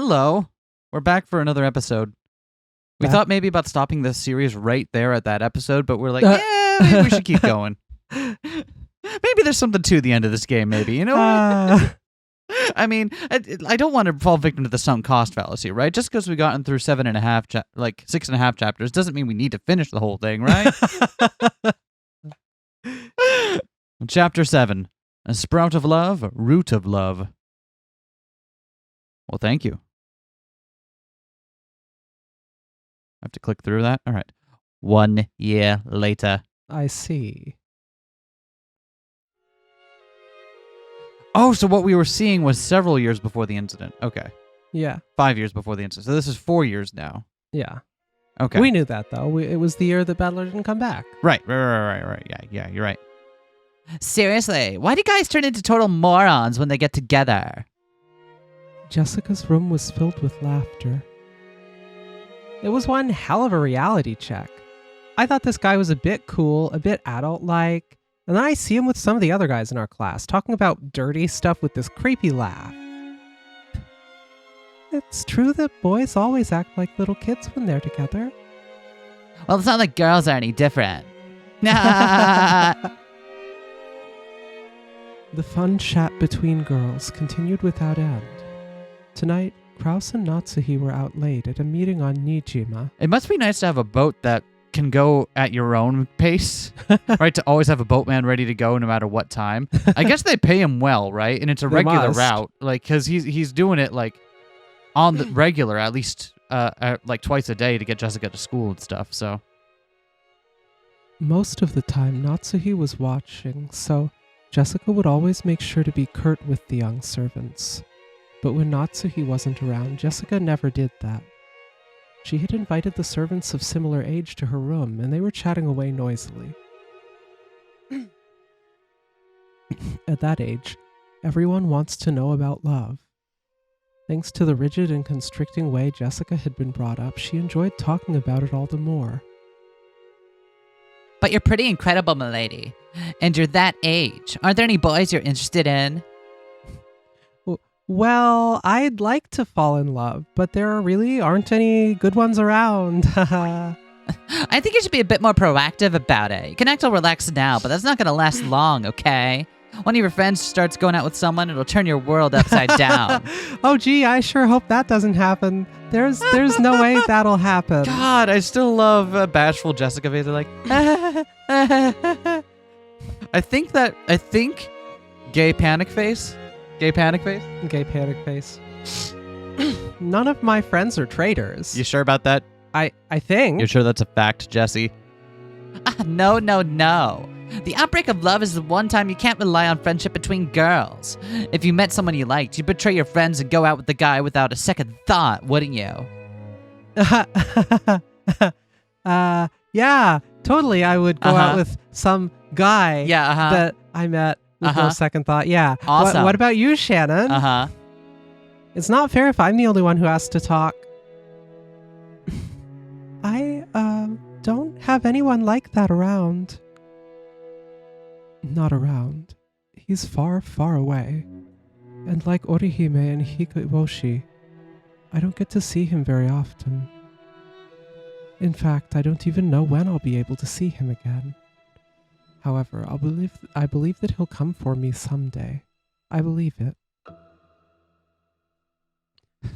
Hello. We're back for another episode. We Back. thought maybe about stopping this series right there at that episode, but we're like, yeah, maybe we should keep going. Maybe there's something to the end of this game, maybe. You know? I mean, I don't want to fall victim to the sunk cost fallacy, right? Just because we've gotten through 6.5 chapters doesn't mean we need to finish the whole thing, right? Chapter 7. A sprout of love, a root of love. Well, thank you. I have to click through that? All right. 1 year later. I see. Oh, so what we were seeing was several years before the incident. Okay. Yeah. 5 years before the incident. So this is 4 years now. Yeah. Okay. We knew that, though. It was the year that Battler didn't come back. Right. Yeah, you're right. Seriously, why do guys turn into total morons when they get together? Jessica's room was filled with laughter. It was one hell of a reality check. I thought this guy was a bit cool, a bit adult-like, and then I see him with some of the other guys in our class talking about dirty stuff with this creepy laugh. It's true that boys always act like little kids when they're together. Well, it's not like girls are any different. The fun chat between girls continued without end. Tonight, Kraus and Natsuhi were out late at a meeting on Nijima. It must be nice to have a boat that can go at your own pace, right? To always have a boatman ready to go no matter what time. I guess they pay him well, right? And it's a They regular must. route, like because he's doing it like on the regular, at least like twice a day to get Jessica to school and stuff. So Most of the time, Natsuhi was watching, so Jessica would always make sure to be curt with the young servants. But when Natsuhi wasn't around, Jessica never did that. She had invited the servants of similar age to her room, and they were chatting away noisily. At that age, everyone wants to know about love. Thanks to the rigid and constricting way Jessica had been brought up, she enjoyed talking about it all the more. But you're pretty incredible, milady. And you're that age. Aren't there any boys you're interested in? Well, I'd like to fall in love, but there really aren't any good ones around. I think you should be a bit more proactive about it. You can act all relaxed now, but that's not going to last long, okay? One of your friends starts going out with someone, it'll turn your world upside down. Oh, gee, I sure hope that doesn't happen. There's no way that'll happen. God, I still love bashful Jessica. They're like, I think gay panic face. Gay panic face. None of my friends are traitors. You sure about that? I think. You're sure that's a fact, Jesse? No. The outbreak of love is the one time you can't rely on friendship between girls. If you met someone you liked, you'd betray your friends and go out with the guy without a second thought, wouldn't you? Yeah, totally. I would go out with some guy that I met with no second thought. Yeah. Awesome. What about you, Shannon? It's not fair if I'm the only one who has to talk. I don't have anyone like that around. Not around. He's far, far away. And like Orihime and Hikoboshi, I don't get to see him very often. In fact, I don't even know when I'll be able to see him again. However, I believe that he'll come for me someday. I believe it.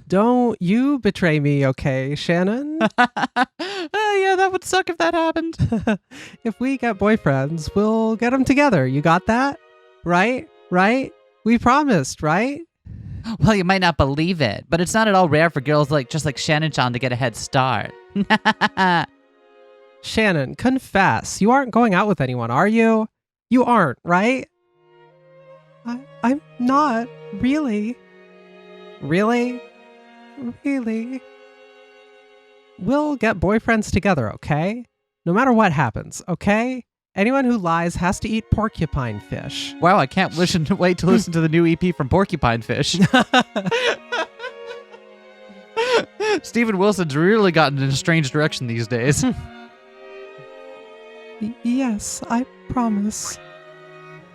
Don't you betray me, okay, Shannon? Yeah, that would suck if that happened. If we get boyfriends, we'll get them together. You got that? Right? We promised, right? Well, you might not believe it, but it's not at all rare for girls just like Shannon-chan to get a head start. Shannon, confess. You aren't going out with anyone, are you? You aren't, right? I'm not, really. Really? We'll get boyfriends together, okay? No matter what happens, okay? Anyone who lies has to eat porcupine fish. Wow, I can't wait to listen to the new EP from Porcupine Fish. Steven Wilson's really gotten in a strange direction these days. Yes, I promise.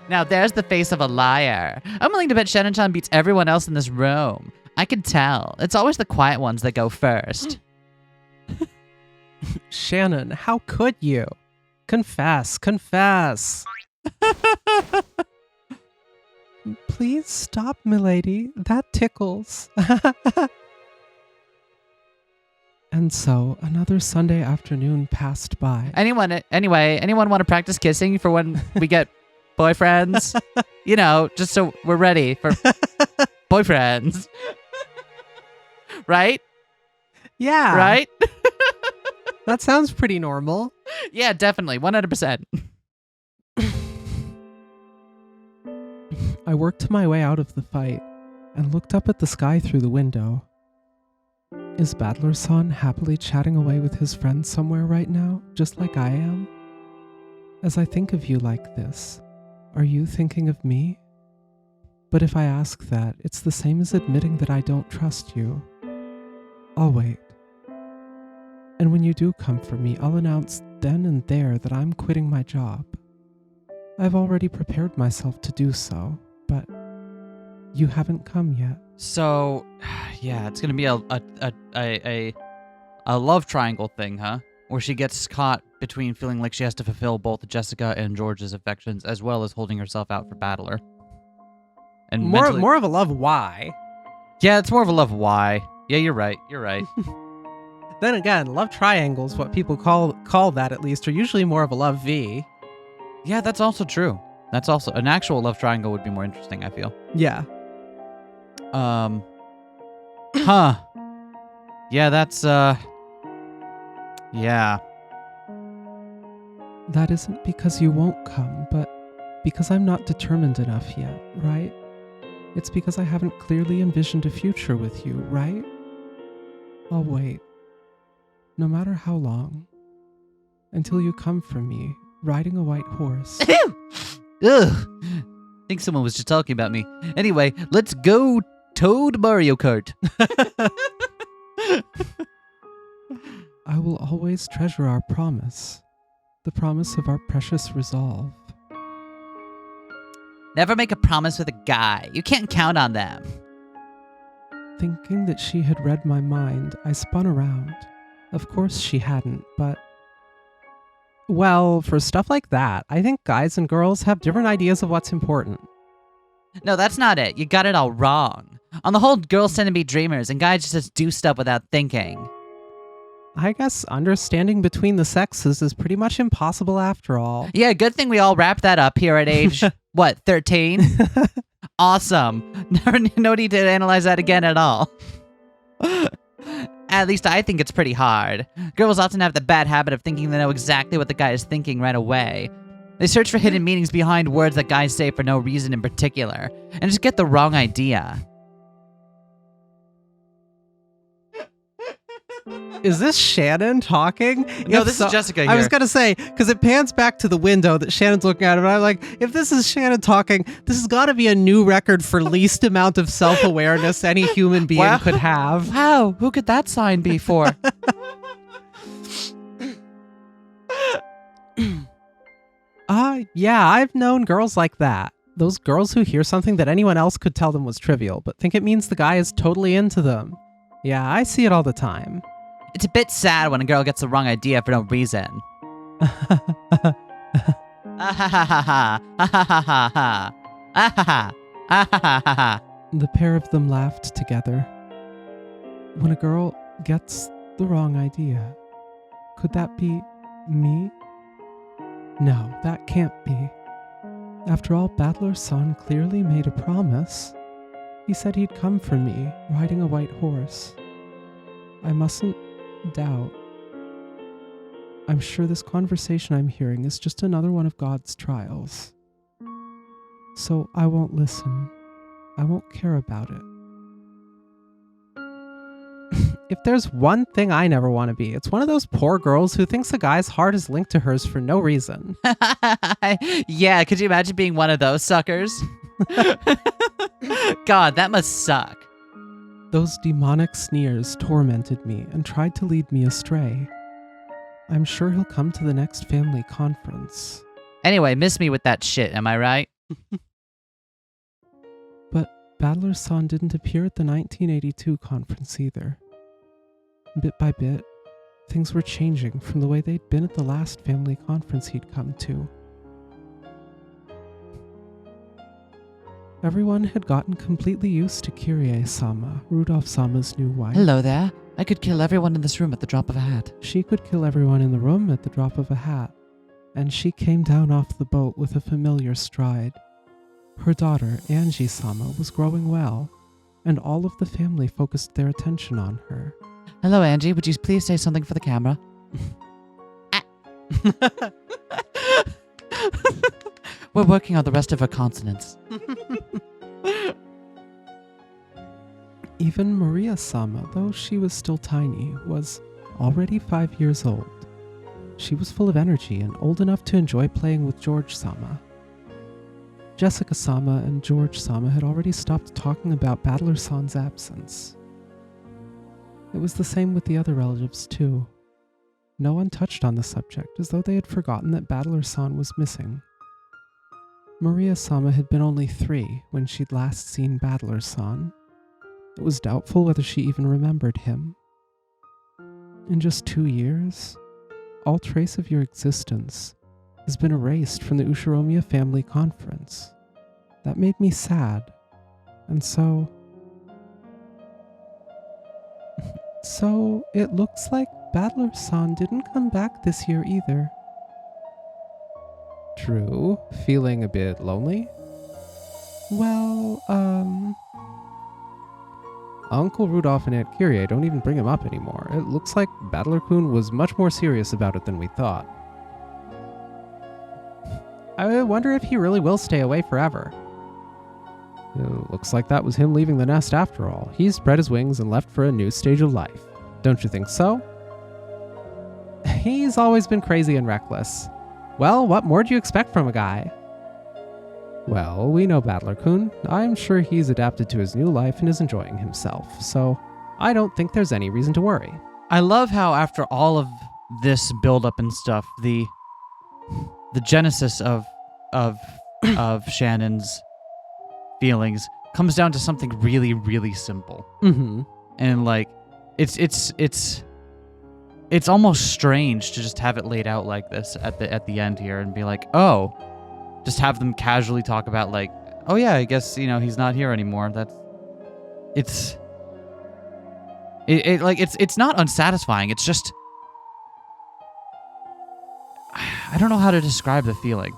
Now there's the face of a liar. I'm willing to bet Shannon-chan beats everyone else in this room. I can tell. It's always the quiet ones that go first. Shannon, how could you? Confess. Please stop, milady. That tickles. And so, another Sunday afternoon passed by. Anyone want to practice kissing for when we get boyfriends? You know, just so we're ready for boyfriends. Right? Yeah. Right? That sounds pretty normal. Yeah, definitely. 100%. I worked my way out of the fight and looked up at the sky through the window. Is Battler-san happily chatting away with his friends somewhere right now, just like I am? As I think of you like this, are you thinking of me? But if I ask that, it's the same as admitting that I don't trust you. I'll wait. And when you do come for me, I'll announce then and there that I'm quitting my job. I've already prepared myself to do so, but you haven't come yet. So, yeah, it's gonna be a love triangle thing, huh? Where she gets caught between feeling like she has to fulfill both Jessica and George's affections, as well as holding herself out for Battler. And more of a love why. Yeah, it's more of a love why. Yeah, you're right. Then again, love triangles, what people call that at least, are usually more of a love V. Yeah, that's also true. That's also an actual love triangle would be more interesting, I feel. Yeah. Huh. Yeah, that's yeah. That isn't because you won't come, but because I'm not determined enough yet, right? It's because I haven't clearly envisioned a future with you, right? I'll wait. No matter how long. Until you come for me, riding a white horse. Ugh. I think someone was just talking about me. Anyway, let's go Toad Mario Kart. I will always treasure our promise. The promise of our precious resolve. Never make a promise with a guy. You can't count on them. Thinking that she had read my mind, I spun around. Of course she hadn't, but... Well, for stuff like that, I think guys and girls have different ideas of what's important. No, that's not it. You got it all wrong. On the whole, girls tend to be dreamers, and guys just do stuff without thinking. I guess understanding between the sexes is pretty much impossible after all. Yeah, good thing we all wrapped that up here at age, 13? Awesome. No need to analyze that again at all. At least I think it's pretty hard. Girls often have the bad habit of thinking they know exactly what the guy is thinking right away. They search for hidden meanings behind words that guys say for no reason in particular, and just get the wrong idea. Is this Shannon talking? No, this is Jessica here. I was going to say, because it pans back to the window that Shannon's looking at, and I'm like, if this is Shannon talking, this has got to be a new record for least amount of self-awareness any human being could have. Wow, who could that sign be for? Yeah, I've known girls like that. Those girls who hear something that anyone else could tell them was trivial, but think it means the guy is totally into them. Yeah, I see it all the time. It's a bit sad when a girl gets the wrong idea for no reason. The pair of them laughed together. When a girl gets the wrong idea, could that be me? No, that can't be. After all, Battler-san clearly made a promise. He said he'd come for me, riding a white horse. I mustn't doubt. I'm sure this conversation I'm hearing is just another one of God's trials. So I won't listen. I won't care about it. If there's one thing I never want to be, it's one of those poor girls who thinks a guy's heart is linked to hers for no reason. Yeah, could you imagine being one of those suckers? God, that must suck. Those demonic sneers tormented me and tried to lead me astray. I'm sure he'll come to the next family conference. Anyway, miss me with that shit, am I right? But Battler-san didn't appear at the 1982 conference either. Bit by bit, things were changing from the way they'd been at the last family conference he'd come to. Everyone had gotten completely used to Kyrie-sama, Rudolph-sama's new wife. Hello there. I could kill everyone in this room at the drop of a hat. She could kill everyone in the room at the drop of a hat, and she came down off the boat with a familiar stride. Her daughter, Angie-sama, was growing well, and all of the family focused their attention on her. Hello, Angie. Would you please say something for the camera? We're working on the rest of her consonants. Even Maria-sama, though she was still tiny, was already 5 years old. She was full of energy and old enough to enjoy playing with George-sama. Jessica-sama and George-sama had already stopped talking about Battler-san's absence. It was the same with the other relatives, too. No one touched on the subject, as though they had forgotten that Battler-san was missing. Maria-sama had been only 3 when she'd last seen Battler-san. It was doubtful whether she even remembered him. In just 2 years, all trace of your existence has been erased from the Ushiromiya family conference. That made me sad, and so it looks like Battler-san didn't come back this year either. True. Feeling a bit lonely? Well, Uncle Rudolph and Aunt Kyrie don't even bring him up anymore. It looks like Battler-kun was much more serious about it than we thought. I wonder if he really will stay away forever. It looks like that was him leaving the nest after all. He spread his wings and left for a new stage of life. Don't you think so? He's always been crazy and reckless. Well, what more do you expect from a guy? Well, we know Battler-kun. I'm sure he's adapted to his new life and is enjoying himself, so I don't think there's any reason to worry. I love how after all of this build-up and stuff, the genesis of Shannon's feelings comes down to something really, really simple. Mm-hmm. And like, it's almost strange to just have it laid out like this at the end here and be like, oh, just have them casually talk about like, oh yeah, I guess, he's not here anymore. It's not unsatisfying. It's just, I don't know how to describe the feeling.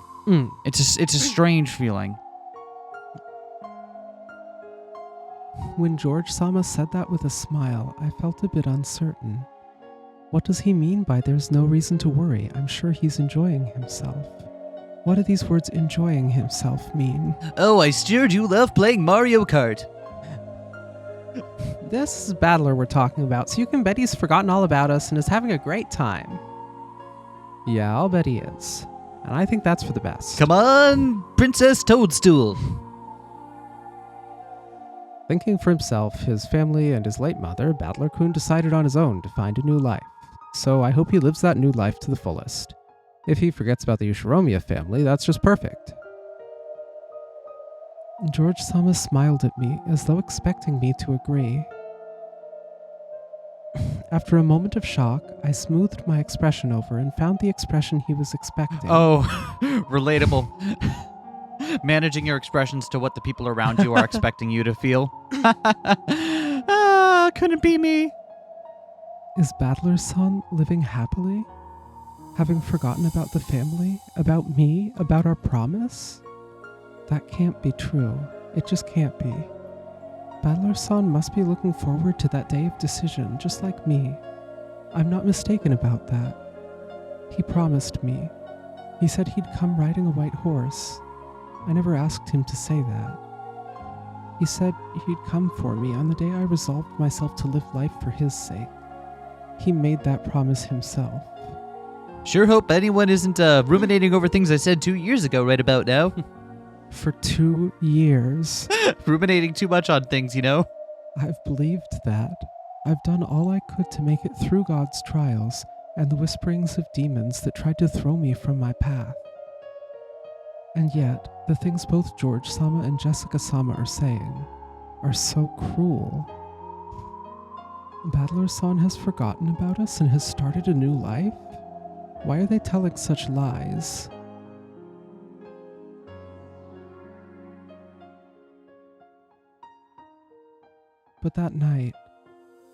It's a strange feeling. When George-sama said that with a smile, I felt a bit uncertain. What does he mean by there's no reason to worry? I'm sure he's enjoying himself. What do these words enjoying himself mean? Oh, I steered you love playing Mario Kart. This is Battler we're talking about, so you can bet he's forgotten all about us and is having a great time. Yeah, I'll bet he is. And I think that's for the best. Come on, Princess Toadstool. Thinking for himself, his family, and his late mother, Battler-kun decided on his own to find a new life. So I hope he lives that new life to the fullest. If he forgets about the Ushiromiya family, that's just perfect. George-sama smiled at me, as though expecting me to agree. After a moment of shock, I smoothed my expression over and found the expression he was expecting. Oh, relatable. Managing your expressions to what the people around you are expecting you to feel. Couldn't be me. Is Battler-san living happily? Having forgotten about the family? About me? About our promise? That can't be true. It just can't be. Battler-san must be looking forward to that day of decision, just like me. I'm not mistaken about that. He promised me. He said he'd come riding a white horse. I never asked him to say that. He said he'd come for me on the day I resolved myself to live life for his sake. He made that promise himself. Sure hope anyone isn't ruminating over things I said 2 years ago right about now. For 2 years. Ruminating too much on things, I've believed that. I've done all I could to make it through God's trials and the whisperings of demons that tried to throw me from my path. And yet, the things both George-sama and Jessica-sama are saying, are so cruel. Battler-san has forgotten about us and has started a new life? Why are they telling such lies? But that night,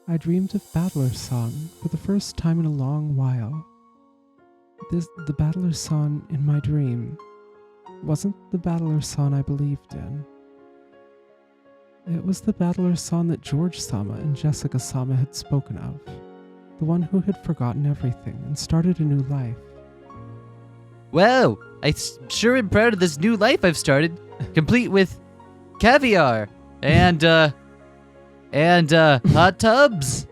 I dreamed of Battler-san for the first time in a long while. The Battler-san in my dream wasn't the Battler-san I believed in. It was the Battler-san that George-sama and Jessica-sama had spoken of, the one who had forgotten everything and started a new life. Wow, I sure am proud of this new life I've started, complete with caviar and hot tubs.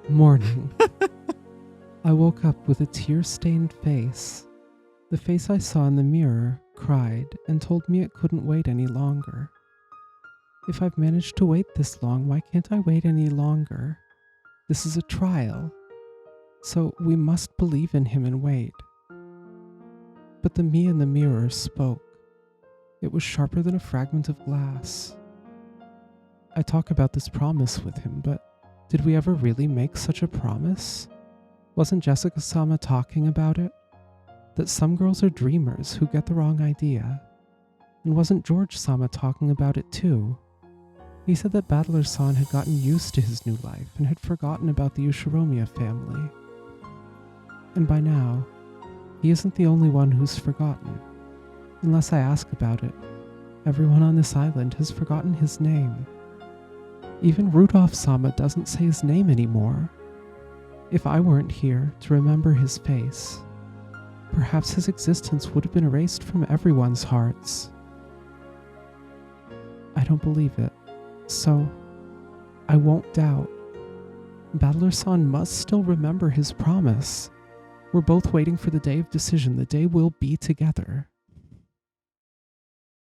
Morning. I woke up with a tear-stained face. The face I saw in the mirror cried and told me it couldn't wait any longer. If I've managed to wait this long, why can't I wait any longer? This is a trial. So we must believe in him and wait. But the me in the mirror spoke. It was sharper than a fragment of glass. I talk about this promise with him, but did we ever really make such a promise? Wasn't Jessica-sama talking about it? That some girls are dreamers who get the wrong idea. And wasn't George-sama talking about it too? He said that Battler-san had gotten used to his new life and had forgotten about the Ushiromiya family. And by now, he isn't the only one who's forgotten. Unless I ask about it, everyone on this island has forgotten his name. Even Rudolph-sama doesn't say his name anymore. If I weren't here to remember his face, perhaps his existence would have been erased from everyone's hearts. I don't believe it, so I won't doubt. Battler-san must still remember his promise. We're both waiting for the day of decision, the day we'll be together.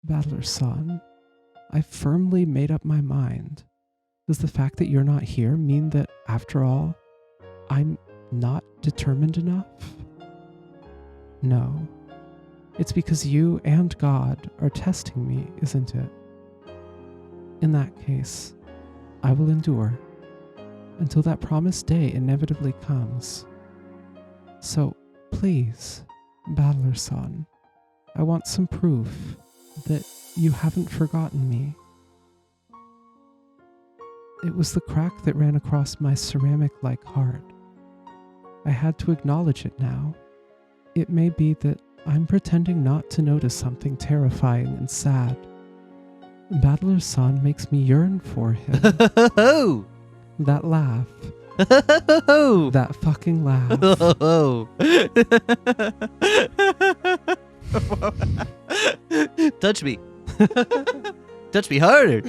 Battler-san, I've firmly made up my mind. Does the fact that you're not here mean that, after all, I'm not determined enough? No. It's because you and God are testing me, isn't it? In that case, I will endure until that promised day inevitably comes. So, please, Battler-san, I want some proof that you haven't forgotten me. It was the crack that ran across my ceramic-like heart. I had to acknowledge it now. It may be that I'm pretending not to notice something terrifying and sad. Battler-san makes me yearn for him. That laugh. That fucking laugh. Touch me. Touch me harder.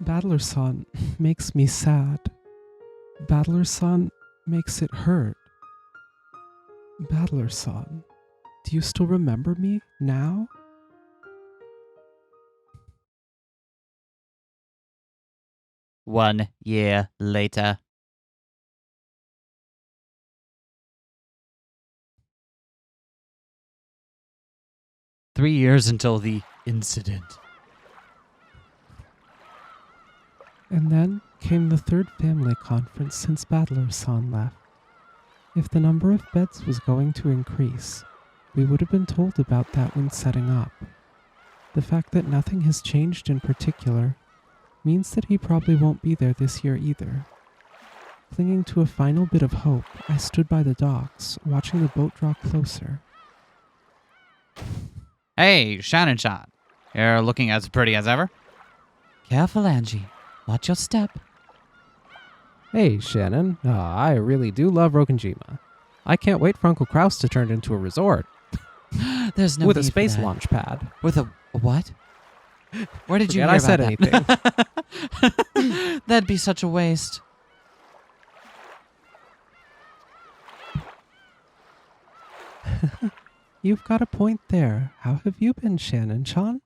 Battler-san makes me sad. Battler-san makes it hurt. Battler-san, do you still remember me now? One year later. Three years until the incident. And then came the third family conference since Battler-san left. If the number of beds was going to increase, we would have been told about that when setting up. The fact that nothing has changed in particular means that he probably won't be there this year either. Clinging to a final bit of hope, I stood by the docks, watching the boat draw closer. Hey, Shannon-chan. You're looking as pretty as ever. Careful, Angie. Watch your step. Hey, Shannon. I really do love Rokkenjima. I can't wait for Uncle Kraus to turn it into a resort. There's no with a need for space that. launch pad. With a what? Where did you hear I about said that? anything. That'd be such a waste. You've got a point there. How have you been, Shannon-chan?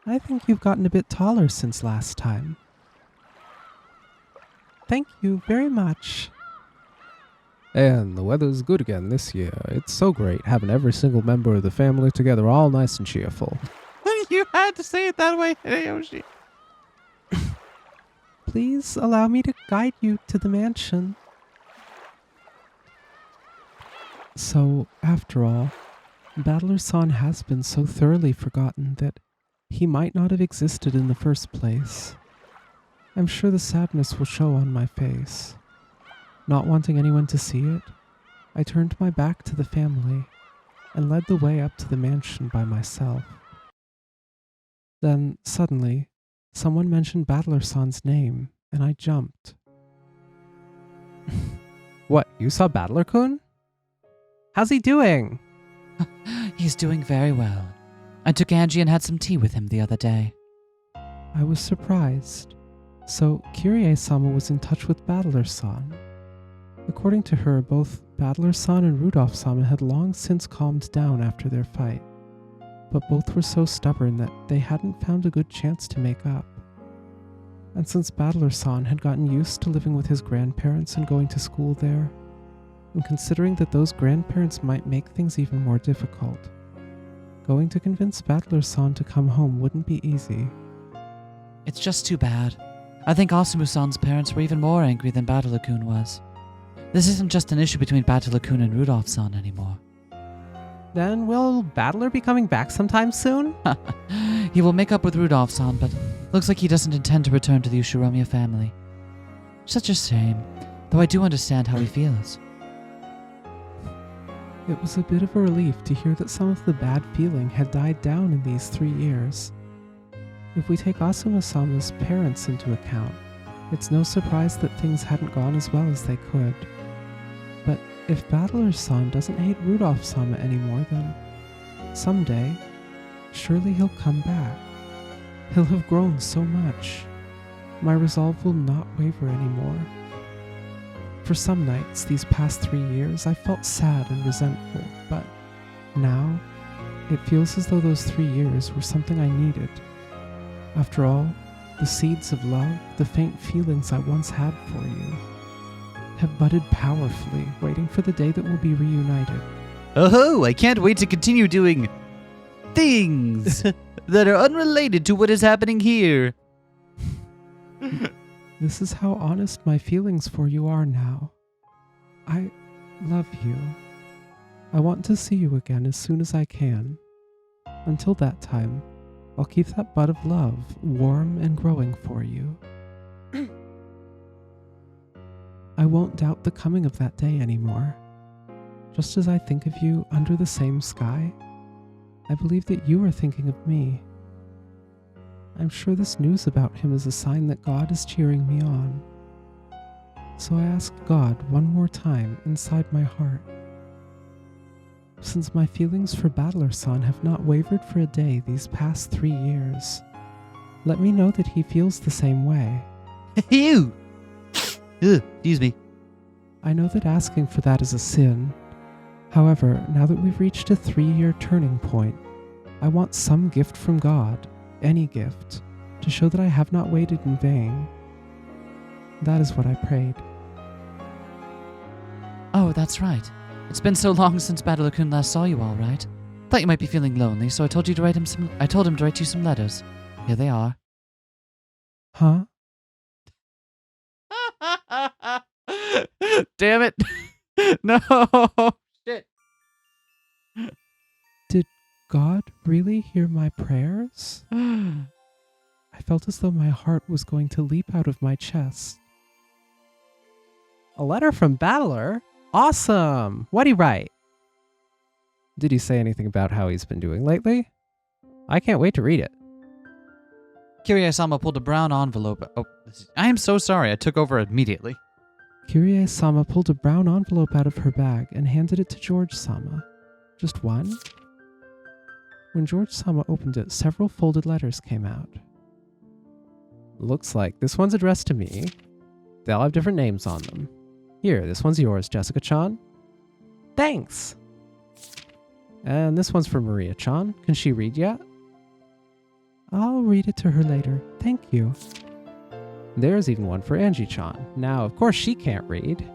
I think you've gotten a bit taller since last time. Thank you very much. And the weather's good again this year. It's so great having every single member of the family together all nice and cheerful. You had to say it that way, Hideyoshi. Please allow me to guide you to the mansion. So, after all, Battler-san has been so thoroughly forgotten that he might not have existed in the first place. I'm sure the sadness will show on my face. Not wanting anyone to see it, I turned my back to the family and led the way up to the mansion by myself. Then, suddenly, someone mentioned Battler-san's name, and I jumped. What, you saw Battler-kun? How's he doing? He's doing very well. I took Angie and had some tea with him the other day. I was surprised. So, Kyrie-sama was in touch with Battler-san. According to her, both Battler-san and Rudolph-sama had long since calmed down after their fight, but both were so stubborn that they hadn't found a good chance to make up. And since Battler-san had gotten used to living with his grandparents and going to school there, and considering that those grandparents might make things even more difficult, going to convince Battler-san to come home wouldn't be easy. It's just too bad. I think Asumu-san's parents were even more angry than Battler-kun was. This isn't just an issue between Battler-kun and Rudolph-san anymore. Then will Battler be coming back sometime soon? He will make up with Rudolph-san, but looks like he doesn't intend to return to the Ushiromiya family. Such a shame, though I do understand how he feels. It was a bit of a relief to hear that some of the bad feeling had died down in these 3 years. If we take Asuma-sama's parents into account, it's no surprise that things hadn't gone as well as they could. But if Battler-san doesn't hate Rudolph-sama anymore, then someday, surely he'll come back. He'll have grown so much. My resolve will not waver anymore. For some nights these past 3 years, I felt sad and resentful, but now, it feels as though those 3 years were something I needed. After all, the seeds of love, the faint feelings I once had for you, have budded powerfully, waiting for the day that we'll be reunited. Oh, I can't wait to continue doing things that are unrelated to what is happening here. This is how honest my feelings for you are now. I love you. I want to see you again as soon as I can. Until that time, I'll keep that bud of love warm and growing for you. I won't doubt the coming of that day anymore. Just as I think of you under the same sky, I believe that you are thinking of me. I'm sure this news about him is a sign that God is cheering me on. So I ask God one more time inside my heart. Since my feelings for Battler-san have not wavered for a day these past 3 years, let me know that he feels the same way. Ew! Excuse me. I know that asking for that is a sin. However, now that we've reached a 3-year turning point, I want some gift from God, any gift, to show that I have not waited in vain. That is what I prayed. Oh, that's right. It's been so long since Battler-kun last saw you all, right? Thought you might be feeling lonely, so I told him to write you some letters. Here they are. Huh? Damn it. No. Shit. Did God really hear my prayers? I felt as though my heart was going to leap out of my chest. A letter from Battler? Awesome! What'd he write? Did he say anything about how he's been doing lately? I can't wait to read it. Kyrie-sama pulled a brown envelope. Oh, I am so sorry. I took over immediately. Kyrie-sama pulled a brown envelope out of her bag and handed it to George-sama. Just one? When George-sama opened it, several folded letters came out. Looks like this one's addressed to me. They all have different names on them. Here, this one's yours, Jessica-chan. Thanks! And this one's for Maria-chan. Can she read yet? I'll read it to her later. Thank you. There's even one for Angie-chan. Now, of course, she can't read.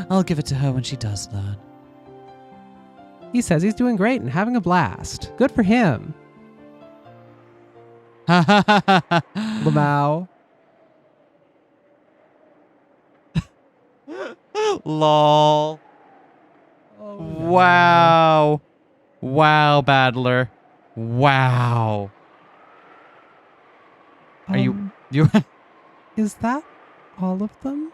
I'll give it to her when she does learn. He says he's doing great and having a blast. Good for him. Lamau. Lol. Oh, Wow. Wow, Battler. Wow. Are you... Is that all of them?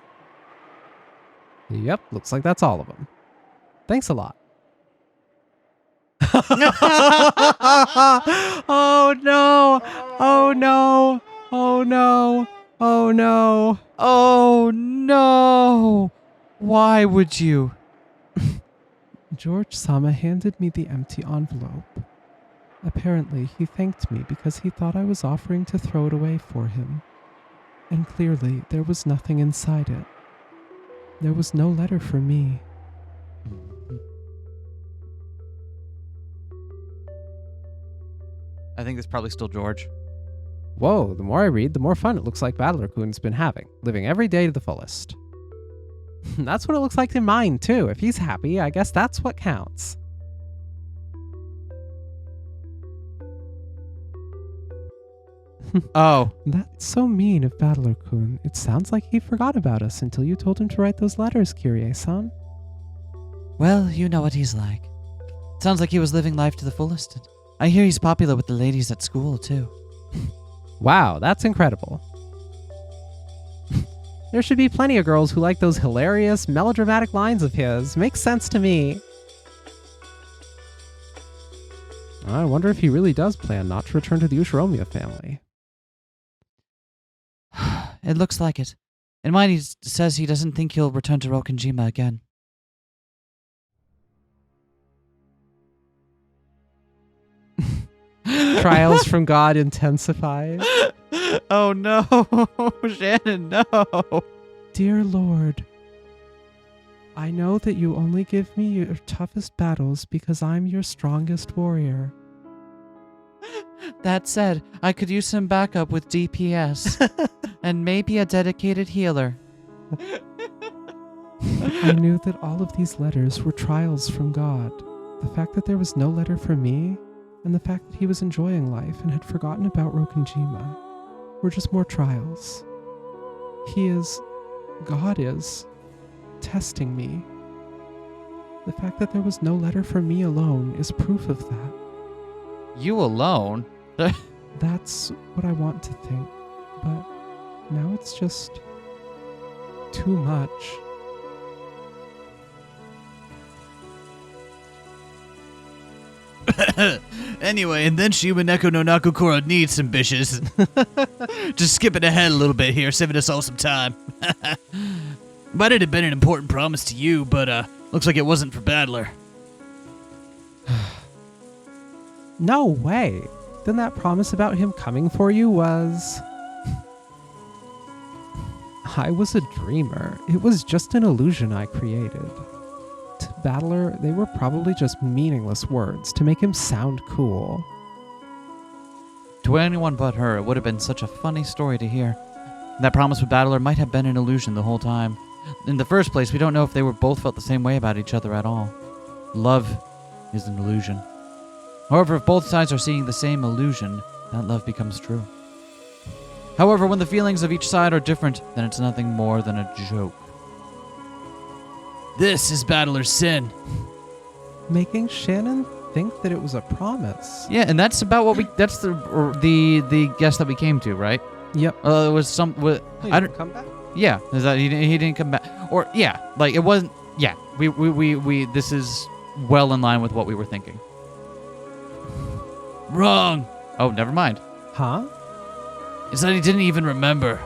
Yep, looks like that's all of them. Thanks a lot. Oh no! Oh no! Oh no! Oh no! Oh, no. Why would you? George Sama handed me the empty envelope. Apparently, he thanked me because he thought I was offering to throw it away for him. And clearly, there was nothing inside it. There was no letter for me. I think it's probably still George. Whoa, the more I read, the more fun it looks like Battler-kun's been having, living every day to the fullest. That's what it looks like in mine, too. If he's happy, I guess that's what counts. Oh. That's so mean of Battler-kun. It sounds like he forgot about us until you told him to write those letters, Kyrie-san. Well, you know what he's like. Sounds like he was living life to the fullest. I hear he's popular with the ladies at school, too. Wow, that's incredible. There should be plenty of girls who like those hilarious, melodramatic lines of his. Makes sense to me. I wonder if he really does plan not to return to the Ushiromiya family. It looks like it. In mine, he says he doesn't think he'll return to Rokkenjima again. Trials from God intensify. Oh, no. Shannon, no. Dear Lord, I know that you only give me your toughest battles because I'm your strongest warrior. That said, I could use some backup with DPS. And maybe a dedicated healer. I knew that all of these letters were trials from God. The fact that there was no letter for me, and the fact that he was enjoying life and had forgotten about Rokkenjima, were just more trials. God is, testing me. The fact that there was no letter for me alone is proof of that. You alone? That's what I want to think, but now it's just too much. Anyway, and then Umineko no Nakukura needs some bitches. Just skipping ahead a little bit here, saving us all some time. Might have been an important promise to you, but looks like it wasn't for Battler. No way. Then that promise about him coming for you was... I was a dreamer. It was just an illusion I created. To Battler, they were probably just meaningless words to make him sound cool. To anyone but her, it would have been such a funny story to hear. That promise with Battler might have been an illusion the whole time. In the first place, we don't know if they were both felt the same way about each other at all. Love is an illusion. However, if both sides are seeing the same illusion, that love becomes true. However, when the feelings of each side are different, then it's nothing more than a joke. This is Battler's sin. Making Shannon think that it was a promise. Yeah, and that's about what that's the guess that we came to, right? Yep. It was some. I don't come back. Yeah, is that he didn't come back, or yeah, like it wasn't. Yeah, we this is well in line with what we were thinking. Wrong. Oh, never mind. Huh? It's that he didn't even remember.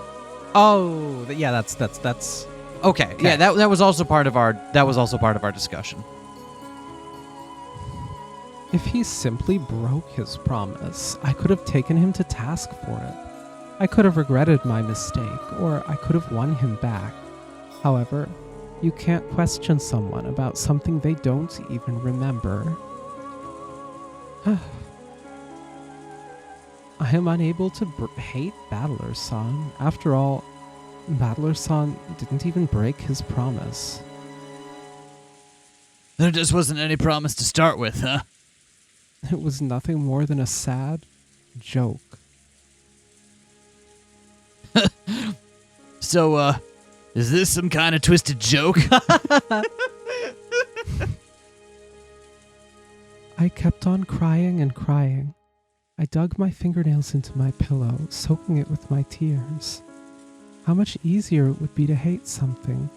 Oh, yeah. That's okay. Yeah, that was also part of our discussion. If he simply broke his promise, I could have taken him to task for it. I could have regretted my mistake, or I could have won him back. However, you can't question someone about something they don't even remember. I am unable to hate Battler-san. After all, Battler-san didn't even break his promise. There just wasn't any promise to start with, huh? It was nothing more than a sad joke. So, is this some kind of twisted joke? I kept on crying and crying. I dug my fingernails into my pillow, soaking it with my tears. How much easier it would be to hate something,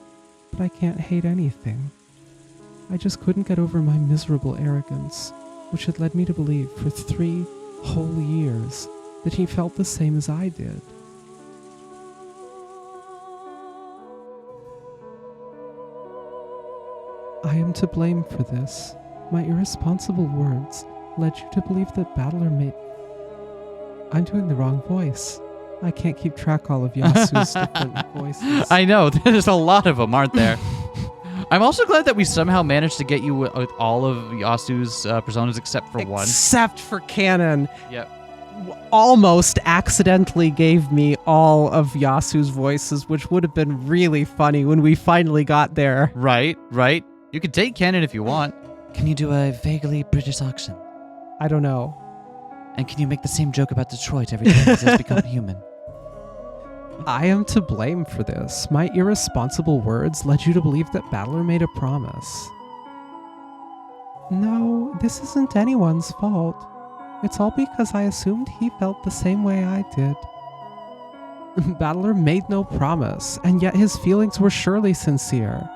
but I can't hate anything. I just couldn't get over my miserable arrogance, which had led me to believe for 3 whole years that he felt the same as I did. I am to blame for this. My irresponsible words led you to believe that Battler made... I'm doing the wrong voice. I can't keep track all of Yasu's different voices. I know, there's a lot of them, aren't there? I'm also glad that we somehow managed to get you with all of Yasu's personas except for one. Except for Canon. Yep. Almost accidentally gave me all of Yasu's voices, which would have been really funny when we finally got there. Right. You can take Canon if you want. Can you do a vaguely British accent? I don't know. And can you make the same joke about Detroit every time it has become human? I am to blame for this. My irresponsible words led you to believe that Battler made a promise. No, this isn't anyone's fault. It's all because I assumed he felt the same way I did. Battler made no promise, and yet his feelings were surely sincere.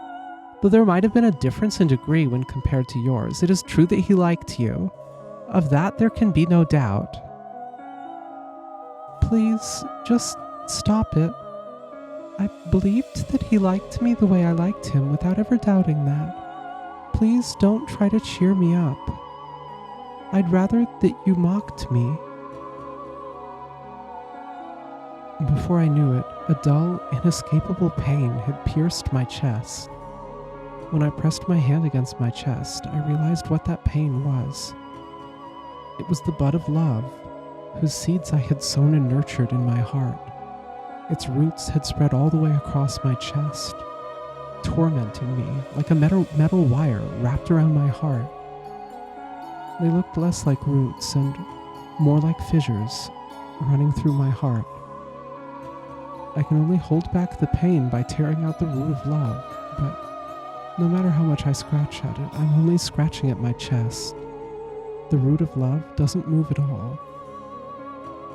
Though there might have been a difference in degree when compared to yours, it is true that he liked you. Of that there can be no doubt. Please, just stop it. I believed that he liked me the way I liked him without ever doubting that. Please don't try to cheer me up. I'd rather that you mocked me. Before I knew it, a dull, inescapable pain had pierced my chest. When I pressed my hand against my chest, I realized what that pain was. It was the bud of love, whose seeds I had sown and nurtured in my heart. Its roots had spread all the way across my chest, tormenting me like a metal wire wrapped around my heart. They looked less like roots and more like fissures running through my heart. I can only hold back the pain by tearing out the root of love, but no matter how much I scratch at it, I'm only scratching at my chest. The root of love doesn't move at all.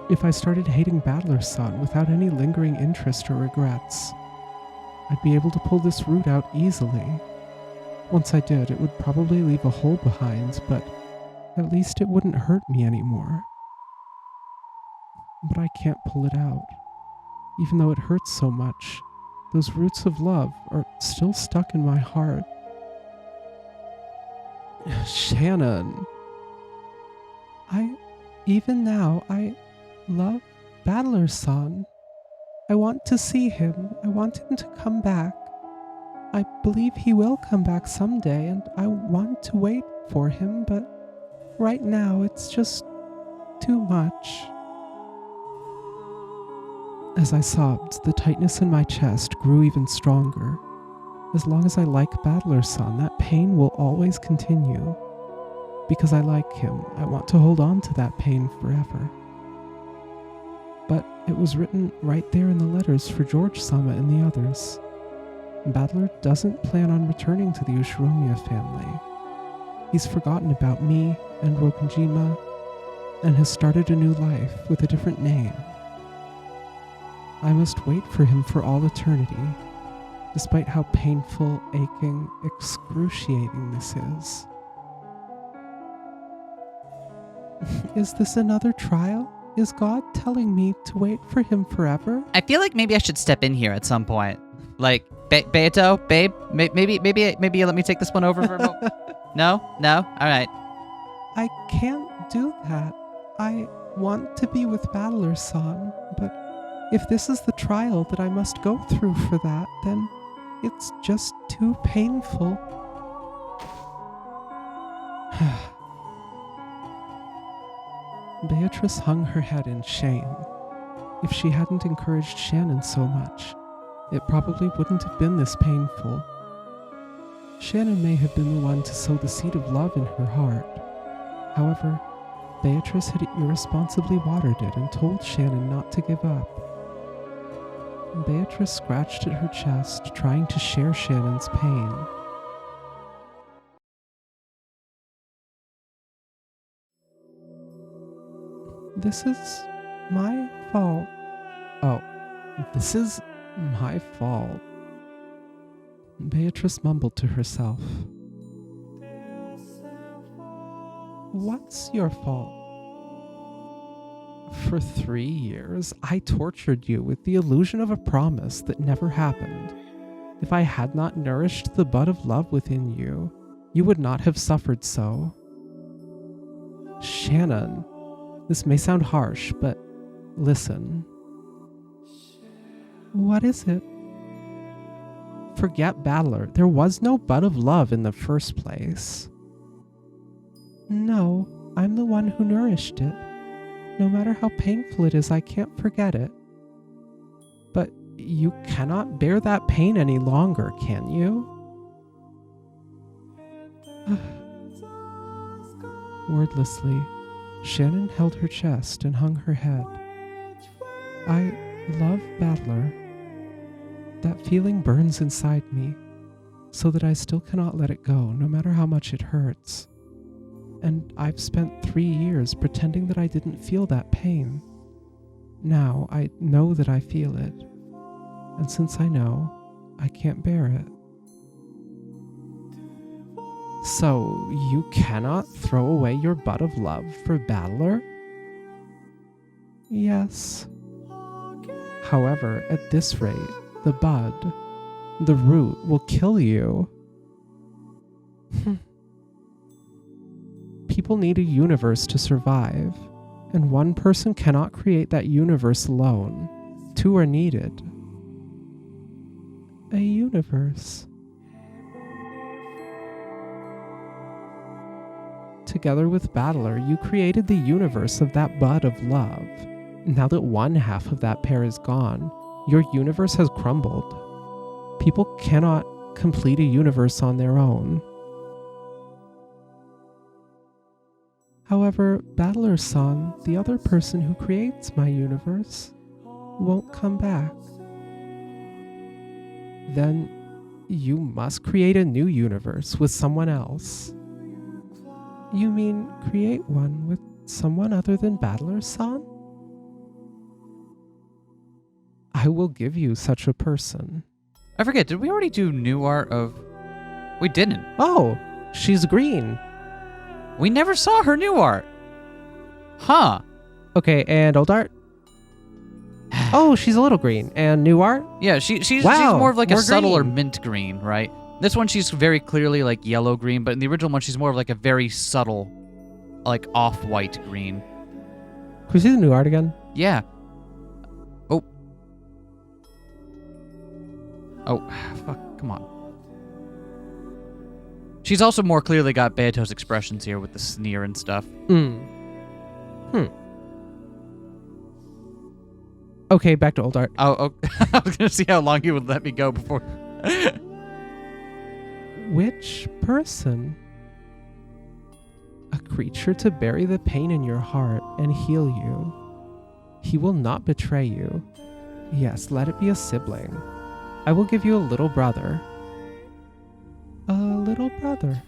If I started hating Battler-san without any lingering interest or regrets, I'd be able to pull this root out easily. Once I did, it would probably leave a hole behind, but at least it wouldn't hurt me anymore. But I can't pull it out. Even though it hurts so much, those roots of love are still stuck in my heart. Shannon. Even now, I love Battler-san. I want to see him. I want him to come back. I believe he will come back someday, and I want to wait for him, but right now it's just too much. As I sobbed, the tightness in my chest grew even stronger. As long as I like Battler-san, that pain will always continue. Because I like him, I want to hold on to that pain forever. But it was written right there in the letters for George-sama and the others. Battler doesn't plan on returning to the Ushiromiya family. He's forgotten about me and Rokkenjima, and has started a new life with a different name. I must wait for him for all eternity, despite how painful, aching, excruciating this is. Is this another trial? Is God telling me to wait for him forever? I feel like maybe I should step in here at some point. Like, Beato, babe, maybe you let me take this one over for a moment. No? All right. I can't do that. I want to be with Battler-san, but if this is the trial that I must go through for that, then it's just too painful. Beatrice hung her head in shame. If she hadn't encouraged Shannon so much, it probably wouldn't have been this painful. Shannon may have been the one to sow the seed of love in her heart. However, Beatrice had irresponsibly watered it and told Shannon not to give up. Beatrice scratched at her chest, trying to share Shannon's pain. This is my fault. Oh, this is my fault. Beatrice mumbled to herself. What's your fault? For 3 years, I tortured you with the illusion of a promise that never happened. If I had not nourished the bud of love within you, you would not have suffered so. Shannon, this may sound harsh, but listen. What is it? Forget Battler. There was no bud of love in the first place. No, I'm the one who nourished it. No matter how painful it is, I can't forget it. But you cannot bear that pain any longer, can you? Wordlessly, Shannon held her chest and hung her head. I love Battler. That feeling burns inside me, so that I still cannot let it go, no matter how much it hurts. And I've spent 3 years pretending that I didn't feel that pain. Now I know that I feel it, and since I know, I can't bear it. So, you cannot throw away your bud of love for Battler? Yes. However, at this rate, the bud, the root, will kill you. People need a universe to survive, and one person cannot create that universe alone. 2 are needed. A universe. Together with Battler, you created the universe of that bud of love. Now that one half of that pair is gone, your universe has crumbled. People cannot complete a universe on their own. However, Battler-san, the other person who creates my universe, won't come back. Then you must create a new universe with someone else. You mean create one with someone other than Battler-san? I will give you such a person. I forget, did we already do new art of... We didn't. Oh, she's green. We never saw her new art. Huh. Okay, and old art? Oh, she's a little green. And new art? Yeah, she's Wow, more of like a more subtler green. mint green, right? This one she's very clearly like yellow green, but in the original one she's more of like a very subtle, like off-white green. Can we see the new art again? Yeah. Oh, fuck, come on. She's also more clearly got Beato's expressions here with the sneer and stuff. Okay, back to old art. Oh, I was gonna see how long you would let me go before. Which person? A creature to bury the pain in your heart and heal you. He will not betray you. Yes, let it be a sibling. I will give you a little brother. A little brother.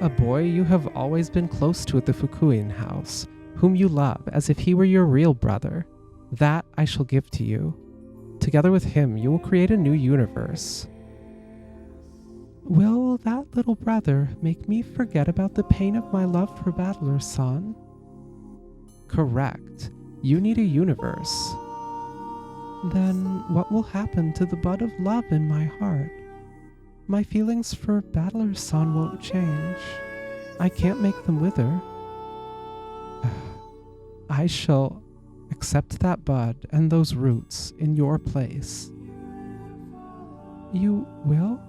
A boy you have always been close to at the Fukuin house, whom you love as if he were your real brother. That I shall give to you. Together with him, you will create a new universe. Will that little brother make me forget about the pain of my love for Battler-san? Correct. You need a universe. Then what will happen to the bud of love in my heart? My feelings for Battler-san won't change. I can't make them wither. I shall accept that bud and those roots in your place. You will?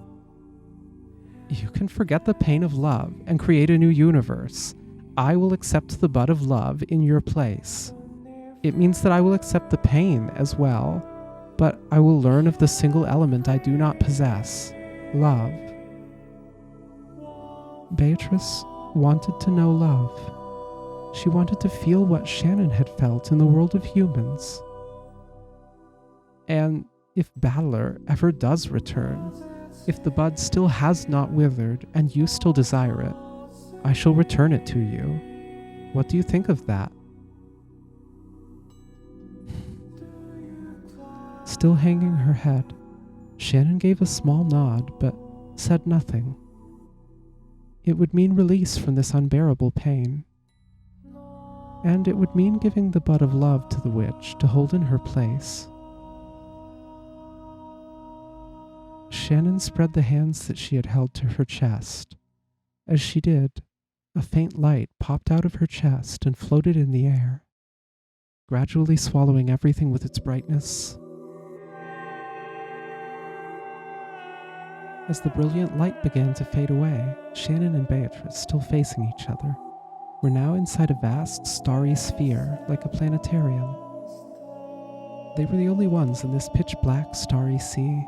You can forget the pain of love and create a new universe. I will accept the bud of love in your place. It means that I will accept the pain as well, but I will learn of the single element I do not possess, love. Beatrice wanted to know love. She wanted to feel what Shannon had felt in the world of humans. And if Battler ever does return, if the bud still has not withered and you still desire it, I shall return it to you. What do you think of that? Still hanging her head, Shannon gave a small nod but said nothing. It would mean release from this unbearable pain. And it would mean giving the bud of love to the witch to hold in her place. Shannon spread the hands that she had held to her chest. As she did, a faint light popped out of her chest and floated in the air, gradually swallowing everything with its brightness. As the brilliant light began to fade away, Shannon and Beatrice, still facing each other, were now inside a vast, starry sphere like a planetarium. They were the only ones in this pitch-black, starry sea.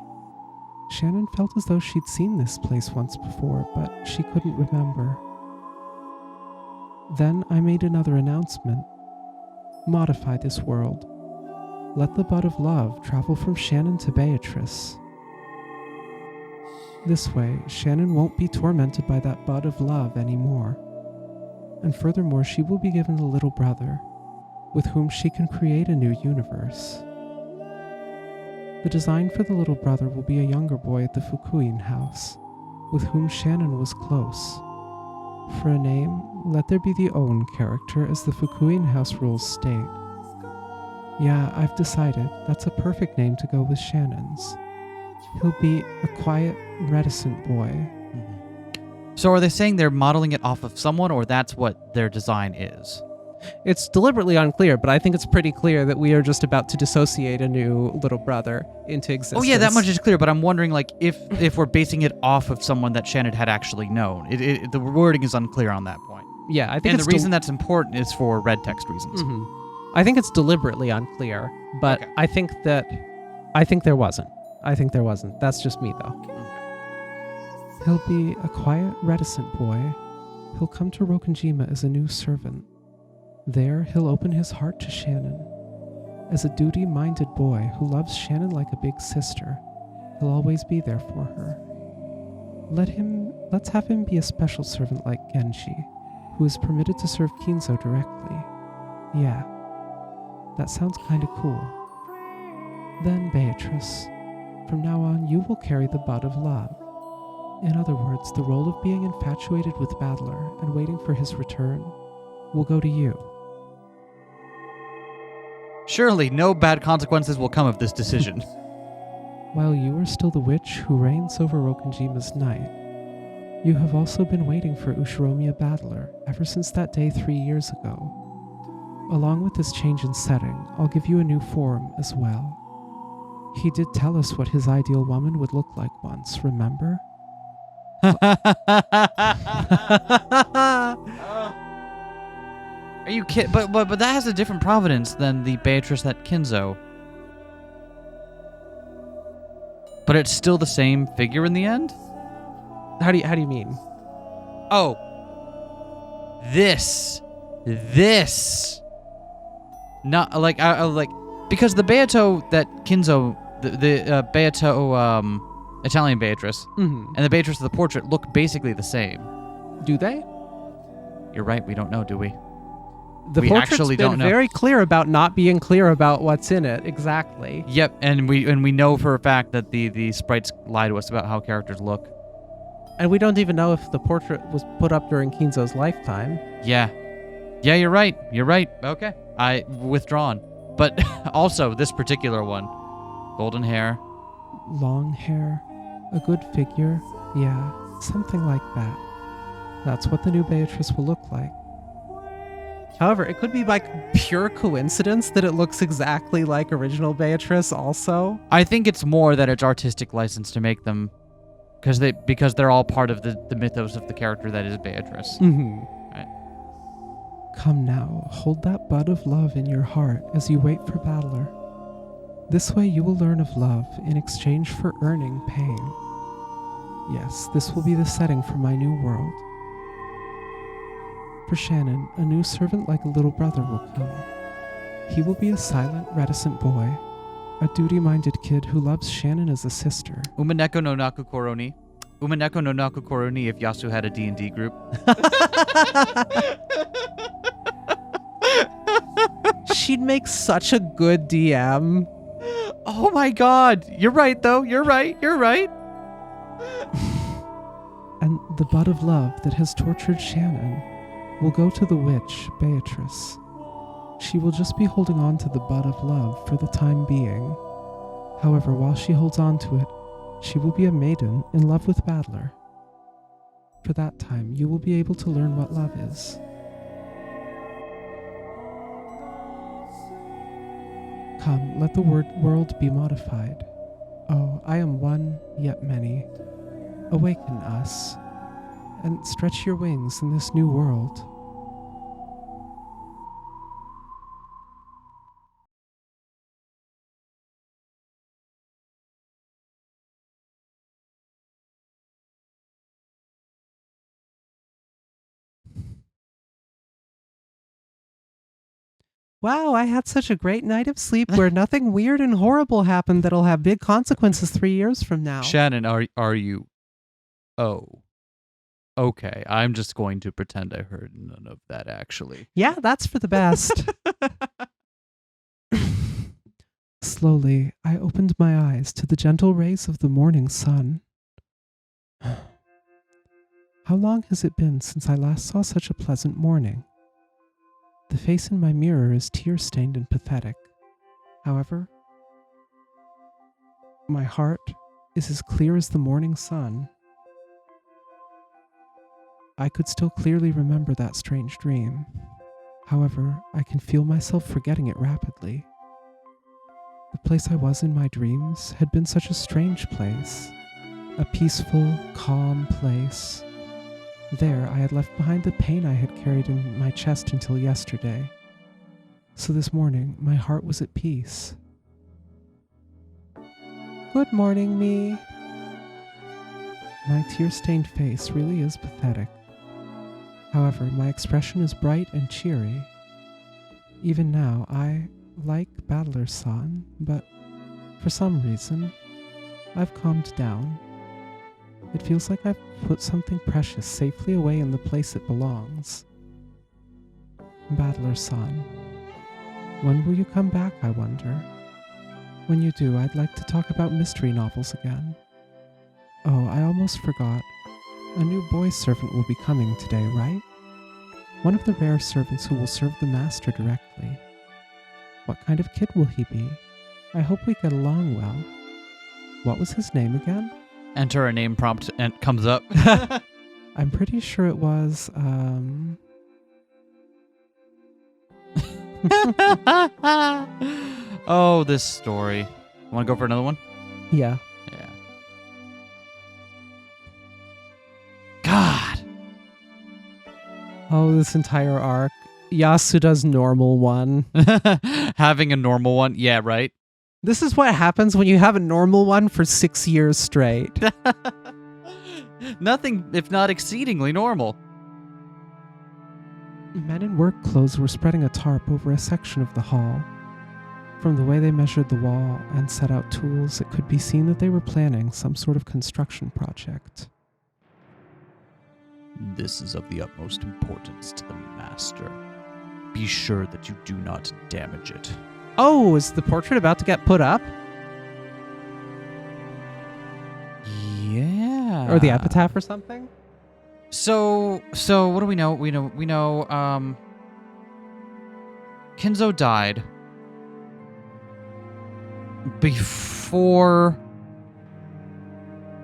Shannon felt as though she'd seen this place once before, but she couldn't remember. Then I made another announcement. Modify this world. Let the bud of love travel from Shannon to Beatrice. This way, Shannon won't be tormented by that bud of love anymore. And furthermore, she will be given a little brother, with whom she can create a new universe. The design for the little brother will be a younger boy at the Fukuin house, with whom Shannon was close. For a name, let there be the Own character as the Fukuin house rules state. Yeah, I've decided that's a perfect name to go with Shannon's. He'll be a quiet, reticent boy. So are they saying they're modeling it off of someone, or that's what their design is? It's deliberately unclear, but I think it's pretty clear that we are just about to dissociate a new little brother into existence. Oh yeah, that much is clear, but I'm wondering like if we're basing it off of someone that Shannon had actually known. The wording is unclear on that point. Yeah, I think and the reason that's important is for red text reasons. Mm-hmm. I think it's deliberately unclear, but okay. I think there wasn't. That's just me, though. Okay. He'll be a quiet, reticent boy. He'll come to Rokkenjima as a new servant. There, he'll open his heart to Shannon. As a duty-minded boy who loves Shannon like a big sister, he'll always be there for her. Let's have him be a special servant like Genji, who is permitted to serve Kinzo directly. Yeah, that sounds kinda cool. Then Beatrice, from now on you will carry the bud of love. In other words, the role of being infatuated with Battler and waiting for his return will go to you. Surely no bad consequences will come of this decision. While you are still the witch who reigns over Rokkenjima's night, you have also been waiting for Ushiromiya Battler ever since that day 3 years ago. Along with this change in setting, I'll give you a new form as well. He did tell us what his ideal woman would look like once, remember? Are you kidding? But that has a different provenance than the Beatrice at Kinzo. But it's still the same figure in the end? How do you mean? Oh. This. Not like because the Beato that Kinzo, the Beato Italian Beatrice, and the Beatrice of the portrait look basically the same. Do they? You're right. We don't know, do we? We portrait's been very clear about not being clear about what's in it exactly. Yep, and we know for a fact that the sprites lie to us about how characters look. And we don't even know if the portrait was put up during Kinzo's lifetime. Yeah, you're right. Okay, I withdrawn. But also this particular one, golden hair, long hair, a good figure. Yeah, something like that. That's what the new Beatrice will look like. However, it could be like pure coincidence that it looks exactly like original Beatrice also. I think it's more that it's artistic license to make them because they're all part of the mythos of the character that is Beatrice. Right. Come now, hold that bud of love in your heart as you wait for Battler. This way you will learn of love in exchange for earning pain. Yes, this will be the setting for my new world. For Shannon, a new servant like a little brother will come. He will be a silent, reticent boy, a duty-minded kid who loves Shannon as a sister. Umineko no Naku Koroni. Umineko no Naku Koroni if Yasu had a D&D group. She'd make such a good DM. Oh my god. You're right, though. You're right. And the bud of love that has tortured Shannon will go to the witch, Beatrice. She will just be holding on to the bud of love for the time being. However, while she holds on to it, she will be a maiden in love with Battler. For that time, you will be able to learn what love is. Come, let the world be modified. Oh, I am one, yet many. Awaken us, and stretch your wings in this new world. Wow, I had such a great night of sleep where nothing weird and horrible happened that'll have big consequences 3 years from now. Shannon, are you... Oh. Okay, I'm just going to pretend I heard none of that, actually. Yeah, that's for the best. Slowly, I opened my eyes to the gentle rays of the morning sun. How long has it been since I last saw such a pleasant morning? The face in my mirror is tear-stained and pathetic. However, my heart is as clear as the morning sun. I could still clearly remember that strange dream. However, I can feel myself forgetting it rapidly. The place I was in my dreams had been such a strange place. A peaceful, calm place. There, I had left behind the pain I had carried in my chest until yesterday. So this morning, my heart was at peace. Good morning, me. My tear-stained face really is pathetic. However, my expression is bright and cheery. Even now, I like Battler's son, but for some reason, I've calmed down. It feels like I've put something precious safely away in the place it belongs. Battler's son, when will you come back, I wonder? When you do, I'd like to talk about mystery novels again. Oh, I almost forgot. A new boy servant will be coming today, right? One of the rare servants who will serve the master directly. What kind of kid will he be? I hope we get along well. What was his name again? Enter a name prompt and comes up. I'm pretty sure it was, Oh, this story. Want to go for another one? Yeah. Yeah. God. Oh, this entire arc. Yasuda's normal one. Having a normal one. Yeah, right. This is what happens when you have a normal one for 6 years straight. Nothing if not exceedingly normal. Men in work clothes were spreading a tarp over a section of the hall. From the way they measured the wall and set out tools, it could be seen that they were planning some sort of construction project. This is of the utmost importance to the master. Be sure that you do not damage it. Oh, is the portrait about to get put up? Yeah. Or the epitaph or something? So what do we know? We know Kinzo died before,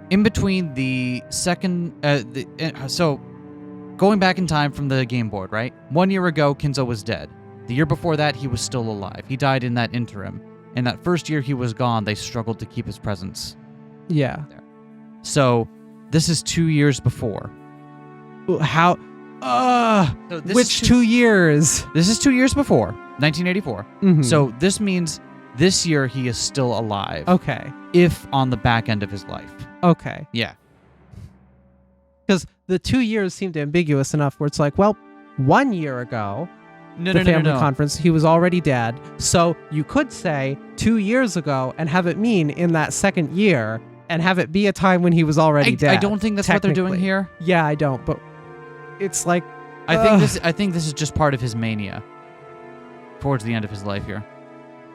in between the second, so going back in time from the game board, right? 1 year ago, Kinzo was dead. The year before that, he was still alive. He died in that interim. In that first year he was gone, they struggled to keep his presence. Yeah. There. So this is 2 years before. How? So this Which is 2 years? This is 2 years before, 1984. Mm-hmm. So this means This year, he is still alive. Okay. If on the back end of his life. Okay. Yeah. Because the 2 years seemed ambiguous enough where it's like, well, 1 year ago, the family conference, he was already dead. So you could say 2 years ago and have it mean in that second year and have it be a time when he was already dead. I don't think that's what they're doing here. Yeah, I don't. But it's like... I think this is just part of his mania. Towards the end of his life here.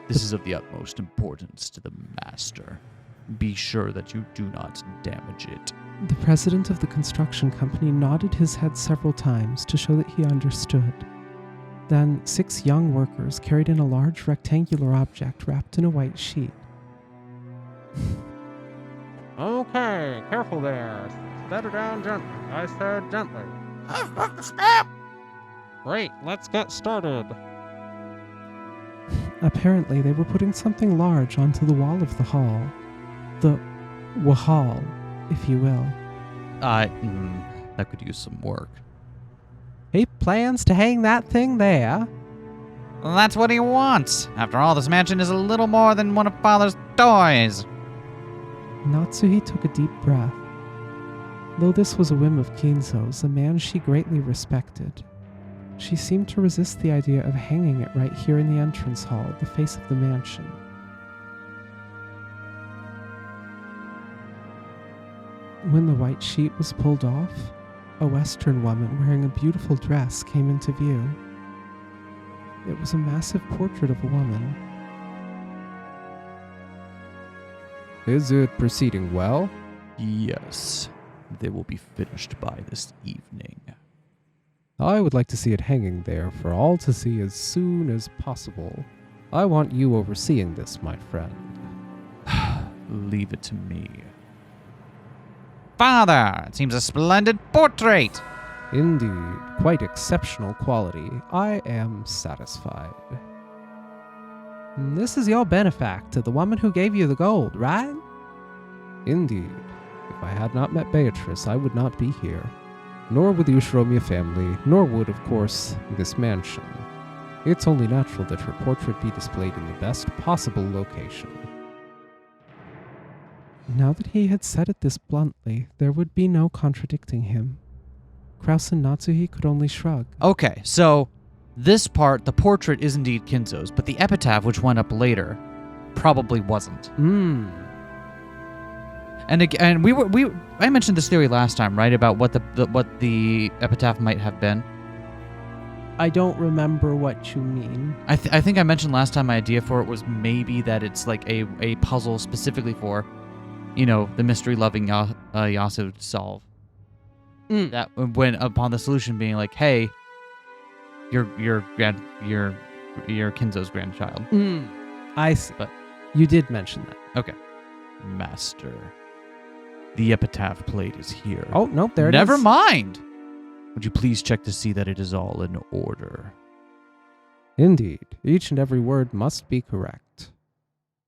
This is of the utmost importance to the master. Be sure that you do not damage it. The president of the construction company nodded his head several times to show that he understood. Then 6 young workers carried in a large rectangular object wrapped in a white sheet. Okay, careful there. Set it down gently. I said gently. Great, let's get started. Apparently, they were putting something large onto the wall of the hall. The wahal, if you will. That could use some work. He plans to hang that thing there. That's what he wants. After all, this mansion is a little more than one of Father's toys. Natsuhi took a deep breath. Though this was a whim of Kinzo's, a man she greatly respected, she seemed to resist the idea of hanging it right here in the entrance hall, the face of the mansion. When the white sheet was pulled off, a Western woman wearing a beautiful dress came into view. It was a massive portrait of a woman. Is it proceeding well? Yes. They will be finished by this evening. I would like to see it hanging there for all to see as soon as possible. I want you overseeing this, my friend. Leave it to me. Father, it seems a splendid portrait. Indeed, quite exceptional quality. I am satisfied. This is your benefactor, the woman who gave you the gold, right? Indeed. If I had not met Beatrice, I would not be here. Nor would the Ushiromiya family, nor would, of course, this mansion. It's only natural that her portrait be displayed in the best possible location. Now that he had said it this bluntly, there would be no contradicting him. Kraus and Natsuhi could only shrug. Okay, so this part, the portrait is indeed Kinzo's, but the epitaph, which went up later, probably wasn't. And again, I mentioned this theory last time, right, about what the epitaph might have been. I don't remember what you mean. I think I mentioned last time my idea for it was maybe that it's like a puzzle specifically for, the mystery-loving Yasu to solve. That when upon the solution being like, hey, you're Kinzo's grandchild. I see. But you did mention that. Okay. Master. The epitaph plate is here. Oh, nope, there it is. Never mind. Would you please check to see that it is all in order? Indeed, each and every word must be correct.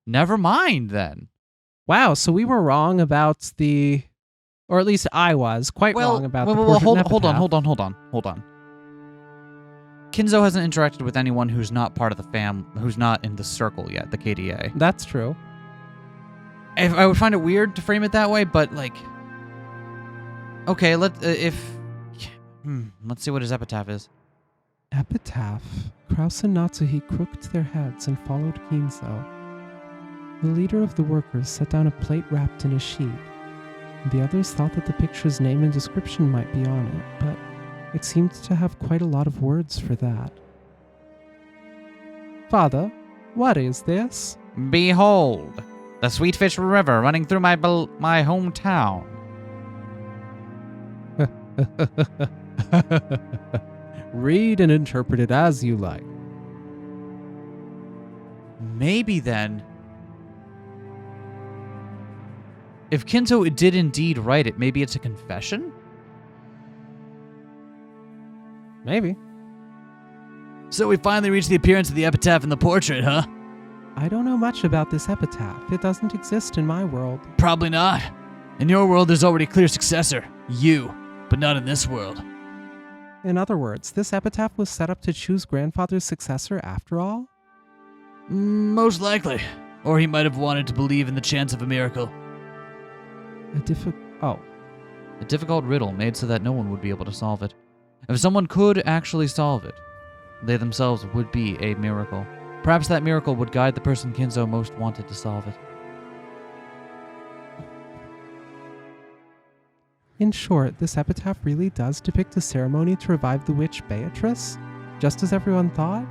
Never mind, then. Wow, so we were wrong about or at least I was quite wrong about the portrait and epitaph. Hold on. Kinzo hasn't interacted with anyone who's not part of the who's not in the circle yet, the KDA. That's true. I would find it weird to frame it that way, but okay, let's see what his epitaph is. Epitaph. Kraus and Natsuhi crooked their heads and followed Kinzo. The leader of the workers set down a plate wrapped in a sheet. The others thought that the picture's name and description might be on it, but it seemed to have quite a lot of words for that. Father, what is this? Behold, the Sweetfish River running through my hometown. Read and interpret it as you like. Maybe then, if Kinzo did indeed write it, maybe it's a confession? Maybe. So we finally reached the appearance of the epitaph in the portrait, huh? I don't know much about this epitaph. It doesn't exist in my world. Probably not. In your world, there's already a clear successor. You. But not in this world. In other words, this epitaph was set up to choose grandfather's successor after all? Most likely. Or he might have wanted to believe in the chance of a miracle. A difficult riddle made so that no one would be able to solve it. If someone could actually solve it, they themselves would be a miracle. Perhaps that miracle would guide the person Kinzo most wanted to solve it. In short, this epitaph really does depict a ceremony to revive the witch Beatrice, just as everyone thought?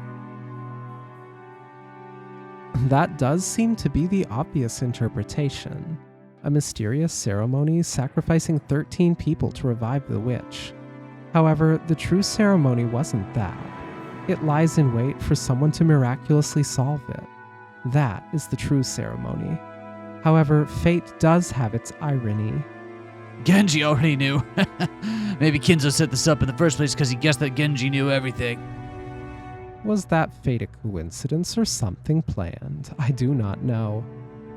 That does seem to be the obvious interpretation. A mysterious ceremony sacrificing 13 people to revive the witch. However, the true ceremony wasn't that. It lies in wait for someone to miraculously solve it. That is the true ceremony. However, fate does have its irony. Genji already knew. Maybe Kinzo set this up in the first place because he guessed that Genji knew everything. Was that fate a coincidence or something planned? I do not know.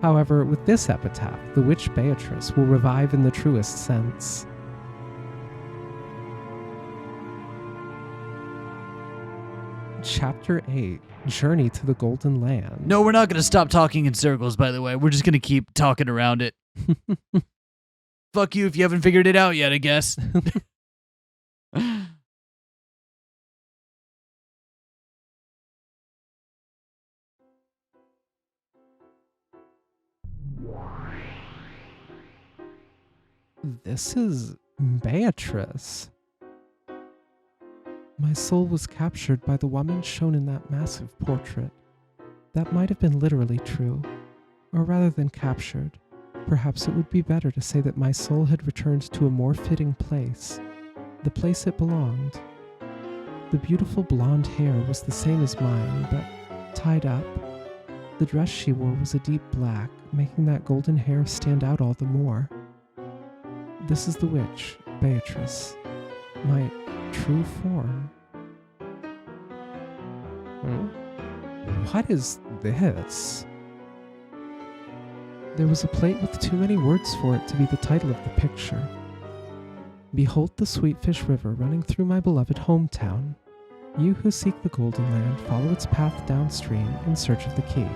However, with this epitaph, the witch Beatrice will revive in the truest sense. Chapter 8, Journey to the Golden Land. No, we're not going to stop talking in circles, by the way. We're just going to keep talking around it. Fuck you if you haven't figured it out yet, I guess. This is Beatrice. My soul was captured by the woman shown in that massive portrait. That might have been literally true. Or rather than captured, perhaps it would be better to say that my soul had returned to a more fitting place, the place it belonged. The beautiful blonde hair was the same as mine, but tied up. The dress she wore was a deep black, making that golden hair stand out all the more. This is the witch, Beatrice, my true form. What is this? There was a plate with too many words for it to be the title of the picture. Behold the Sweetfish River running through my beloved hometown. You who seek the Golden Land, follow its path downstream in search of the key.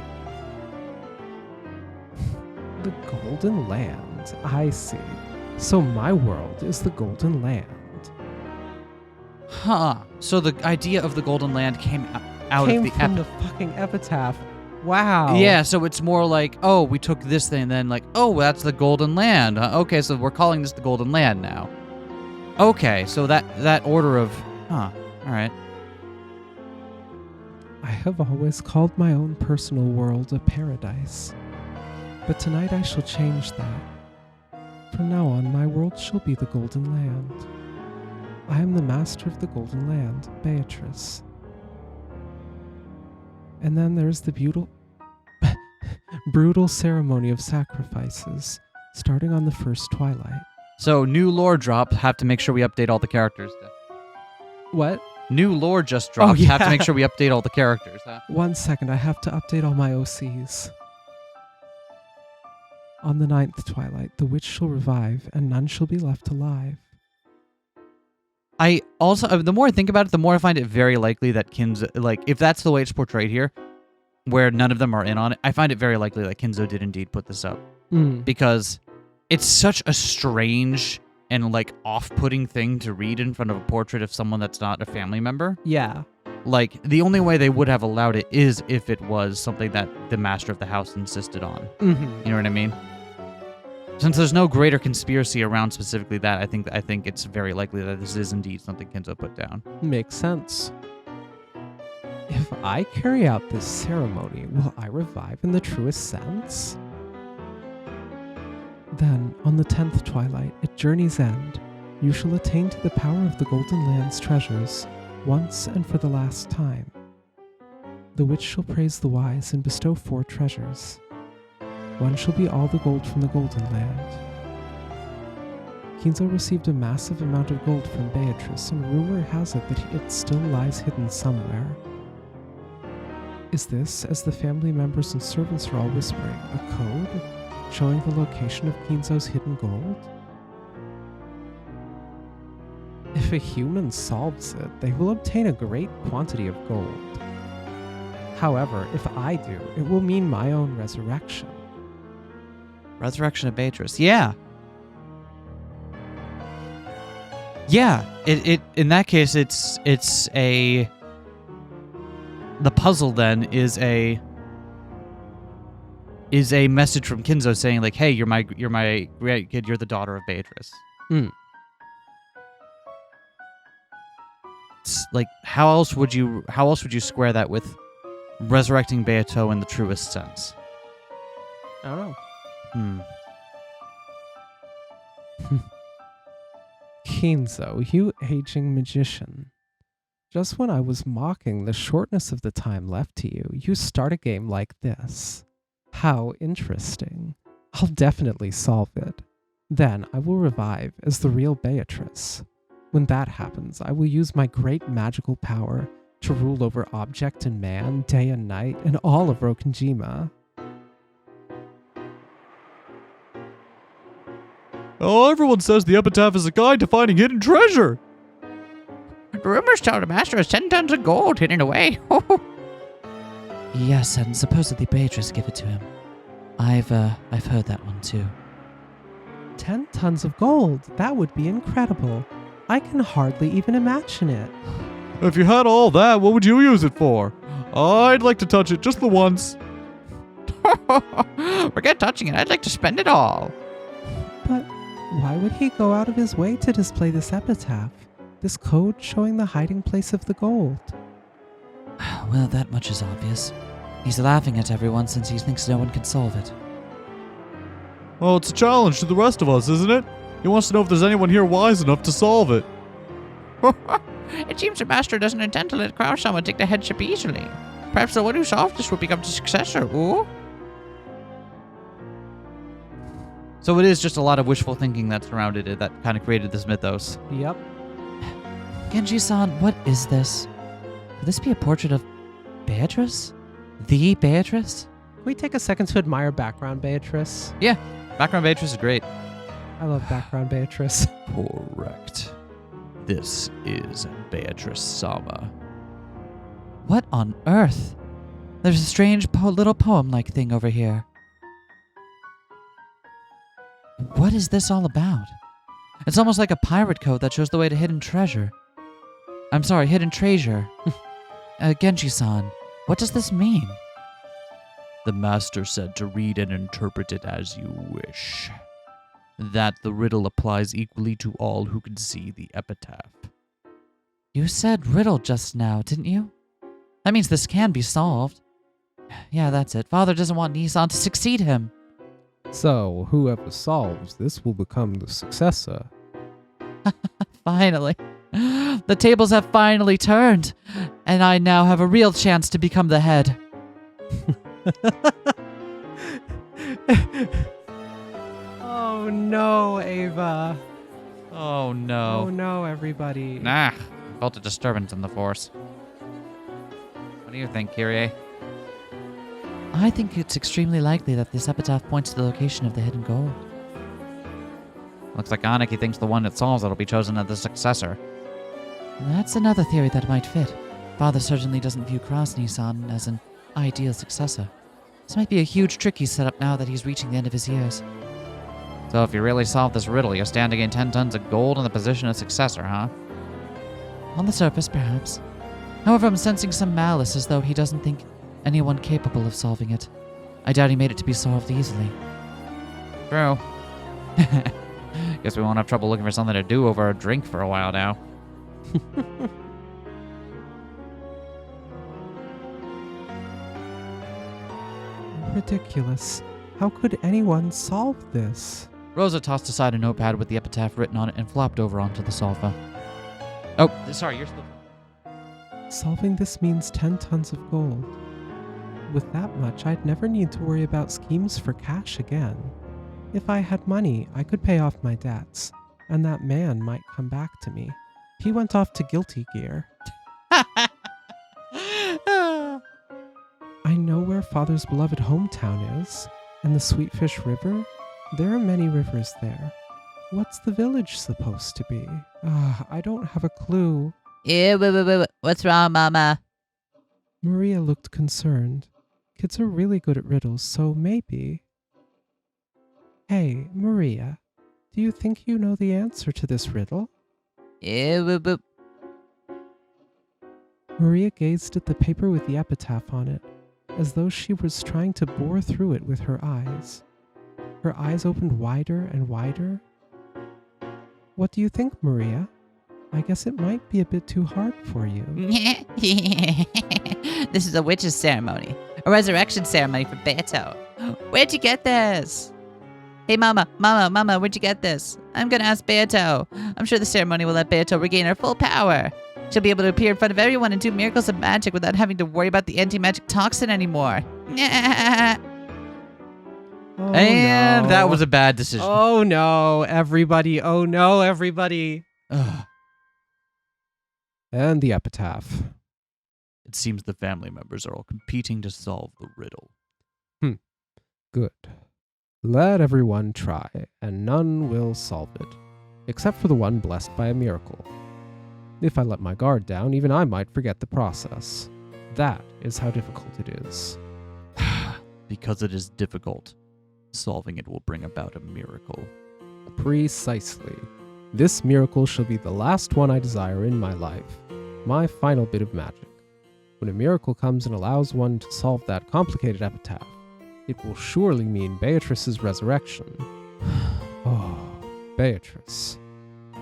The Golden Land, I see. So my world is the Golden Land. Huh. So the idea of the Golden Land came out Came of the from the fucking epitaph. Wow. Yeah, so it's more like, oh, we took this thing, and then like, oh, that's the Golden Land. Okay, so we're calling this the Golden Land now. Okay, so that order of, all right. I have always called my own personal world a paradise. But tonight I shall change that. From now on, my world shall be the Golden Land. I am the master of the Golden Land, Beatrice. And then there's the brutal ceremony of sacrifices, starting on the first twilight. So new lore drop, have to make sure we update all the characters. What? New lore just dropped, yeah. have to make sure we update all the characters, huh? 1 second, I have to update all my OCs. On the 9th twilight, the witch shall revive, and none shall be left alive. I also, the more I think about it, the more I find it very likely that Kinzo, like, if that's the way it's portrayed here, where none of them are in on it, I find it very likely that Kinzo did indeed put this up. Because it's such a strange and, like, off-putting thing to read in front of a portrait of someone that's not a family member. Yeah. Like, the only way they would have allowed it is if it was something that the master of the house insisted on. You know what I mean? Since there's no greater conspiracy around specifically that, I think it's very likely that this is indeed something Kinzo put down. Makes sense. If I carry out this ceremony, will I revive in the truest sense? Then, on the 10th twilight, at journey's end, you shall attain to the power of the Golden Land's treasures, once and for the last time. The witch shall praise the wise and bestow 4 treasures. One shall be all the gold from the Golden Land. Kinzo received a massive amount of gold from Beatrice, and rumor has it that it still lies hidden somewhere. Is this, as the family members and servants are all whispering, a code showing the location of Kinzo's hidden gold? If a human solves it, they will obtain a great quantity of gold. However, if I do, it will mean my own resurrection. Resurrection of Beatrice. Yeah. Yeah. It in that case, it's a. The puzzle then is a message from Kinzo saying like, "Hey, you're my great kid. You're the daughter of Beatrice." It's like, how else would you square that with resurrecting Beato in the truest sense? I don't know. Kinzo, you aging magician. Just when I was mocking the shortness of the time left to you, you start a game like this. How interesting. I'll definitely solve it. Then I will revive as the real Beatrice. When that happens, I will use my great magical power to rule over object and man, day and night, and all of Rokkenjima. Oh, everyone says the epitaph is a guide to finding hidden treasure. Rumors tell the master has 10 tons of gold hidden away. Yes, and supposedly Beatrice gave it to him. I've heard that one too. 10 tons of gold. That would be incredible. I can hardly even imagine it. If you had all that, what would you use it for? I'd like to touch it just the once. Forget touching it. I'd like to spend it all. But why would he go out of his way to display this epitaph? This code showing the hiding place of the gold. Well, that much is obvious. He's laughing at everyone since he thinks no one can solve it. Well, it's a challenge to the rest of us, isn't it? He wants to know if there's anyone here wise enough to solve it. It seems the master doesn't intend to let Krausama take the headship easily. Perhaps the one who solved this will become the successor, ooh? So it is just a lot of wishful thinking that surrounded it that kind of created this mythos. Yep. Genji-san, what is this? Could this be a portrait of Beatrice? The Beatrice? Can we take a second to admire background Beatrice? Yeah, background Beatrice is great. I love background Beatrice. Correct. This is Beatrice Sama. What on earth? There's a strange little poem-like thing over here. What is this all about? It's almost like a pirate code that shows the way to hidden treasure. I'm sorry, hidden treasure. Genji-san, what does this mean? The master said to read and interpret it as you wish. That the riddle applies equally to all who can see the epitaph. You said riddle just now, didn't you? That means this can be solved. Yeah, that's it. Father doesn't want Nissan to succeed him. So, whoever solves this will become the successor. Finally. The tables have finally turned, and I now have a real chance to become the head. Oh no, Ava. Oh no. Oh no, everybody. Nah, I felt a disturbance in the force. What do you think, Kyrie? I think it's extremely likely that this epitaph points to the location of the hidden gold. Looks like Aniki thinks the one it solves will be chosen as the successor. That's another theory that might fit. Father certainly doesn't view Krasny-san as an ideal successor. This might be a huge trick he's set up now that he's reaching the end of his years. So if you really solve this riddle, you'll stand to gain 10 tons of gold in the position of successor, huh? On the surface, perhaps. However, I'm sensing some malice, as though he doesn't think anyone capable of solving it. I doubt he made it to be solved easily. True. Guess we won't have trouble looking for something to do over a drink for a while now. Ridiculous. How could anyone solve this? Rosa tossed aside a notepad with the epitaph written on it and flopped over onto the sofa. Oh, sorry, you're still... Solving this means 10 tons of gold. With that much, I'd never need to worry about schemes for cash again. If I had money, I could pay off my debts, and that man might come back to me. He went off to Guilty Gear. I know where Father's beloved hometown is, and the Sweetfish River. There are many rivers there. What's the village supposed to be? I don't have a clue. What's wrong, Mama? Maria looked concerned. Kids are really good at riddles, so maybe... Hey, Maria, do you think you know the answer to this riddle? Boop. Maria gazed at the paper with the epitaph on it, as though she was trying to bore through it with her eyes. Her eyes opened wider and wider. What do you think, Maria? I guess it might be a bit too hard for you. This is a witch's ceremony. A resurrection ceremony for Beto. Where'd you get this? Hey, Mama, where'd you get this? I'm gonna ask Beto. I'm sure the ceremony will let Beto regain her full power. She'll be able to appear in front of everyone and do miracles of magic without having to worry about the anti-magic toxin anymore. Oh, And no. that was a bad decision. Oh no, everybody. Oh no, everybody. Ugh. And the epitaph. It seems the family members are all competing to solve the riddle. Good. Let everyone try, and none will solve it, except for the one blessed by a miracle. If I let my guard down, even I might forget the process. That is how difficult it is. Because it is difficult, solving it will bring about a miracle. Precisely. This miracle shall be the last one I desire in my life, my final bit of magic. When a miracle comes and allows one to solve that complicated epitaph, it will surely mean Beatrice's resurrection. Oh, Beatrice.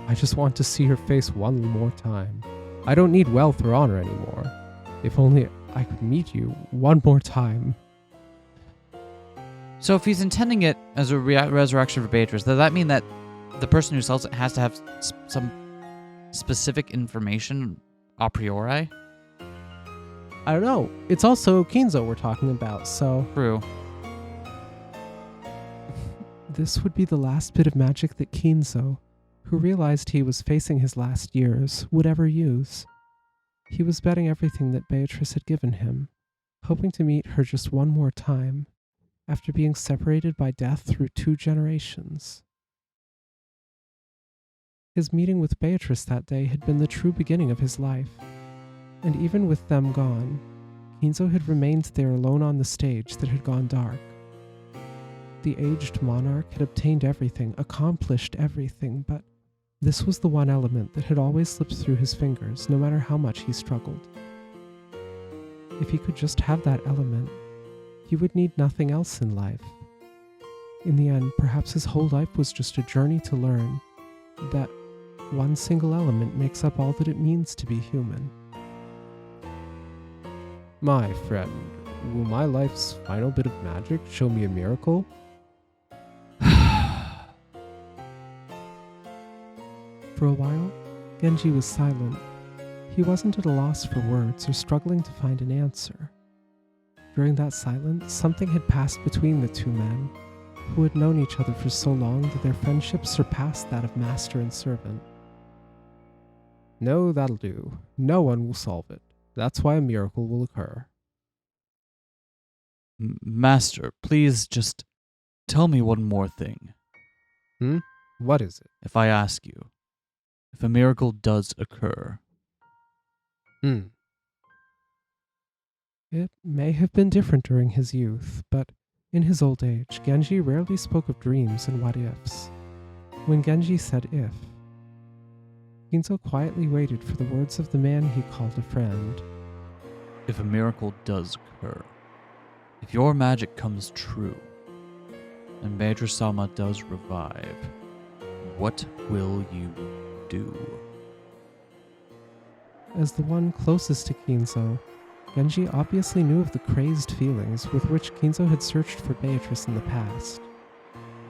I just want to see her face one more time. I don't need wealth or honor anymore. If only I could meet you one more time. So if he's intending it as a resurrection for Beatrice, does that mean that the person who sells it has to have some specific information a priori? I don't know. It's also Kinzo we're talking about, so... True. This would be the last bit of magic that Kinzo, who realized he was facing his last years, would ever use. He was betting everything that Beatrice had given him, hoping to meet her just one more time, after being separated by death through 2 generations. His meeting with Beatrice that day had been the true beginning of his life, and even with them gone, Kinzo had remained there alone on the stage that had gone dark. The aged monarch had obtained everything, accomplished everything, but this was the one element that had always slipped through his fingers, no matter how much he struggled. If he could just have that element, he would need nothing else in life. In the end, perhaps his whole life was just a journey to learn that one single element makes up all that it means to be human. My friend, will my life's final bit of magic show me a miracle? For a while, Genji was silent. He wasn't at a loss for words or struggling to find an answer. During that silence, something had passed between the 2 men, who had known each other for so long that their friendship surpassed that of master and servant. No, that'll do. No one will solve it. That's why a miracle will occur. Master, please just tell me one more thing. What is it? If I ask you, if a miracle does occur, It may have been different during his youth, but in his old age, Genji rarely spoke of dreams and what-ifs. When Genji said if, Kinzo quietly waited for the words of the man he called a friend. if a miracle does occur, if your magic comes true, and Beatrice-sama does revive, what will you do? As the one closest to Kinzo, Genji obviously knew of the crazed feelings with which Kinzo had searched for Beatrice in the past.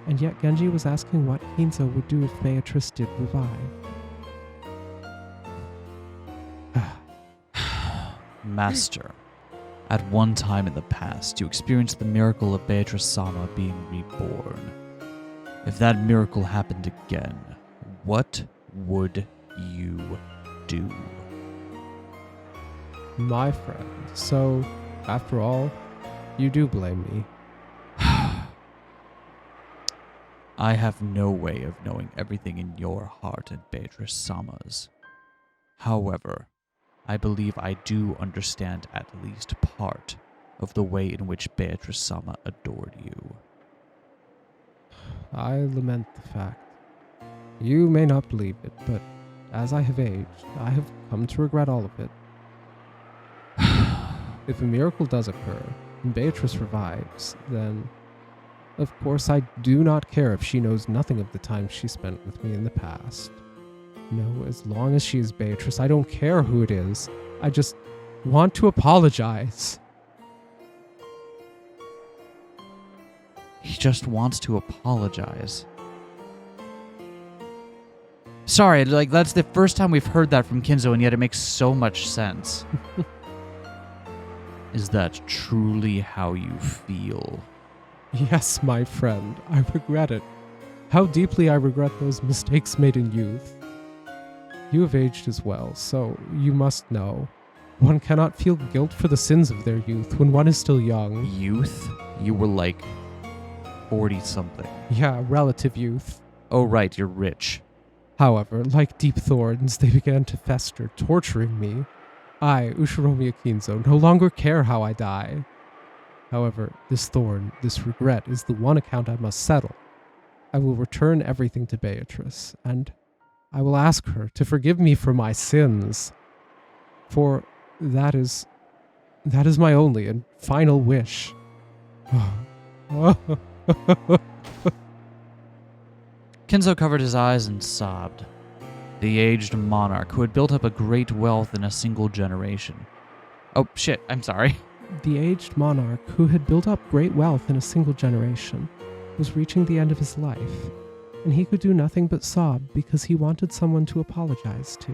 And yet Genji was asking what Kinzo would do if Beatrice did revive. Master, at one time in the past, you experienced the miracle of Beatrice-sama being reborn. If that miracle happened again, what would you do? My friend. So, after all, you do blame me. I have no way of knowing everything in your heart and Beatrice-sama's. However, I believe I do understand at least part of the way in which Beatrice-sama adored you. I lament the fact. You may not believe it, but as I have aged, I have come to regret all of it. If a miracle does occur, and Beatrice revives, then, of course, I do not care if she knows nothing of the time she spent with me in the past. No, as long as she is Beatrice, I don't care who it is. I just want to apologize. He just wants to apologize. Sorry, like, that's the first time we've heard that from Kinzo, and yet it makes so much sense. Is that truly how you feel? Yes, my friend, I regret it. How deeply I regret those mistakes made in youth. You have aged as well, so you must know. One cannot feel guilt for the sins of their youth when one is still young. Youth? You were like 40-something. Yeah, relative youth. Oh, right, you're rich. However, like deep thorns, they began to fester, torturing me. I, Ushiromiya Kinzo, no longer care how I die. However, this thorn, this regret, is the one account I must settle. I will return everything to Beatrice, and I will ask her to forgive me for my sins. For that is my only and final wish. Kinzo covered his eyes and sobbed. The aged monarch who had built up a great wealth in a single generation. Oh, shit, I'm sorry. The aged monarch who had built up great wealth in a single generation was reaching the end of his life, and he could do nothing but sob because he wanted someone to apologize to.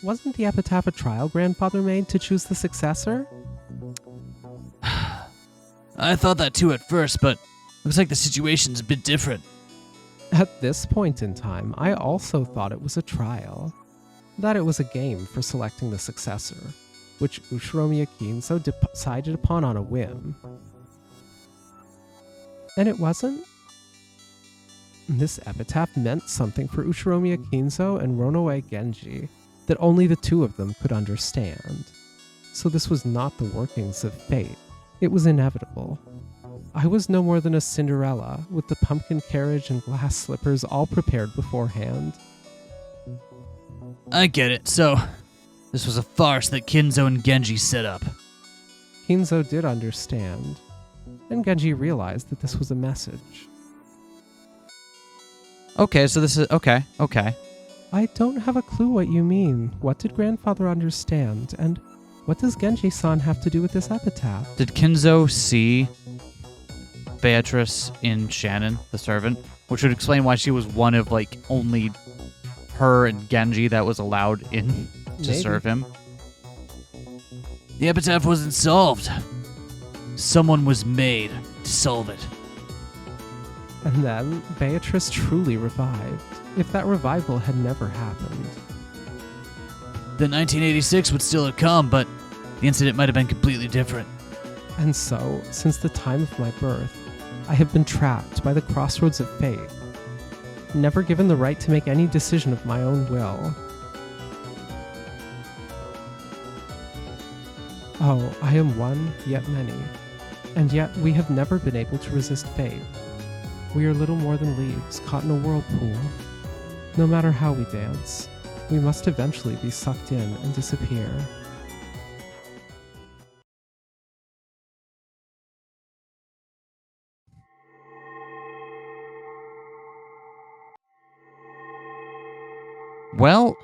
Wasn't the epitaph a trial grandfather made to choose the successor? I thought that too at first, but looks like the situation's a bit different. At this point in time, I also thought it was a trial. That it was a game for selecting the successor, which Ushiromiya Kinzo decided upon on a whim. And it wasn't? This epitaph meant something for Ushiromiya Kinzo and Ronoe Genji that only the two of them could understand. So this was not the workings of fate. It was inevitable. I was no more than a Cinderella, with the pumpkin carriage and glass slippers all prepared beforehand. I get it. So, this was a farce that Kinzo and Genji set up. Kinzo did understand, and Genji realized that this was a message. Okay, so this is... Okay. I don't have a clue what you mean. What did grandfather understand, and what does Genji-san have to do with this epitaph? Did Kinzo see Beatrice in Shannon, the servant? Which would explain why she was one of, like, only her and Genji that was allowed in to Maybe. serve him. The epitaph wasn't solved. Someone was made to solve it. And then Beatrice truly revived, if that revival had never happened. The 1986 would still have come, but the incident might have been completely different. And so, since the time of my birth, I have been trapped by the crossroads of fate, never given the right to make any decision of my own will. Oh, I am one, yet many, and yet we have never been able to resist fate. We are little more than leaves caught in a whirlpool. No matter how we dance, we must eventually be sucked in and disappear. Well,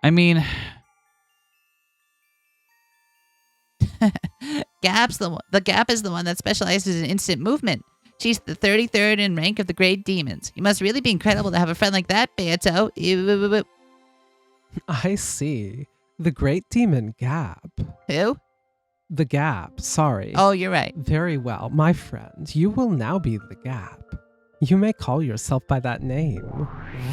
I mean... The Gap is the one that specializes in instant movement. She's the 33rd in rank of the Great Demons. You must really be incredible to have a friend like that, Beato. I see. The Great Demon Gap. Who? The Gap, sorry. Oh, you're right. Very well, my friend. You will now be the Gap. You may call yourself by that name.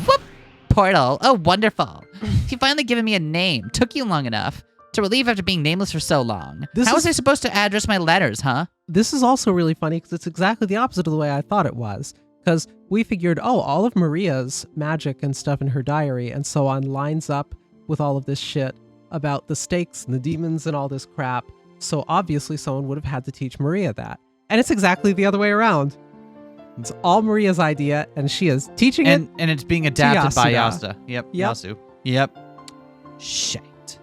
Whoop! Portal. Oh, wonderful. You've finally given me a name. Took you long enough to relieve after being nameless for so long. How was I supposed to address my letters, huh? This is also really funny because it's exactly the opposite of the way I thought it was. Because we figured, all of Maria's magic and stuff in her diary and so on lines up with all of this shit about the stakes and the demons and all this crap. So obviously someone would have had to teach Maria that. And it's exactly the other way around. It's all Maria's idea, and she is teaching it. And it's being adapted by Yasuda. Yasuda. Yep. Yasu. Yep. Shit.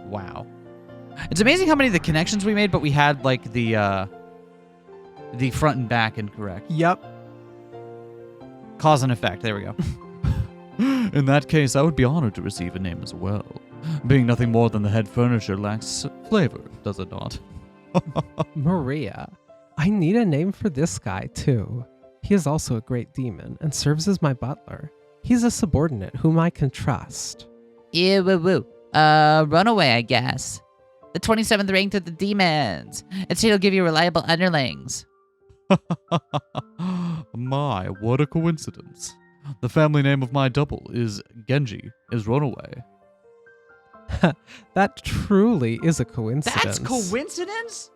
Wow. It's amazing how many of the connections we made, but we had like the front and back incorrect. Yep. Cause and effect. There we go. In that case, I would be honored to receive a name as well. Being nothing more than the head furniture lacks flavor, does it not? Maria. I need a name for this guy, too. He is also a great demon and serves as my butler. He's a subordinate whom I can trust. Ew, woo, woo. Runaway, I guess. The 27th ranked of the demons. And she'll give you reliable underlings. My, what a coincidence. The family name of my double is Genji, is Runaway. That truly is a coincidence. That's coincidence?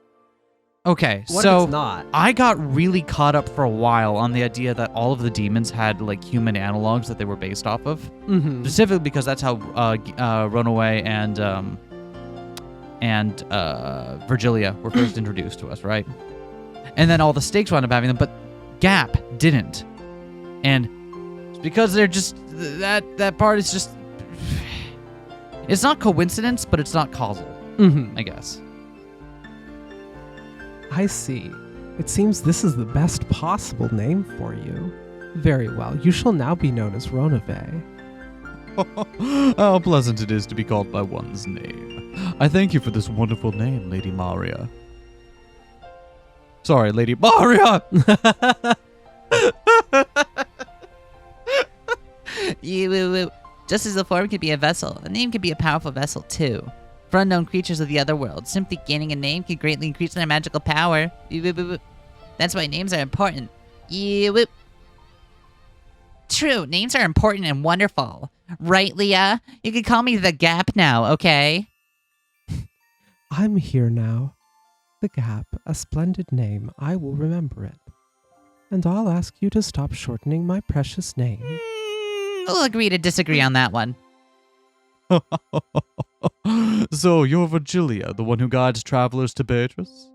Okay, What if so it's not? I got really caught up for a while on the idea that all of the demons had like human analogs that they were based off of. Mm-hmm. Specifically because that's how Runaway and Virgilia were first introduced to us, right? And then all the stakes wound up having them, but Gap didn't. And it's because they're just that part is just it's not coincidence, but it's not causal, Mm-hmm. I guess. I see. It seems this is the best possible name for you. Very well. You shall now be known as Ronave. How pleasant it is to be called by one's name. I thank you for this wonderful name, Lady Maria. Sorry, Lady Maria! Ew, woo, woo. Just as a form can be a vessel, a name can be a powerful vessel too. For unknown creatures of the other world, simply gaining a name can greatly increase their magical power. Ew, woo, woo, woo. That's why names are important. Ew, woo. True, names are important and wonderful. Right, Leah? You can call me the Gap now, okay? I'm here now. The Gap, a splendid name. I will remember it. And I'll ask you to stop shortening my precious name. We'll agree to disagree on that one. So, you're Virgilia, the one who guides travelers to Beatrice?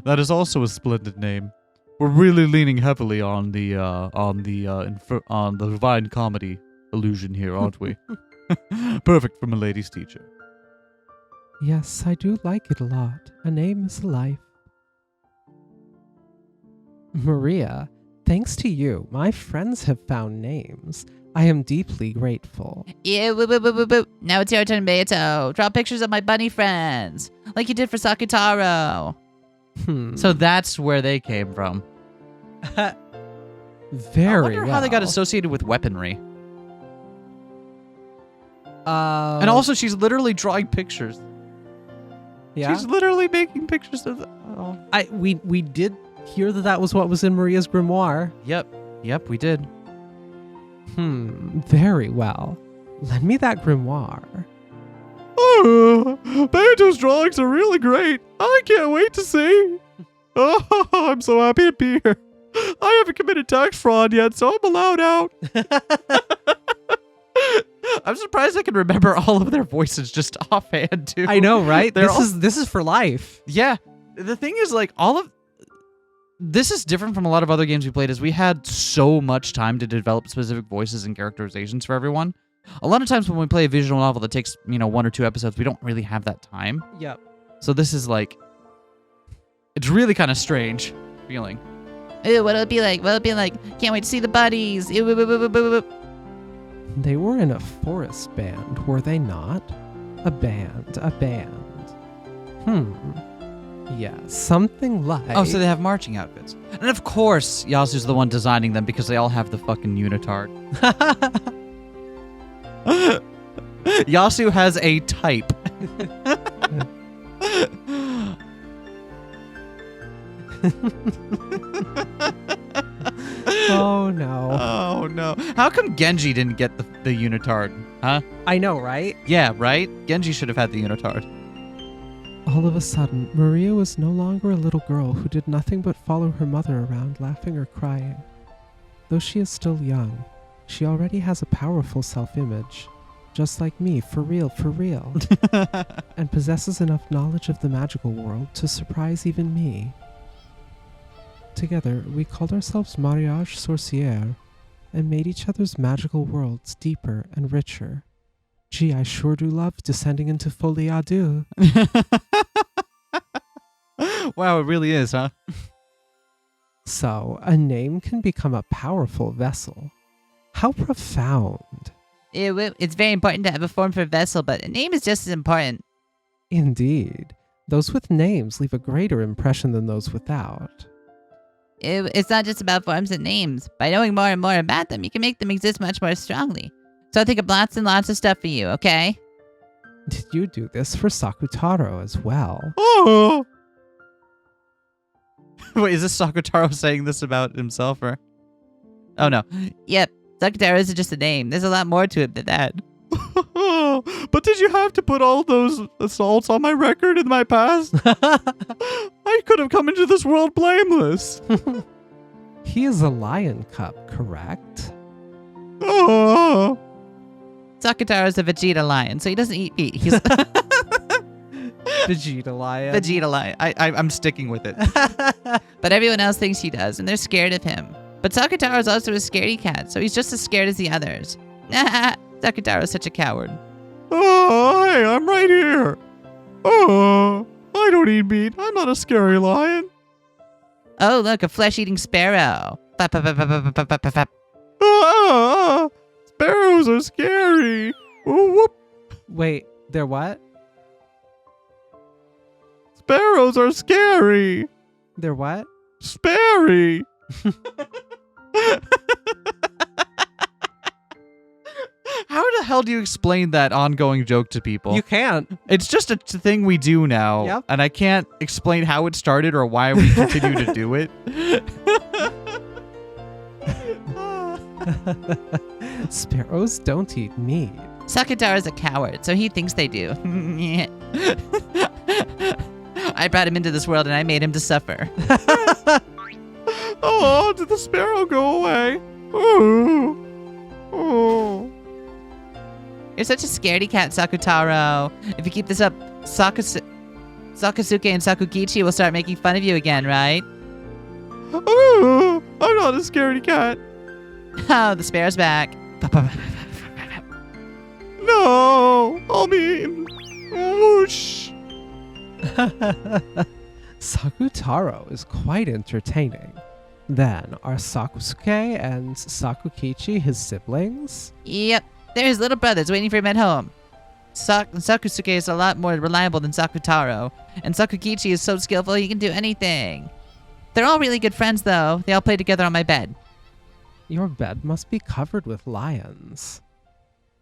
That is also a splendid name. We're really leaning heavily on the divine comedy illusion here, aren't we? Perfect for Milady's teacher. Yes, I do like it a lot. A name is a life. Maria, thanks to you, my friends have found names. I am deeply grateful. Ew, woo, woo, woo, woo, woo. Now it's your turn, Beto. Draw pictures of my bunny friends, like you did for Sakutaro. So that's where they came from. Very I wonder well. how they got associated with weaponry. And And also, she's literally drawing pictures. yeah, She's literally making pictures of the... Oh. we did hear that was what was in Maria's grimoire. Yep, we did. Very well. Lend me that grimoire. Oh, Beto's drawings are really great. I can't wait to see. Oh, I'm so happy to be here. I haven't committed tax fraud yet, so I'm allowed out. I'm surprised I can remember all of their voices just offhand, too. I know, right? They're This is for life. Yeah. The thing is, like, this is different from a lot of other games we played, is we had so much time to develop specific voices and characterizations for everyone. A lot of times when we play a visual novel that takes, 1 or 2 episodes, we don't really have that time. Yep. So this is like, it's really kind of strange feeling. Ew, what'll it be like? What'll it be like? Can't wait to see the buddies. Ew, woo, woo, woo, woo, woo, woo. They were in a forest band, were they not? A band. Yeah, something like... Oh, so they have marching outfits. And of course, Yasu's the one designing them because they all have the fucking unitard. Yasu has a type. Oh, no. Oh, no. How come Genji didn't get the unitard? Huh? I know, right? Yeah, right? Genji should have had the unitard. All of a sudden, Maria was no longer a little girl who did nothing but follow her mother around, laughing or crying. Though she is still young, she already has a powerful self-image, just like me, for real, and possesses enough knowledge of the magical world to surprise even me. Together, we called ourselves Mariage Sorcière and made each other's magical worlds deeper and richer. Gee, I sure do love descending into folie à deux. Wow, it really is, huh? So, a name can become a powerful vessel. How profound. It's very important to have a form for a vessel, but a name is just as important. Indeed. Those with names leave a greater impression than those without. It's not just about forms and names. By knowing more and more about them, you can make them exist much more strongly. So I think of lots and lots of stuff for you, okay? Did you do this for Sakutaro as well? Oh! Wait, is this Sakutaro saying this about himself, or? Oh, no. Yep, Sakutaro isn't just a name. There's a lot more to it than that. But did you have to put all those assaults on my record in my past? I could have come into this world blameless. He is a lion cub, correct? Oh. Sakutaro is a Vegeta lion, so he doesn't eat meat. He's Vegeta lion. Vegeta lion. I'm sticking with it. But everyone else thinks he does, and they're scared of him. But Sakutaro is also a scaredy cat, so he's just as scared as the others. Sakutaro is such a coward. Oh, hey, I'm right here. Oh, I don't eat meat. I'm not a scary lion. Oh, look, a flesh-eating sparrow. Fap, fap, fap, fap, fap, fap, fap. Ah, sparrows are scary. Oh, whoop. Wait, they're what? Sparrows are scary. They're what? Sperry. How the hell do you explain that ongoing joke to people? You can't. It's just a thing we do now, Yep. and I can't explain how it started or why we continue to do it. Sparrows don't eat meat. Sakutaro is a coward, so he thinks they do. I brought him into this world and I made him to suffer. Oh, did the sparrow go away? Oh. Oh. You're such a scaredy cat, Sakutaro. If you keep this up, Sakasuke and Sakukichi will start making fun of you again, right? Oh, I'm not a scaredy cat. Oh, the sparrow's back. No, I'll be whoosh. Sakutaro is quite entertaining. Then, are Sakusuke and Sakukichi his siblings? Yep, they're his little brothers waiting for him at home. Sakusuke is a lot more reliable than Sakutaro, and Sakukichi is so skillful he can do anything. They're all really good friends, though. They all play together on my bed. Your bed must be covered with lions.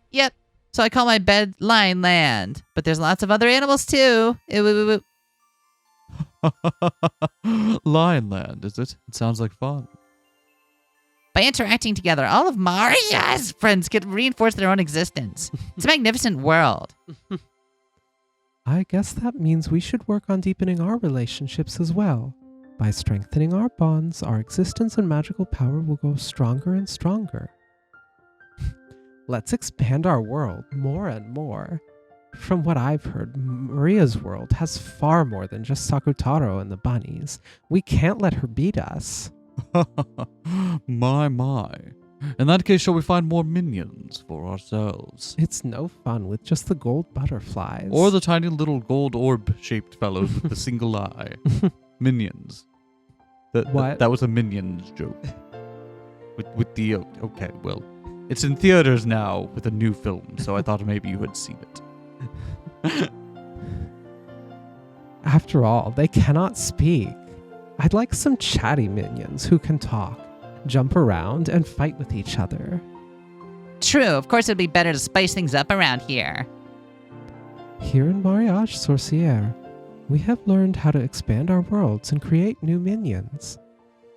Yep, so I call my bed Lion Land. But there's lots of other animals, too. Lionland, is it? It sounds like fun. By interacting together, all of Maria's friends can reinforce their own existence. It's a magnificent world. I guess that means we should work on deepening our relationships as well. By strengthening our bonds, our existence and magical power will go stronger and stronger. Let's expand our world more and more. From what I've heard, Maria's world has far more than just Sakutaro and the bunnies. We can't let her beat us. My. In that case, shall we find more minions for ourselves? It's no fun with just the gold butterflies. Or the tiny little gold orb-shaped fellows with the single eye. Minions. What? That was a Minions joke. With the... Okay, well, it's in theaters now with a new film, so I thought maybe you had seen it. After all, they cannot speak. I'd like some chatty minions who can talk, jump around, and fight with each other. True, of course it'd be better to spice things up around here. Here in Mariage Sorcière, we have learned how to expand our worlds and create new minions.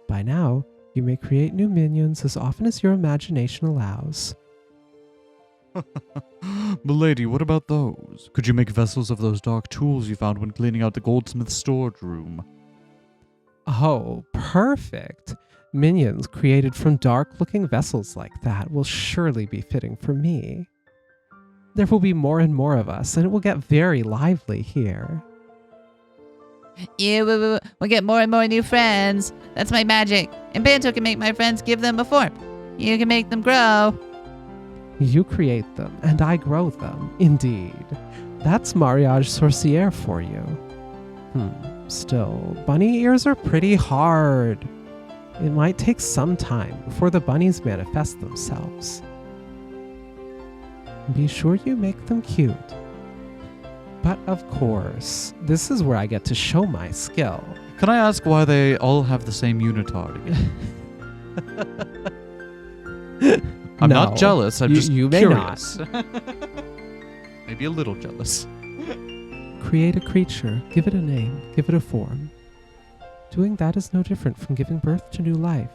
By now, you may create new minions as often as your imagination allows. Milady, what about those? Could you make vessels of those dark tools you found when cleaning out the goldsmith's storage room? Oh, perfect. Minions created from dark-looking vessels like that will surely be fitting for me. There will be more and more of us, and it will get very lively here. We'll get more and more new friends. That's my magic. And Banto can make my friends give them a form. You can make them grow. You create them, and I grow them. Indeed. That's mariage sorcière for you. Still, bunny ears are pretty hard. It might take some time before the bunnies manifest themselves. Be sure you make them cute. But of course, this is where I get to show my skill. Can I ask why they all have the same unitard again? I'm No, not jealous. I'm just you may curious. Maybe a little jealous. Create a creature, give it a name, give it a form. Doing that is no different from giving birth to new life.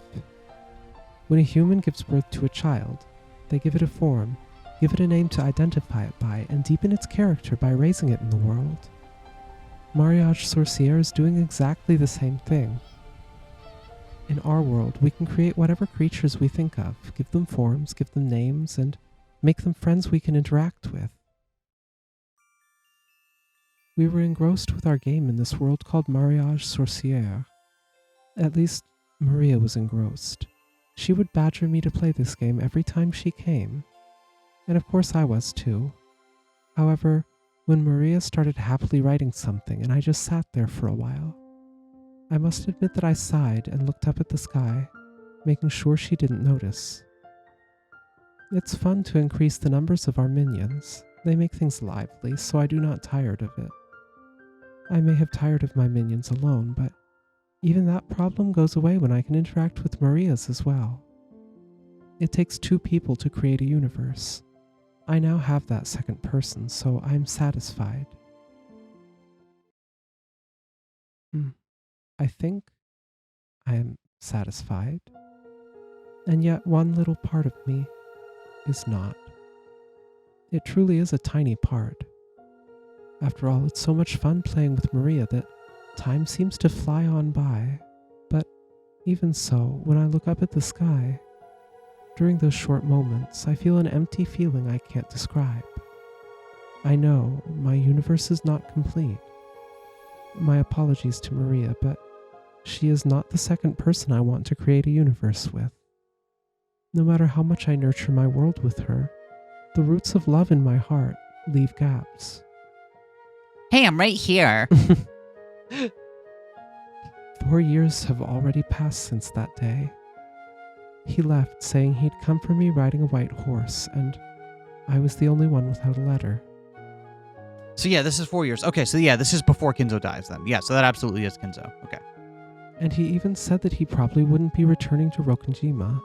When a human gives birth to a child, they give it a form, give it a name to identify it by, and deepen its character by raising it in the world. Mariage Sorcière is doing exactly the same thing. In our world, we can create whatever creatures we think of, give them forms, give them names, and make them friends we can interact with. We were engrossed with our game in this world called Mariage Sorcière. At least, Maria was engrossed. She would badger me to play this game every time she came. And of course I was too. However, when Maria started happily writing something and I just sat there for a while, I must admit that I sighed and looked up at the sky, making sure she didn't notice. It's fun to increase the numbers of our minions. They make things lively, so I do not tired of it. I may have tired of my minions alone, but even that problem goes away when I can interact with Maria's as well. It takes two people to create a universe. I now have that second person, so I'm satisfied. I think I am satisfied. And yet one little part of me is not. It truly is a tiny part. After all, it's so much fun playing with Maria that time seems to fly on by. But even so, when I look up at the sky, during those short moments, I feel an empty feeling I can't describe. I know my universe is not complete. My apologies to Maria, but she is not the second person I want to create a universe with. No matter how much I nurture my world with her, the roots of love in my heart leave gaps. Hey, I'm right here. 4 years have already passed since that day. He left saying he'd come for me riding a white horse, and I was the only one without a letter. So yeah, this is 4 years. Okay, so yeah, this is before Kinzo dies then. Yeah, so that absolutely is Kinzo. Okay. And he even said that he probably wouldn't be returning to Rokkenjima.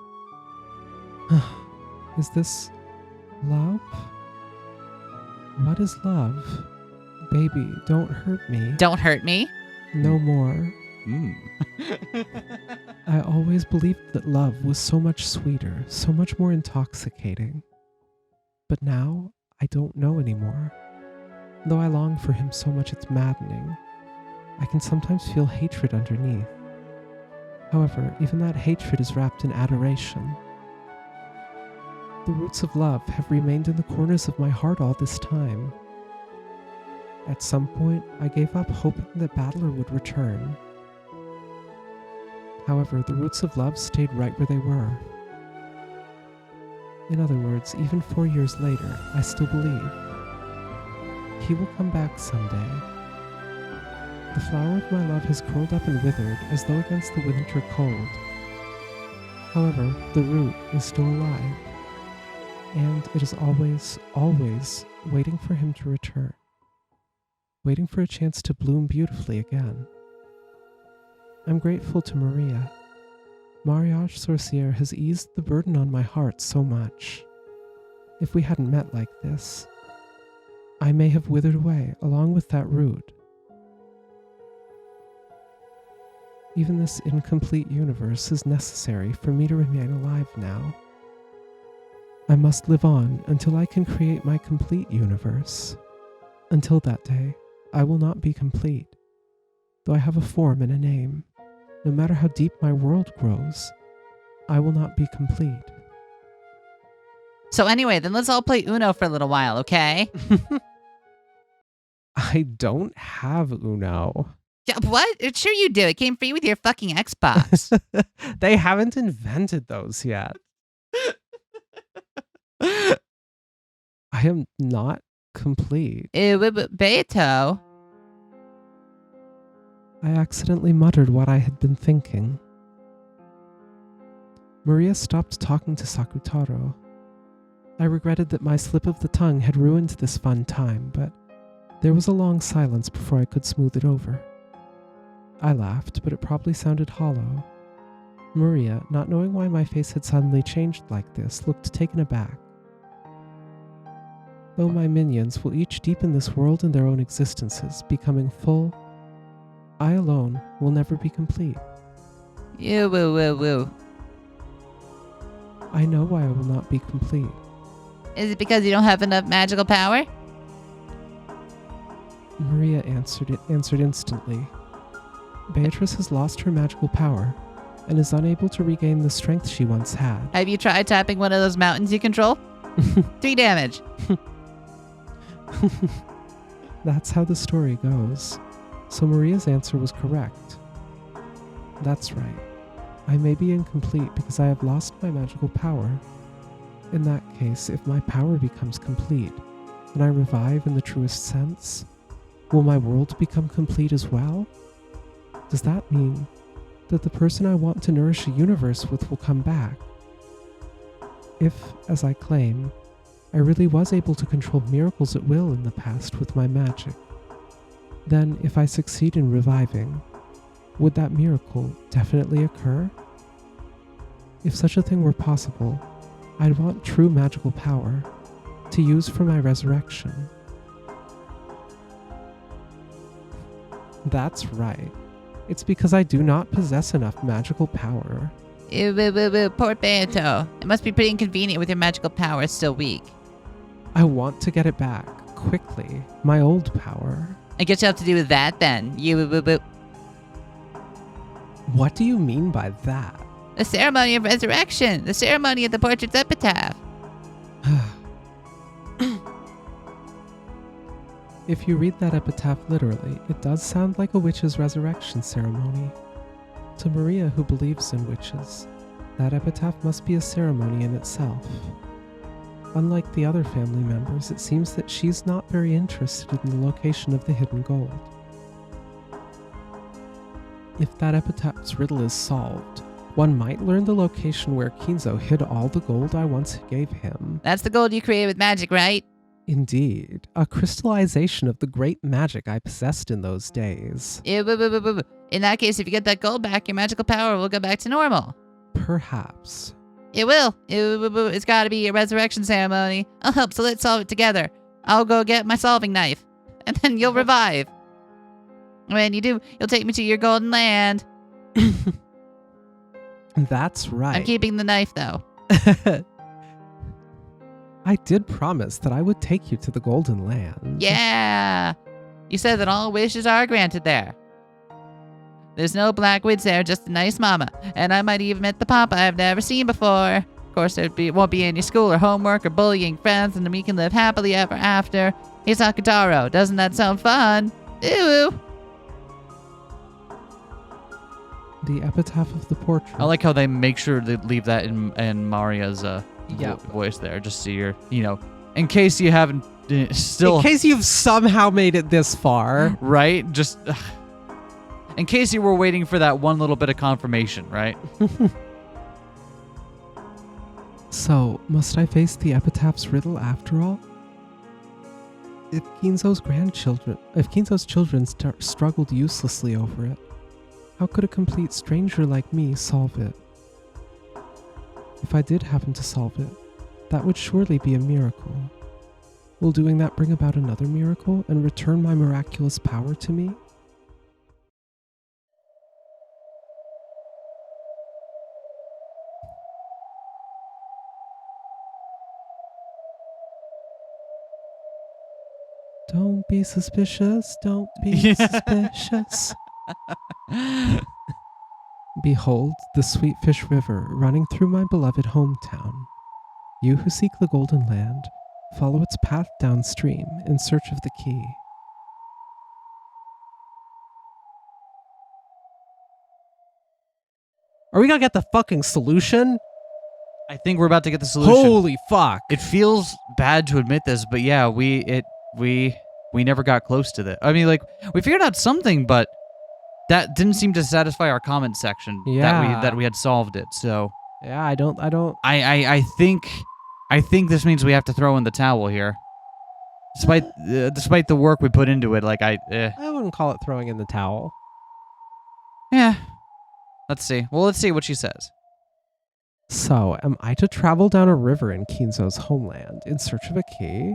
Is this love? What is love? Baby, don't hurt me. Don't hurt me. No more. I always believed that love was so much sweeter, so much more intoxicating. But now, I don't know anymore. Though I long for him so much it's maddening, I can sometimes feel hatred underneath. However, even that hatred is wrapped in adoration. The roots of love have remained in the corners of my heart all this time. At some point, I gave up hoping that Battler would return. However, the roots of love stayed right where they were. In other words, even 4 years later, I still believe. He will come back someday. The flower of my love has curled up and withered as though against the winter cold. However, the root is still alive, and it is always, always waiting for him to return, waiting for a chance to bloom beautifully again. I'm grateful to Maria. Mariage Sorcière has eased the burden on my heart so much. If we hadn't met like this, I may have withered away along with that root. Even this incomplete universe is necessary for me to remain alive now. I must live on until I can create my complete universe. Until that day, I will not be complete. Though I have a form and a name, no matter how deep my world grows, I will not be complete. So anyway, then let's all play Uno for a little while, okay? I don't have Uno. Yeah, what? Sure you do. It came free with your fucking Xbox. They haven't invented those yet. I am not complete. Beto. I accidentally muttered what I had been thinking. Maria stopped talking to Sakutaro. I regretted that my slip of the tongue had ruined this fun time, but there was a long silence before I could smooth it over. I laughed, but it probably sounded hollow. Maria, not knowing why my face had suddenly changed like this, looked taken aback. Though my minions will each deepen this world in their own existences, becoming full, I alone will never be complete. You woo woo woo. I know why I will not be complete. Is it because you don't have enough magical power? Maria answered instantly. Beatrice has lost her magical power and is unable to regain the strength she once had. Have you tried tapping one of those mountains you control? 3 damage. That's how the story goes. So Maria's answer was correct. That's right. I may be incomplete because I have lost my magical power. In that case, if my power becomes complete, and I revive in the truest sense, will my world become complete as well? Does that mean that the person I want to nourish a universe with will come back? If, as I claim, I really was able to control miracles at will in the past with my magic, then if I succeed in reviving, would that miracle definitely occur? If such a thing were possible, I'd want true magical power to use for my resurrection. That's right. It's because I do not possess enough magical power. Ew, woo, woo, woo. Poor Beto. It must be pretty inconvenient with your magical power still weak. I want to get it back, quickly, my old power. I guess you have to do with that then. You woo, woo, woo. What do you mean by that? The ceremony of resurrection. The ceremony of the portrait's epitaph. If you read that epitaph literally, it does sound like a witch's resurrection ceremony. To Maria, who believes in witches, that epitaph must be a ceremony in itself. Unlike the other family members, it seems that she's not very interested in the location of the hidden gold. If that epitaph's riddle is solved, one might learn the location where Kinzo hid all the gold I once gave him. That's the gold you created with magic, right? Indeed, a crystallization of the great magic I possessed in those days. Ew, woo, woo, woo, woo, woo. In that case, if you get that gold back, your magical power will go back to normal. Perhaps. It will. Ew, woo, woo. It's got to be a resurrection ceremony. I'll help, so let's solve it together. I'll go get my solving knife, and then you'll revive. When you do, you'll take me to your golden land. That's right. I'm keeping the knife, though. I did promise that I would take you to the Golden Land. Yeah! You said that all wishes are granted there. There's no black witch there, just a nice mama. And I might even met the papa I've never seen before. Of course, won't be any school or homework or bullying friends, and we can live happily ever after. Hey, Sakutaro, doesn't that sound fun? Ew! The epitaph of the portrait. I like how they make sure they leave that in Maria's Yep. voice there, just so you're, in case you haven't still... In case you've somehow made it this far. Right? Just... in case you were waiting for that one little bit of confirmation, right? So, must I face the epitaph's riddle after all? If Kinzo's children struggled uselessly over it, how could a complete stranger like me solve it? If I did happen to solve it, that would surely be a miracle. Will doing that bring about another miracle and return my miraculous power to me? Don't be suspicious, don't be suspicious. Behold the sweet fish river running through my beloved hometown. You who seek the golden land, follow its path downstream in search of the key. Are we gonna get the fucking solution? I think we're about to get the solution. Holy fuck. It feels bad to admit this, but yeah, we never got close to that. I mean, like, we figured out something, but that didn't seem to satisfy our comment section. Yeah. That we had solved it. So Yeah, I don't. I think this means we have to throw in the towel here. Despite the work we put into it, like I wouldn't call it throwing in the towel. yeah. Let's see. Well, let's see what she says. So, am I to travel down a river in Kinzo's homeland in search of a key?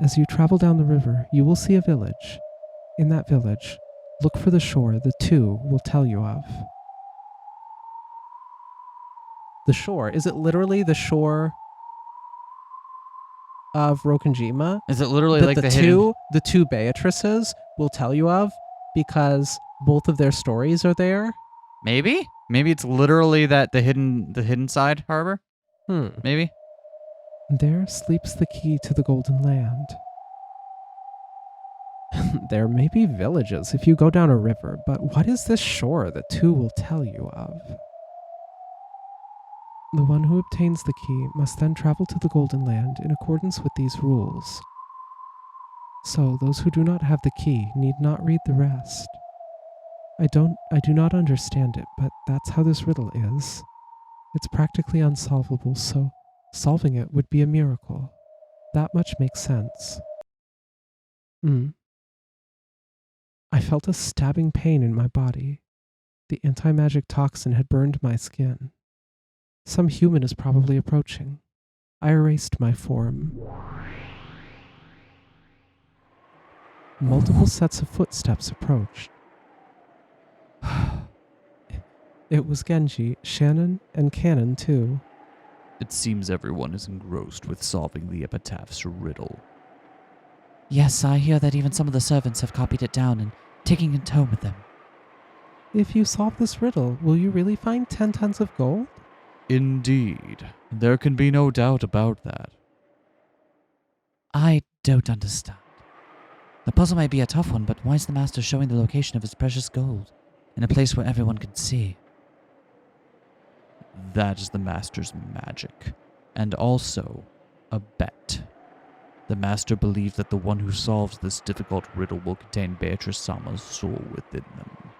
As you travel down the river, you will see a village. In that village, look for the shore the two will tell you of. The shore? Is it literally the shore of Rokkenjima? Is it literally That like the two Beatrices will tell you of because both of their stories are there? Maybe it's literally that the hidden side harbor. Maybe. There sleeps the key to the golden land. There may be villages if you go down a river, but what is this shore the two will tell you of? The one who obtains the key must then travel to the golden land in accordance with these rules. So those who do not have the key need not read the rest. I do not understand it, but that's how this riddle is. It's practically unsolvable, so solving it would be a miracle. That much makes sense. I felt a stabbing pain in my body. The anti-magic toxin had burned my skin. Some human is probably approaching. I erased my form. Multiple sets of footsteps approached. It was Genji, Shannon, and Cannon too. It seems everyone is engrossed with solving the epitaph's riddle. Yes, I hear that even some of the servants have copied it down and taking it home with them. If you solve this riddle, will you really find 10 tons of gold? Indeed. There can be no doubt about that. I don't understand. The puzzle may be a tough one, but why is the master showing the location of his precious gold in a place where everyone can see? That is the master's magic, and also a bet. The master believes that the one who solves this difficult riddle will contain Beatrice Sama's soul within them.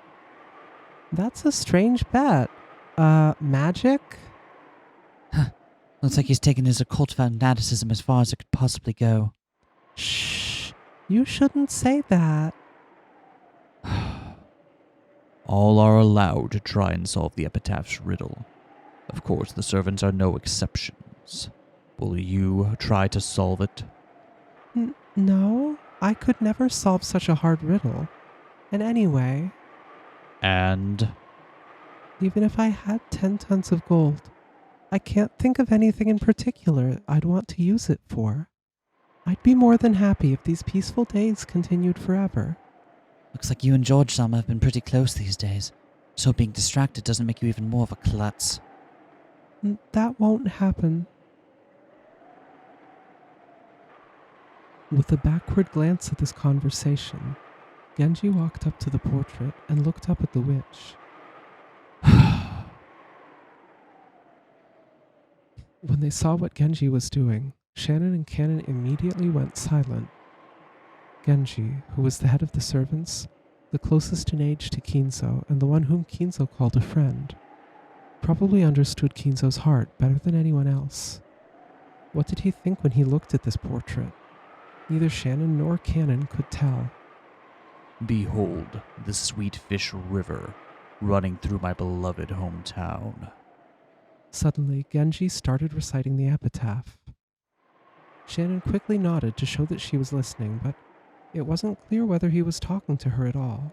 That's a strange bet. Magic? Looks like he's taken his occult fanaticism as far as it could possibly go. Shh. You shouldn't say that. All are allowed to try and solve the epitaph's riddle. Of course, the servants are no exceptions. Will you try to solve it? No, I could never solve such a hard riddle. And anyway... And? Even if I had 10 tons of gold, I can't think of anything in particular I'd want to use it for. I'd be more than happy if these peaceful days continued forever. Looks like you and George Sama have been pretty close these days, so being distracted doesn't make you even more of a klutz. That won't happen. With a backward glance at this conversation, Genji walked up to the portrait and looked up at the witch. When they saw what Genji was doing, Shannon and Cannon immediately went silent. Genji, who was the head of the servants, the closest in age to Kinzo and the one whom Kinzo called a friend, probably understood Kinzo's heart better than anyone else. What did he think when he looked at this portrait? Neither Shannon nor Cannon could tell. Behold the sweet fish river running through my beloved hometown. Suddenly, Genji started reciting the epitaph. Shannon quickly nodded to show that she was listening, but it wasn't clear whether he was talking to her at all.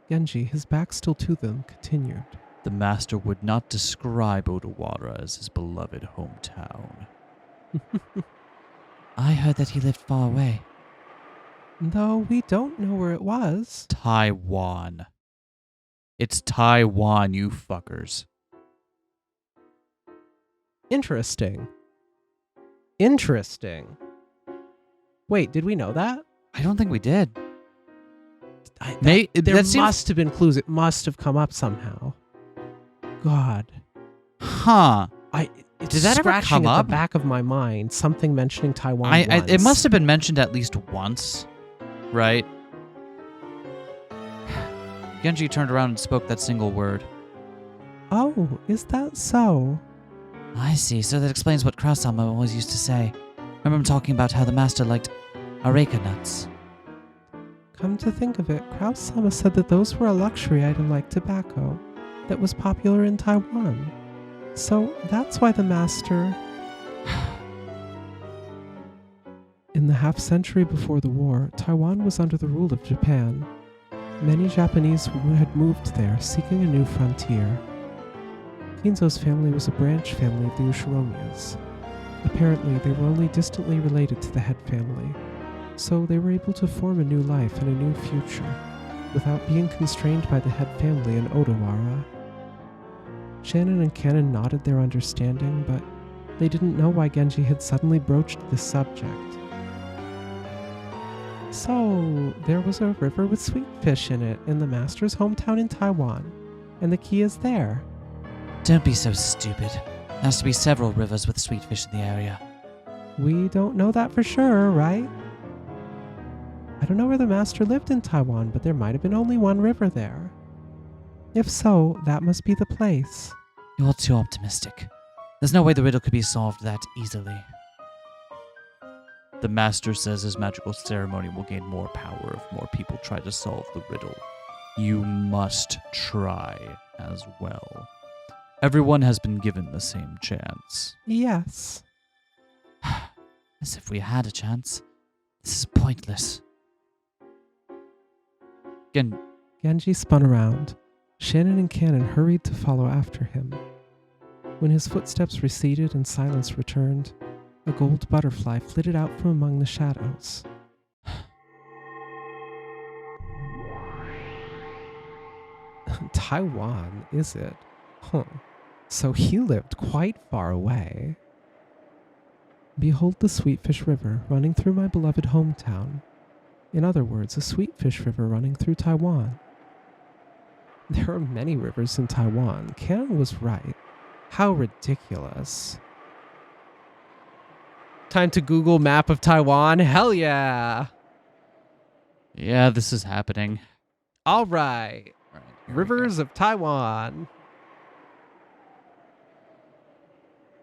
Genji, his back still to them, continued. The master would not describe Odawara as his beloved hometown. I heard that he lived far away. Though we don't know where it was. Taiwan. It's Taiwan, you fuckers. Interesting. Interesting. Wait, did we know that? I don't think we did. There that seems- must have been clues. It must have come up somehow. God. Huh. It's Did that ever scratching come at up? the back of my mind. Something mentioning Taiwan It once. must have been mentioned at least once, right? Genji turned around and spoke that single word. Oh, is that so? I see. So that explains what Krausama always used to say. Remember him talking about how the master liked areca nuts. Come to think of it, Kraus-sama said that those were a luxury item like tobacco that was popular in Taiwan. So that's why the master... In the half-century before the war, Taiwan was under the rule of Japan. Many Japanese had moved there, seeking a new frontier. Kinzo's family was a branch family of the Ushiromias. Apparently, they were only distantly related to the head family, so they were able to form a new life and a new future, without being constrained by the head family in Odawara. Shannon and Cannon nodded their understanding, but they didn't know why Genji had suddenly broached this subject. So, there was a river with sweet fish in it in the master's hometown in Taiwan, and the key is there. Don't be so stupid. There has to be several rivers with sweet fish in the area. We don't know that for sure, right? I don't know where the master lived in Taiwan, but there might have been only one river there. If so, that must be the place. You're too optimistic. There's no way the riddle could be solved that easily. The master says his magical ceremony will gain more power if more people try to solve the riddle. You must try as well. Everyone has been given the same chance. Yes. As if we had a chance. This is pointless. Genji spun around. Shannon and Cannon hurried to follow after him. When his footsteps receded and silence returned, a gold butterfly flitted out from among the shadows. Taiwan, is it? Huh. So he lived quite far away. Behold the Sweetfish River running through my beloved hometown. In other words, a Sweetfish River running through Taiwan. There are many rivers in Taiwan. Cannon was right. How ridiculous. Time to Google map of Taiwan. Hell yeah. Yeah, this is happening. All right. All right, Rivers of Taiwan.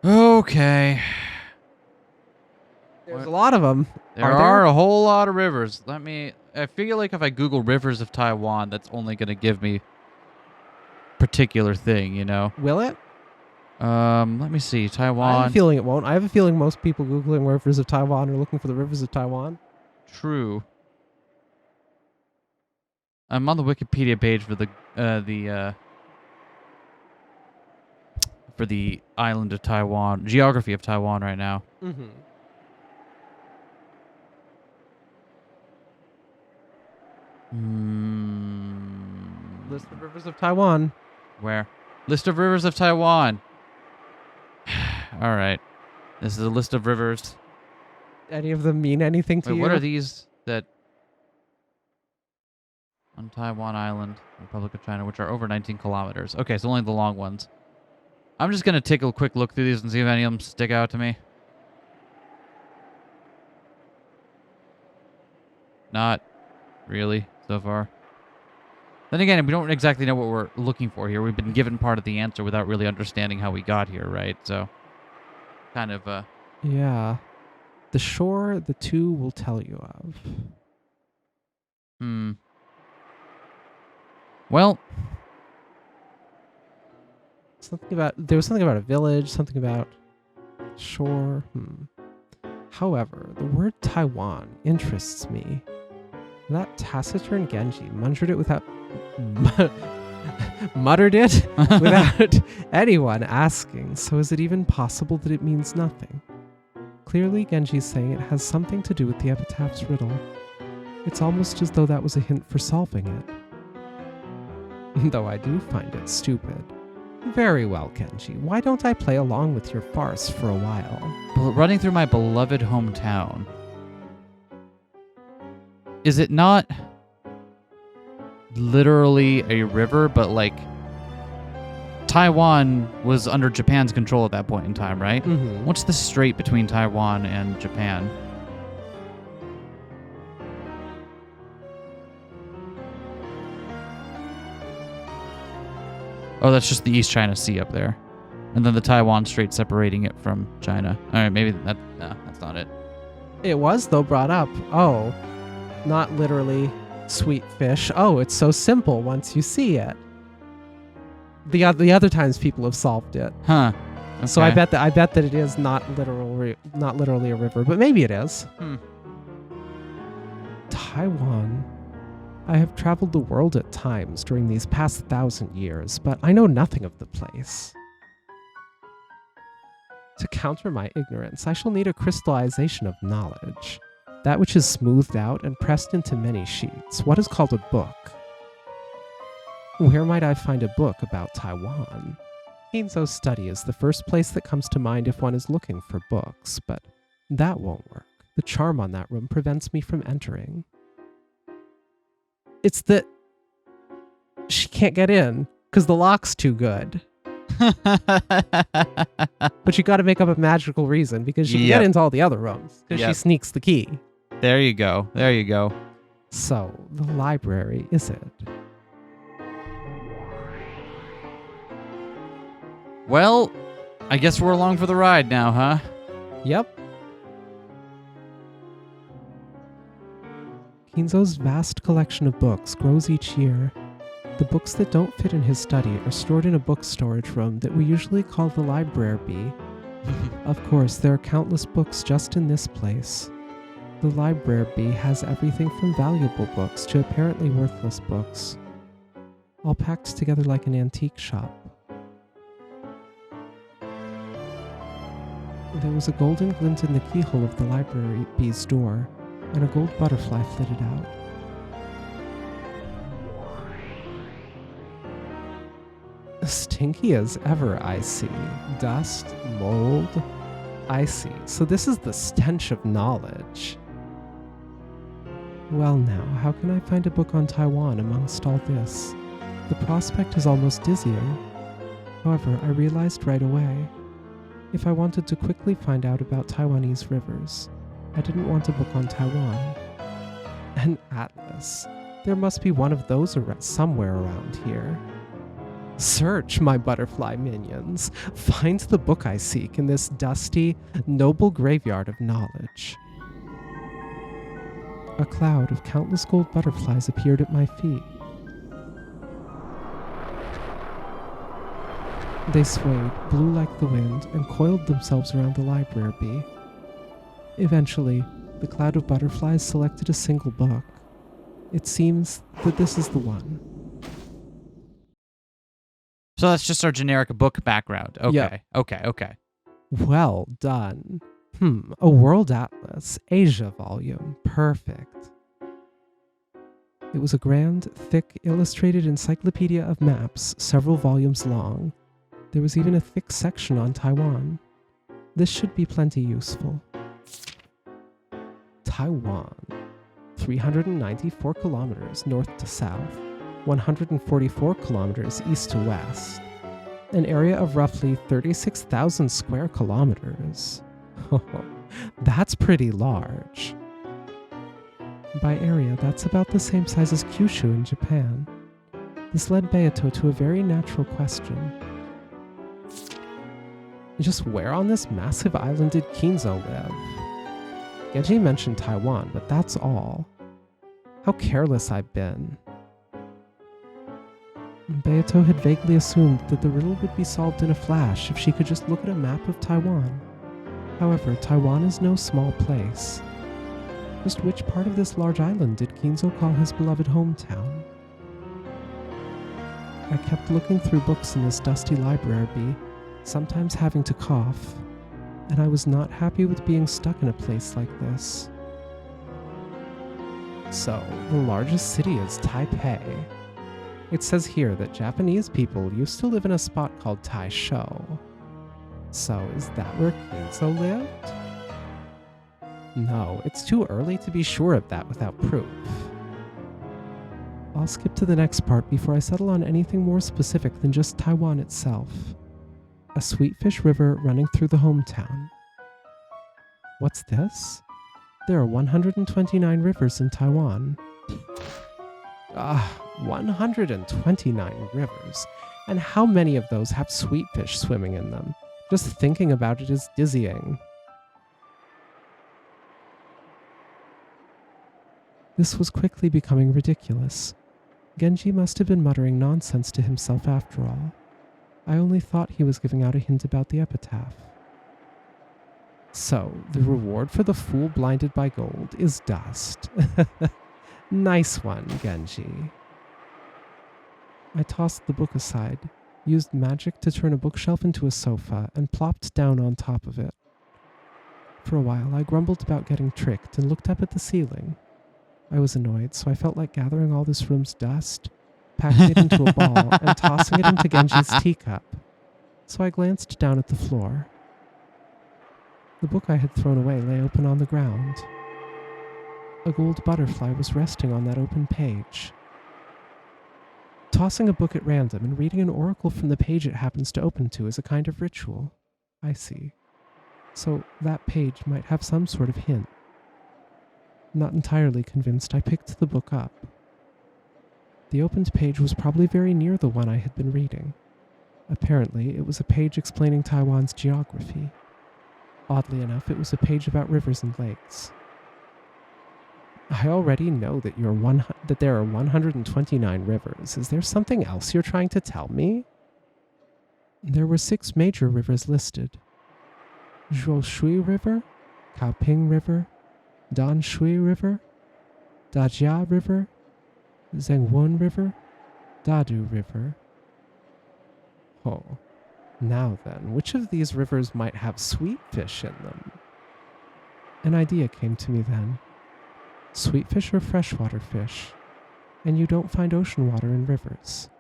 Okay. There's a lot of them. There are a whole lot of rivers. I feel like if I Google rivers of Taiwan, that's only going to give me particular thing, you know? Will it? Let me see. I have Taiwan. a feeling it won't. I have a feeling most people Googling rivers of Taiwan are looking for the rivers of Taiwan. True. I'm on the Wikipedia page for the island of Taiwan, geography of Taiwan right now. Mm-hmm. List of rivers of Taiwan. Where? List of rivers of Taiwan. All right. This is a list of rivers. Any of them mean anything to Wait, you? what are these that on Taiwan Island, Republic of China, which are over 19 kilometers? Okay, so only the long ones. I'm just going to take a quick look through these and see if any of them stick out to me. Not really so far. Then again, we don't exactly know what we're looking for here. We've been given part of the answer without really understanding how we got here, right? So, kind of, Yeah. The shore the two will tell you of. Well, There was something about a village, something about shore. However, the word Taiwan interests me. That taciturn Genji muttered it without anyone asking. So is it even possible that it means nothing? Clearly, Genji's saying it has something to do with the epitaph's riddle. It's almost as though that was a hint for solving it. though I do find it stupid. Very well, Kenji. Why don't I play along with your farce for a while? Running through my beloved hometown. Is it not literally a river, but like Taiwan was under Japan's control at that point in time, right? Mm-hmm. What's the strait between Taiwan and Japan? Oh, that's just the East China Sea up there. And then the Taiwan Strait separating it from China. All right, maybe that's not it. It was, though, brought up. Oh, not literally sweet fish. Oh, it's so simple once you see it. The other times people have solved it. Huh. Okay. So I bet that it is not literally a river, but maybe it is. Taiwan. I have traveled the world at times during these past 1,000 years, but I know nothing of the place. To counter my ignorance, I shall need a crystallization of knowledge, that which is smoothed out and pressed into many sheets, what is called a book. Where might I find a book about Taiwan? Kinzo's study is the first place that comes to mind if one is looking for books, but that won't work. The charm on that room prevents me from entering. It's that she can't get in because the lock's too good. But you got to make up a magical reason because she can get into all the other rooms because she sneaks the key. There you go. There you go. So, the library, is it? Well, I guess we're along for the ride now, huh? Yep. Kinzo's vast collection of books grows each year. The books that don't fit in his study are stored in a book storage room that we usually call the library. Of course, there are countless books just in this place. The library has everything from valuable books to apparently worthless books, all packed together like an antique shop. There was a golden glint in the keyhole of the library's door, and a gold butterfly flitted out. Stinky as ever, I see. Dust, mold. I see. So this is the stench of knowledge. Well now, how can I find a book on Taiwan amongst all this? The prospect is almost dizzying. However, I realized right away, if I wanted to quickly find out about Taiwanese rivers, I didn't want a book on Taiwan. An atlas. There must be one of those somewhere around here. Search, my butterfly minions. Find the book I seek in this dusty, noble graveyard of knowledge. A cloud of countless gold butterflies appeared at my feet. They swayed, blew like the wind, and coiled themselves around the library. Eventually, the cloud of butterflies selected a single book. It seems that this is the one. So that's just our generic book background. Okay, Yeah. okay. Well done. A world atlas, Asia volume. Perfect. It was a grand, thick, illustrated encyclopedia of maps, several volumes long. There was even a thick section on Taiwan. This should be plenty useful. Taiwan. 394 kilometers north to south, 144 kilometers east to west. An area of roughly 36,000 square kilometers. That's pretty large. By area, that's about the same size as Kyushu in Japan. This led Beato to a very natural question. Just where on this massive island did Kinzo live? Genji mentioned Taiwan, but that's all. How careless I've been. Beato had vaguely assumed that the riddle would be solved in a flash if she could just look at a map of Taiwan. However, Taiwan is no small place. Just which part of this large island did Kinzo call his beloved hometown? I kept looking through books in this dusty library, sometimes having to cough, and I was not happy with being stuck in a place like this. So, the largest city is Taipei. It says here that Japanese people used to live in a spot called Taisho. So is that where Kinzo lived? No, it's too early to be sure of that without proof. I'll skip to the next part before I settle on anything more specific than just Taiwan itself. A Sweetfish River running through the hometown. What's this? There are 129 rivers in Taiwan. 129 rivers. And how many of those have sweetfish swimming in them? Just thinking about it is dizzying. This was quickly becoming ridiculous. Genji must have been muttering nonsense to himself after all. I only thought he was giving out a hint about the epitaph. So, the reward for the fool blinded by gold is dust. Nice one, Genji. I tossed the book aside, used magic to turn a bookshelf into a sofa, and plopped down on top of it. For a while, I grumbled about getting tricked and looked up at the ceiling. I was annoyed, so I felt like gathering all this room's dust, packing it into a ball, and tossing it into Genji's teacup. So I glanced down at the floor. The book I had thrown away lay open on the ground. A gold butterfly was resting on that open page. Tossing a book at random and reading an oracle from the page it happens to open to is a kind of ritual. I see. So that page might have some sort of hint. Not entirely convinced, I picked the book up. The opened page was probably very near the one I had been reading. Apparently, it was a page explaining Taiwan's geography. Oddly enough, it was a page about rivers and lakes. I already know that there are 129 rivers. Is there something else you're trying to tell me? There were 6 major rivers listed. Zhuoshui River, Kaoping River, Danshui River, Dajia River, Zhengwen River, Dadu River. Oh, now then, which of these rivers might have sweet fish in them? An idea came to me then. Sweet fish are freshwater fish, and you don't find ocean water in rivers,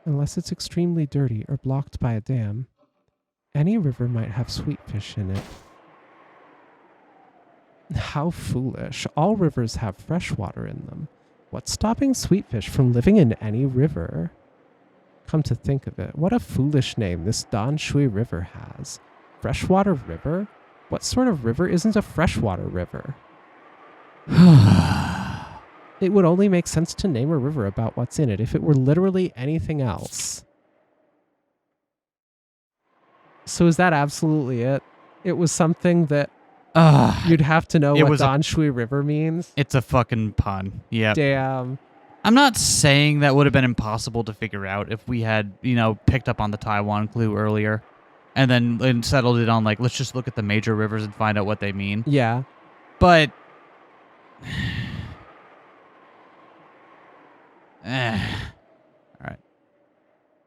unless it's extremely dirty or blocked by a dam. Any river might have sweet fish in it. How foolish. All rivers have fresh water in them. What's stopping sweet fish from living in any river? Come to think of it, what a foolish name this Danshui River has. Freshwater river? What sort of river isn't a freshwater river? It would only make sense to name a river about what's in it if it were literally anything else. So is that absolutely it? It was something that you'd have to know what Danshui River means? It's a fucking pun. Yeah. Damn. I'm not saying that would have been impossible to figure out if we had, picked up on the Taiwan clue earlier and then settled it on, let's just look at the major rivers and find out what they mean. Yeah. But all right.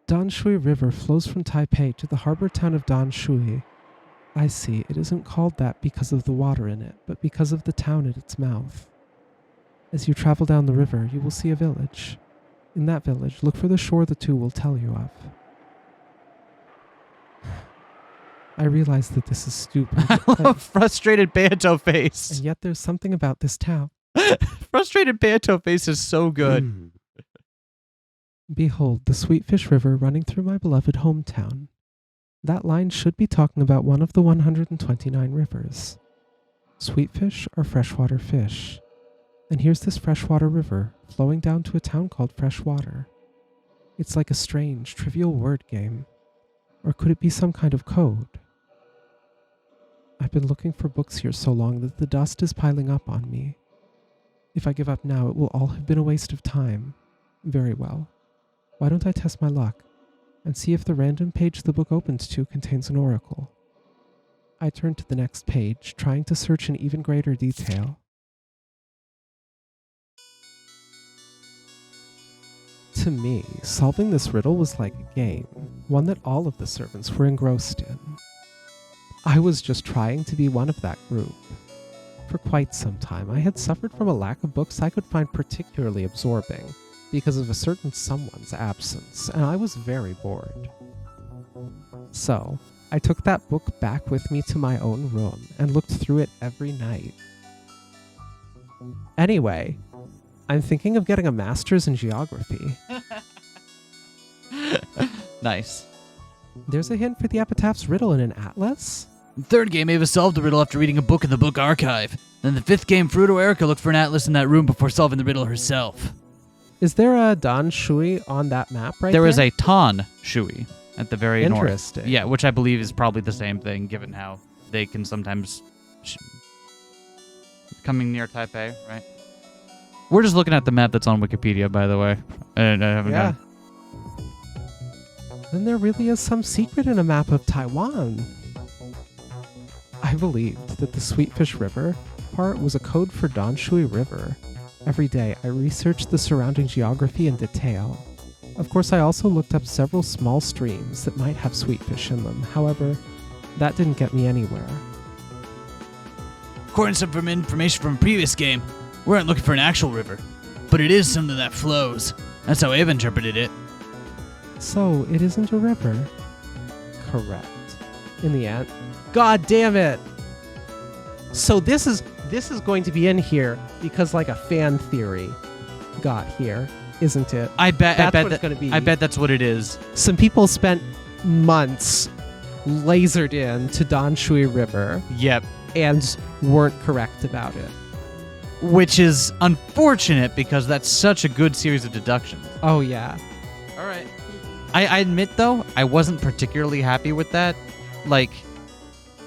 Danshui River flows from Taipei to the harbor town of Danshui. I see, it isn't called that because of the water in it, but because of the town at its mouth. As you travel down the river, you will see a village. In that village, look for the shore the two will tell you of. I realize that this is stupid. I love frustrated Beato face. And yet there's something about this town. Frustrated Beato face is so good. Behold, the Sweetfish River running through my beloved hometown. That line should be talking about one of the 129 rivers. Sweetfish are freshwater fish. And here's this freshwater river flowing down to a town called Freshwater. It's like a strange, trivial word game. Or could it be some kind of code? I've been looking for books here so long that the dust is piling up on me. If I give up now, it will all have been a waste of time. Very well. Why don't I test my luck and see if the random page the book opens to contains an oracle? I turned to the next page, trying to search in even greater detail. To me, solving this riddle was like a game, one that all of the servants were engrossed in. I was just trying to be one of that group. For quite some time, I had suffered from a lack of books I could find particularly absorbing, because of a certain someone's absence, and I was very bored. So, I took that book back with me to my own room and looked through it every night. Anyway, I'm thinking of getting a master's in geography. Nice. There's a hint for the epitaph's riddle in an atlas? The third game, Ava solved the riddle after reading a book in the book archive. Then the fifth game, Fruto Erica looked for an atlas in that room before solving the riddle herself. Is there a Dan Shui on that map right there? There is a Tan Shui at the very north. Interesting. Yeah, which I believe is probably the same thing, given how they can sometimes coming near Taipei, right? We're just looking at the map that's on Wikipedia, by the way. And I haven't Yeah. Then there really is some secret in a map of Taiwan. I believed that the Sweetfish River part was a code for Dan Shui River. Every day, I researched the surrounding geography in detail. Of course, I also looked up several small streams that might have sweetfish in them. However, that didn't get me anywhere. According to some information from a previous game, we weren't looking for an actual river, but it is something that flows. That's how Ava interpreted it. So, it isn't a river? Correct. In the end. God damn it! So this is going to be in here because like a fan theory got here, isn't it? I bet what it's gonna be. I bet that's what it is. Some people spent months lasered in to Dan Shui River Yep. and weren't correct about it. Which is unfortunate because that's such a good series of deductions. Oh yeah. All right. I admit though, I wasn't particularly happy with that. Like,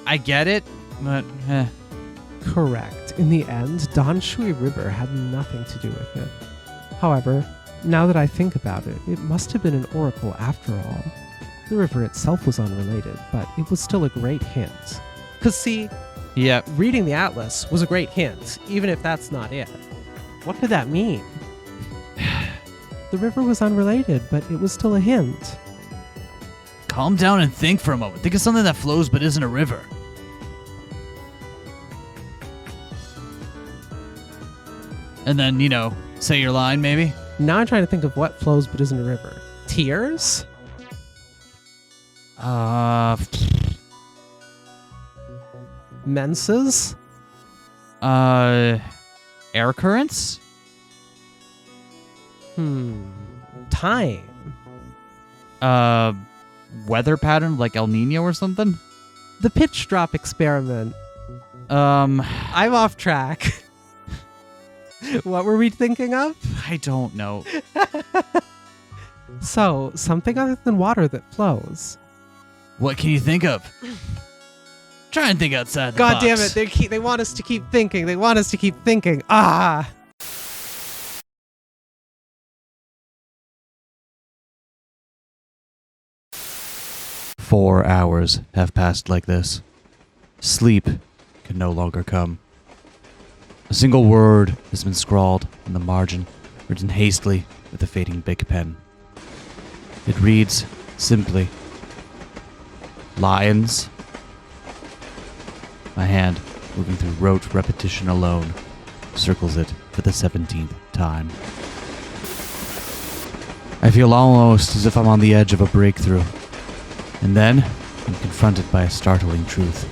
I get it, but Correct. In the end, Dan Shui River had nothing to do with it. However, now that I think about it, it must have been an oracle after all. The river itself was unrelated, but it was still a great hint. 'Cause see, yeah. reading the atlas was a great hint, even if that's not it. What could that mean? The river was unrelated, but it was still a hint. Calm down and think for a moment. Think of something that flows but isn't a river. And then, say your line, maybe? Now I'm trying to think of what flows but isn't a river. Tears? Menses? Air currents? Time? Weather pattern like El Nino or something? The pitch drop experiment. I'm off track. What were we thinking of? I don't know. So, something other than water that flows. What can you think of? Try and think outside the God box. damn it, they want us to keep thinking. They want us to keep thinking. Ah! "4 hours have passed like this. Sleep can no longer come. A single word has been scrawled on the margin, written hastily with a fading big pen. It reads simply, 'Lions.' My hand, moving through rote repetition alone, circles it for the 17th time. I feel almost as if I'm on the edge of a breakthrough. And then, I'm confronted by a startling truth.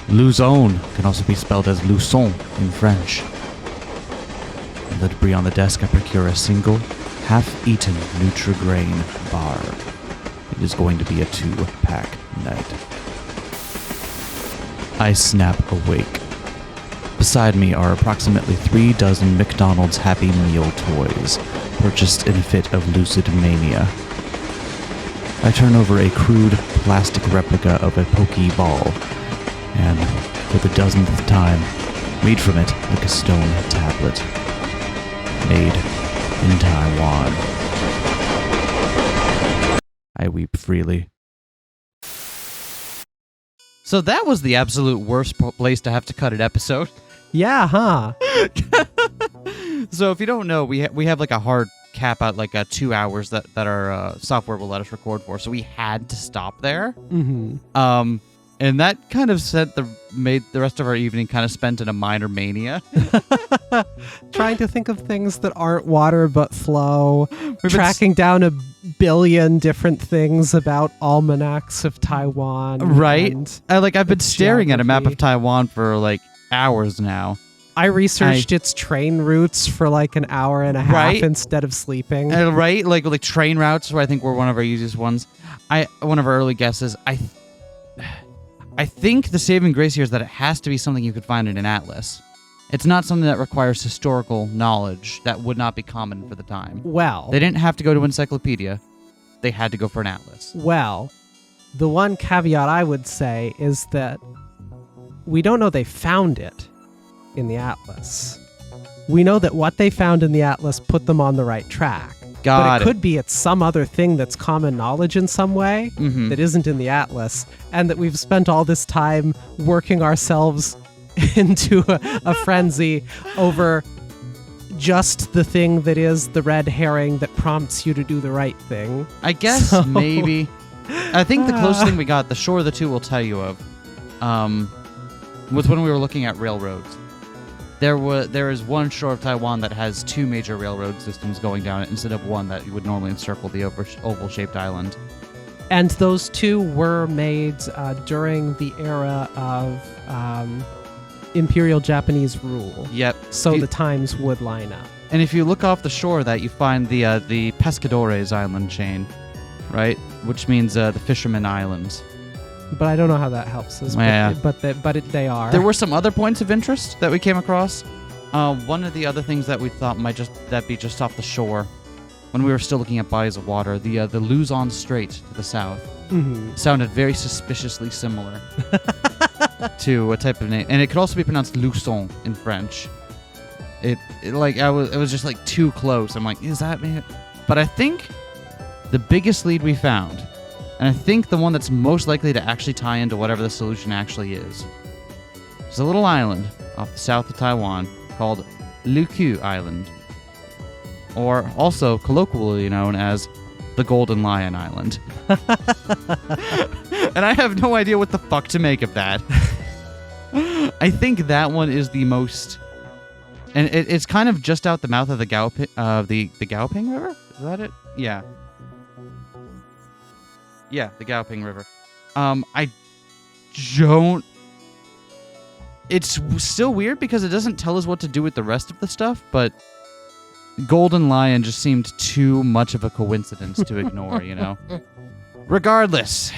Luzon can also be spelled as Luçon in French. In the debris on the desk, I procure a single, half-eaten Nutri-Grain bar. It is going to be a 2-pack night. I snap awake. Beside me are approximately 3 dozen McDonald's Happy Meal toys, purchased in a fit of lucid mania. I turn over a crude plastic replica of a Pokeball, and for the dozenth time, read from it like a stone tablet. Made in Taiwan. I weep freely. So that was the absolute worst place to have to cut an episode. Yeah, huh? So if you don't know, we have like a hard cap at like 2 hours that our software will let us record for. So we had to stop there. Mm-hmm. And that kind of made the rest of our evening kind of spent in a minor mania. Trying to think of things that aren't water but flow. been Tracking down a billion different things about almanacs of Taiwan. Right. and I've been staring at a map of geography. Taiwan for like hours now. I researched its train routes for like an hour and a half Right. instead of sleeping. Right? Like train routes, where I think were one of our easiest ones. One of our early guesses. I think the saving grace here is that it has to be something you could find in an atlas. It's not something that requires historical knowledge that would not be common for the time. Well, They didn't have to go to encyclopedia. They had to go for an atlas. the one caveat I would say is that we don't know they found it in the atlas. We know that what they found in the atlas put them on the right track. But it could be it's some other thing that's common knowledge in some way Mhm. that isn't in the atlas, and that we've spent all this time working ourselves into a frenzy over just the thing that is the red herring that prompts you to do the right thing. I guess So- maybe. I think the closest thing we got, the shore the two will tell you of, was when we were looking at railroads. There is one shore of Taiwan that has two major railroad systems going down it instead of one that you would normally encircle the oval-shaped island. And those two were made during the era of Imperial Japanese rule. Yep. So You- the times would line up. And if you look off the shore of that, you find the Pescadores island chain, right? Which means the Fisherman Islands. But I don't know how that helps us. Yeah. But they are. There were some other points of interest that we came across. One of the other things that we thought might be just off the shore, when we were still looking at bodies of water, the Luzon Strait to the south Mhm. sounded very suspiciously similar to a type of name, and it could also be pronounced Luçon in French. It was just like too close. I'm like, is that me? But I think the biggest lead we found, and I think the one that's most likely to actually tie into whatever the solution actually is a little island off the south of Taiwan called Luku Island, or also colloquially known as the Golden Lion Island. And I have no idea what the fuck to make of that. I think that one is the most, and it's kind of just out the mouth of the the Gaoping River. Is that it? Yeah. Yeah, the Gaoping River. I don't. It's still weird because it doesn't tell us what to do with the rest of the stuff, but Golden Lion just seemed too much of a coincidence to ignore, you know? Regardless,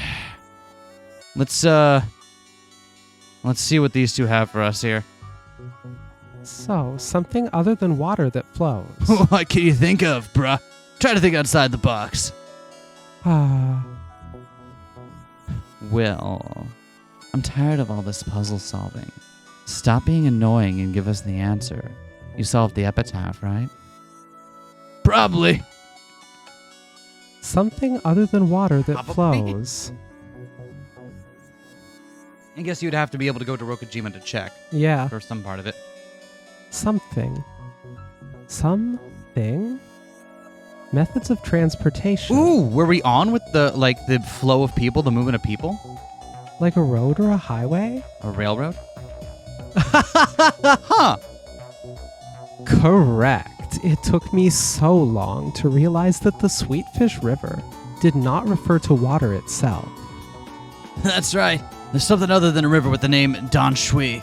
let's see what these two have for us here. So, something other than water that flows. What can you think of, bruh? Try to think outside the box. Ah, Will, I'm tired of all this puzzle solving. Stop being annoying and give us the answer. You solved the epitaph, right? Probably. something other than water that Probably. flows. I guess you'd have to be able to go to Rokkenjima to check Yeah, for some part of it. something. Something? Methods of transportation. Ooh, were we on with the flow of people, the movement of people? Like a road or a highway? A railroad? Huh. Correct. It took me so long to realize that the Sweetfish River did not refer to water itself. That's right. There's something other than a river with the name Don Shui.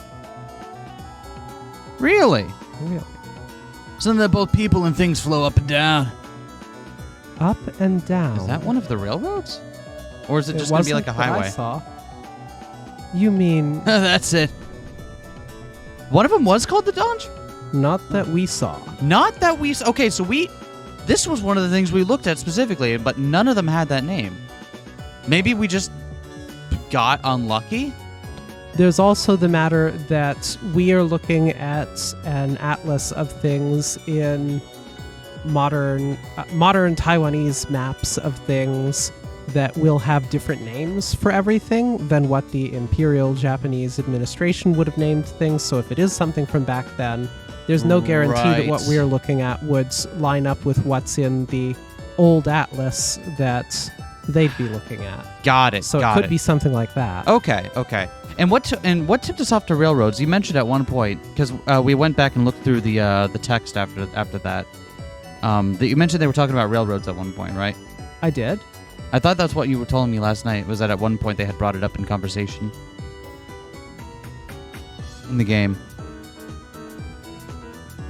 Really? Really? Something that both people and things flow up and down. Up and down. Is that one of the railroads? Or is it It just going to be like wasn't a that I highway? saw. You mean That's it. One of them was called the Donge? not that we saw? Not that we... Okay, so this was one of the things we looked at specifically, but none of them had that name. Maybe we just got unlucky? There's also the matter that we are looking at an atlas of things in modern Taiwanese maps of things that will have different names for everything than what the Imperial Japanese administration would have named things. So if it is something from back then, there's no guarantee that what Right. we're looking at would line up with what's in the old atlas that they'd be looking at. Got it. So got it could be something like that. Okay. And what tipped us off to railroads? You mentioned at one point because we went back and looked through the text after that. That you mentioned they were talking about railroads at one point, right? I did. I thought that's what you were telling me last night. Was that at one point they had brought it up in conversation in the game?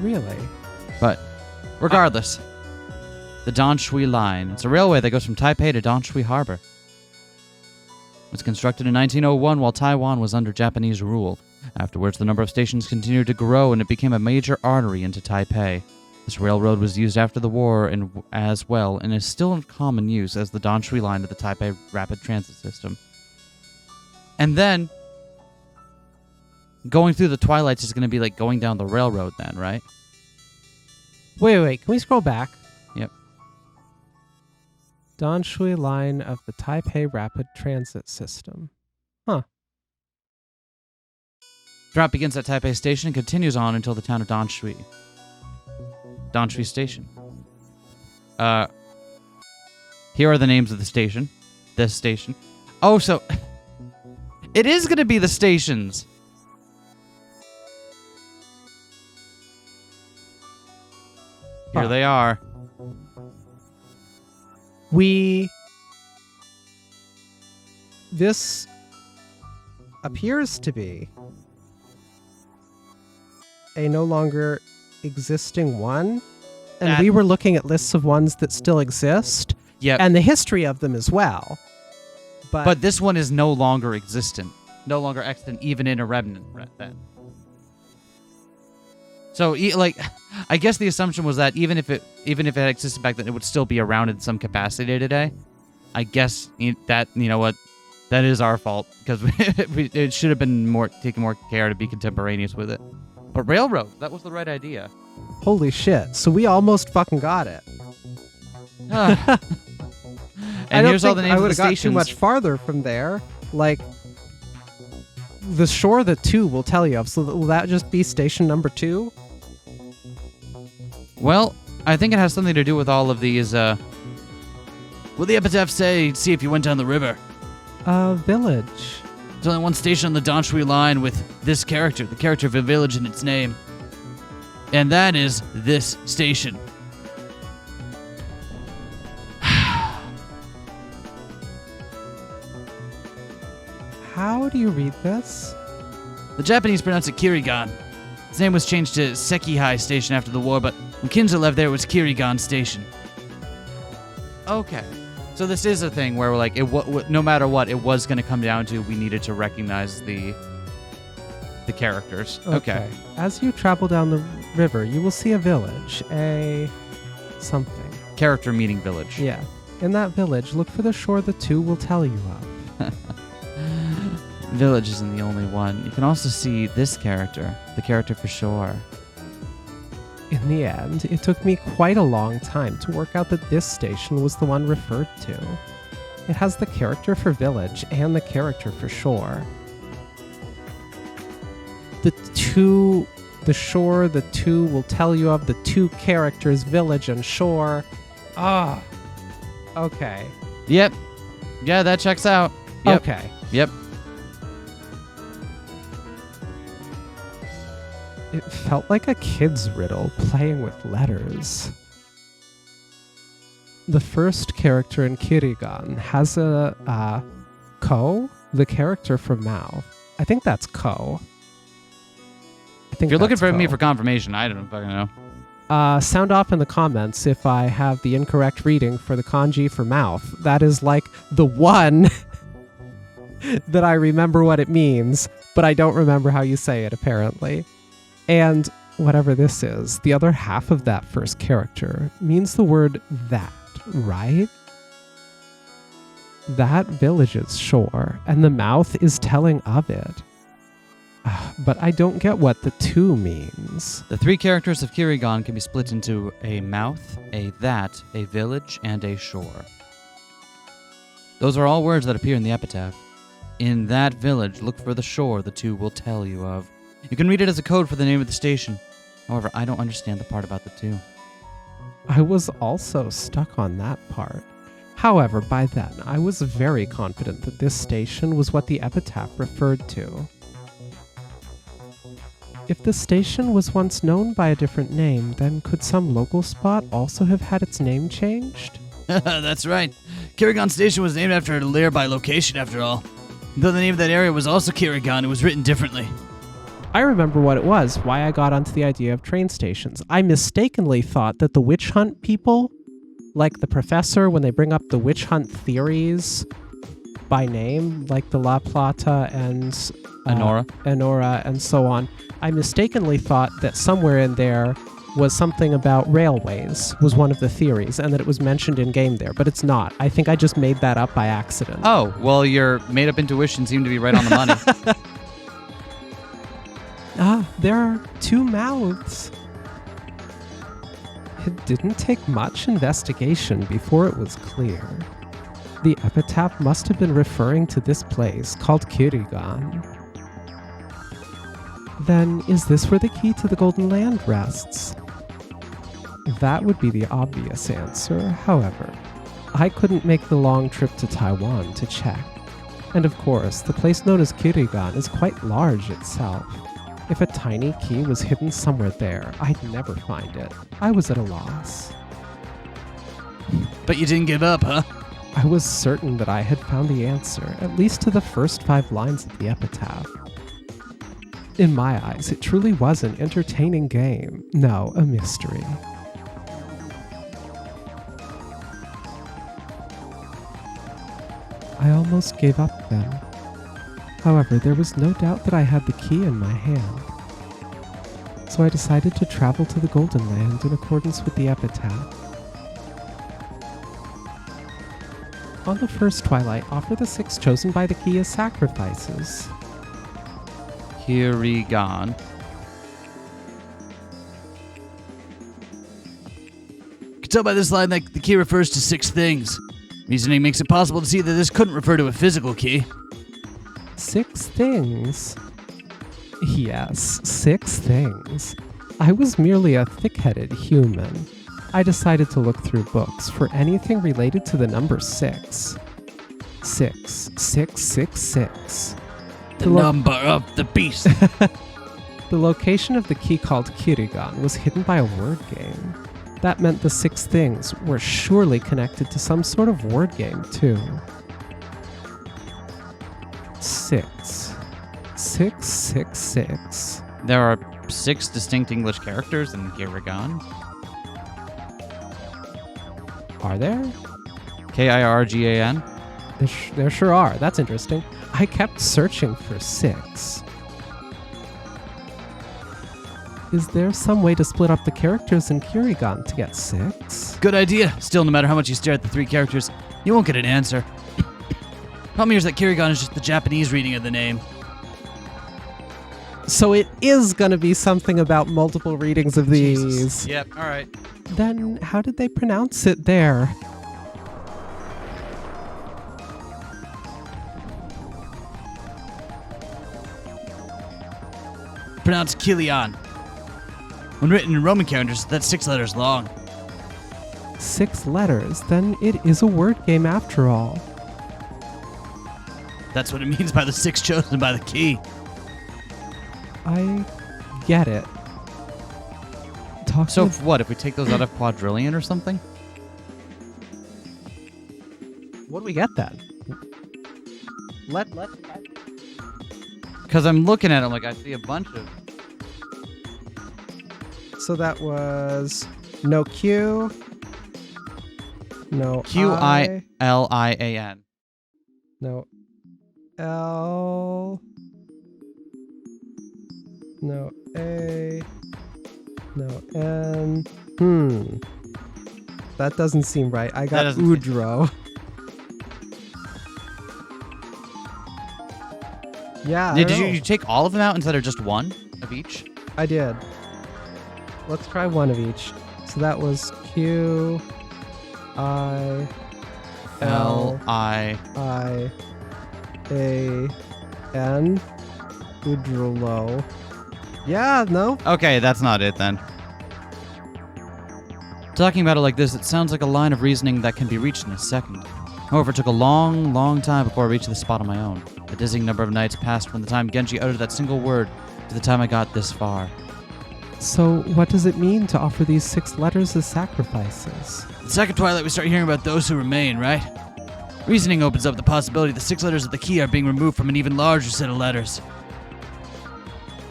Really? But regardless, the Danshui Line. It's a railway that goes from Taipei to Danshui Harbor. It was constructed in 1901 while Taiwan was under Japanese rule. Afterwards, the number of stations continued to grow and it became a major artery into Taipei. This railroad was used after the war as well and is still in common use as the Danshui Line of the Taipei Rapid Transit System. And then, going through the Twilights is going to be like going down the railroad then, right? Wait. Can we scroll back? Yep. Danshui Line of the Taipei Rapid Transit System. Huh. The route begins at Taipei Station and continues on until the town of Danshui. Danshui Station. Here are the names of the station. This station. Oh, so it is going to be the stations. Here they are. This appears to be a no longer existing one. And we were looking at lists of ones that still exist. Yep. And the history of them as well. But this one is no longer existent. No longer extant, even in a remnant then. So, I guess the assumption was that even if it existed back then, it would still be around in some capacity today. I guess that, you know what, that is our fault because it should have been taken more care to be contemporaneous with it. But railroad, that was the right idea. Holy shit! So we almost fucking got it. And here's all the names I of would the have got stations. too much farther from there. Like the shore, the 2 will tell you of. So will that just be station number 2? Well, I think it has something to do with all of these. Will the epitaph say, see if you went down the river? Village. There's only one station on the Danshui Line with this character, the character of a village in its name. And that is this station. How do you read this? The Japanese pronounce it Kirigan. Its name was changed to Sekihai Station after the war, but when Kinza lived there, it was Kirigan Station. Okay. So this is a thing where we're like, no matter what, it was going to come down to we needed to recognize the characters. Okay. As you travel down the river, you will see a village, a something. Character meaning village. Yeah. In that village, look for the shore the 2 will tell you of. Village isn't the only one. You can also see this character, the character for shore. In the end, it took me quite a long time to work out that this station was the one referred to. It has the character for village and the character for shore. The shore, the 2 will tell you of the 2 characters, village and shore. Okay. Yep. Yeah, that checks out. Yep. Okay. Yep. It felt like a kid's riddle playing with letters. The first character in Kirigan has a Ko, the character for mouth. I think that's Ko. If you're looking for me for confirmation, I don't fucking know. Sound off in the comments if I have the incorrect reading for the kanji for mouth. That is like the one that I remember what it means, but I don't remember how you say it, apparently. And whatever this is, the other half of that first character means the word that, right? That village's shore, and the mouth is telling of it. But I don't get what the 2 means. The 3 characters of Kirigan can be split into a mouth, a that, a village, and a shore. Those are all words that appear in the epitaph. In that village, look for the shore the 2 will tell you of. You can read it as a code for the name of the station. However, I don't understand the part about the 2. I was also stuck on that part. However, by then, I was very confident that this station was what the epitaph referred to. If the station was once known by a different name, then could some local spot also have had its name changed? That's right. Kirigan Station was named after a nearby location, after all. Though the name of that area was also Kirigan, it was written differently. I remember what it was, why I got onto the idea of train stations. I mistakenly thought that the witch hunt people, like the professor, when they bring up the witch hunt theories by name, like the La Plata and Enora and so on, I mistakenly thought that somewhere in there was something about railways, was one of the theories, and that it was mentioned in-game there, but it's not. I think I just made that up by accident. Oh, well, your made-up intuition seemed to be right on the money. There are 2 mouths. It didn't take much investigation before it was clear. The epitaph must have been referring to this place called Kirigan. Then, is this where the key to the Golden Land rests? That would be the obvious answer. However, I couldn't make the long trip to Taiwan to check. And of course, the place known as Kirigan is quite large itself. If a tiny key was hidden somewhere there, I'd never find it. I was at a loss. But you didn't give up, huh? I was certain that I had found the answer, at least to the first 5 lines of the epitaph. In my eyes, it truly was an entertaining game. No, a mystery. I almost gave up then. However, there was no doubt that I had the key in my hand. So I decided to travel to the Golden Land in accordance with the epitaph. On the first twilight, offer the 6 chosen by the key as sacrifices. Kirigan. You can tell by this line that the key refers to 6 things. Reasoning makes it possible to see that this couldn't refer to a physical key. 6 things? Yes, 6 things. I was merely a thick-headed human. I decided to look through books for anything related to the number 6. 6, 6, 6, 6. The number of the beast. The location of the key called Kirigan was hidden by a word game. That meant the 6 things were surely connected to some sort of word game, too. 6. 6, 6, 6. There are 6 distinct English characters in Kirigan. Are there? Kirgan. There sure are. That's interesting. I kept searching for 6. Is there some way to split up the characters in Kirigan to get 6? Good idea. Still, no matter how much you stare at the 3 characters, you won't get an answer. Problem here is that Kirigan is just the Japanese reading of the name. So it is going to be something about multiple readings of these. Jesus. Yep, all right. Then how did they pronounce it there? Pronounced Kilian. When written in Roman characters, that's 6 letters long. 6 letters? Then it is a word game after all. That's what it means by the 6 chosen by the key. I get it. So what, if we take those out of quadrillion or something? What do we get then? Let Because I'm looking at them like I see a bunch of... So that was no Q, no Quilian. no L, no A, no N. That doesn't seem right. I got Udro. Yeah. Did you take all of them out instead of just one of each? I did. Let's try one of each. So that was Q, I, L, I, A, N. Udrolo. Yeah, no. Okay, that's not it then. Talking about it like this, it sounds like a line of reasoning that can be reached in a second. However, it took a long, long time before I reached the spot on my own. A dizzying number of nights passed from the time Genji uttered that single word to the time I got this far. So, what does it mean to offer these 6 letters as sacrifices? The second twilight, we start hearing about those who remain, right? Reasoning opens up the possibility the 6 letters of the key are being removed from an even larger set of letters.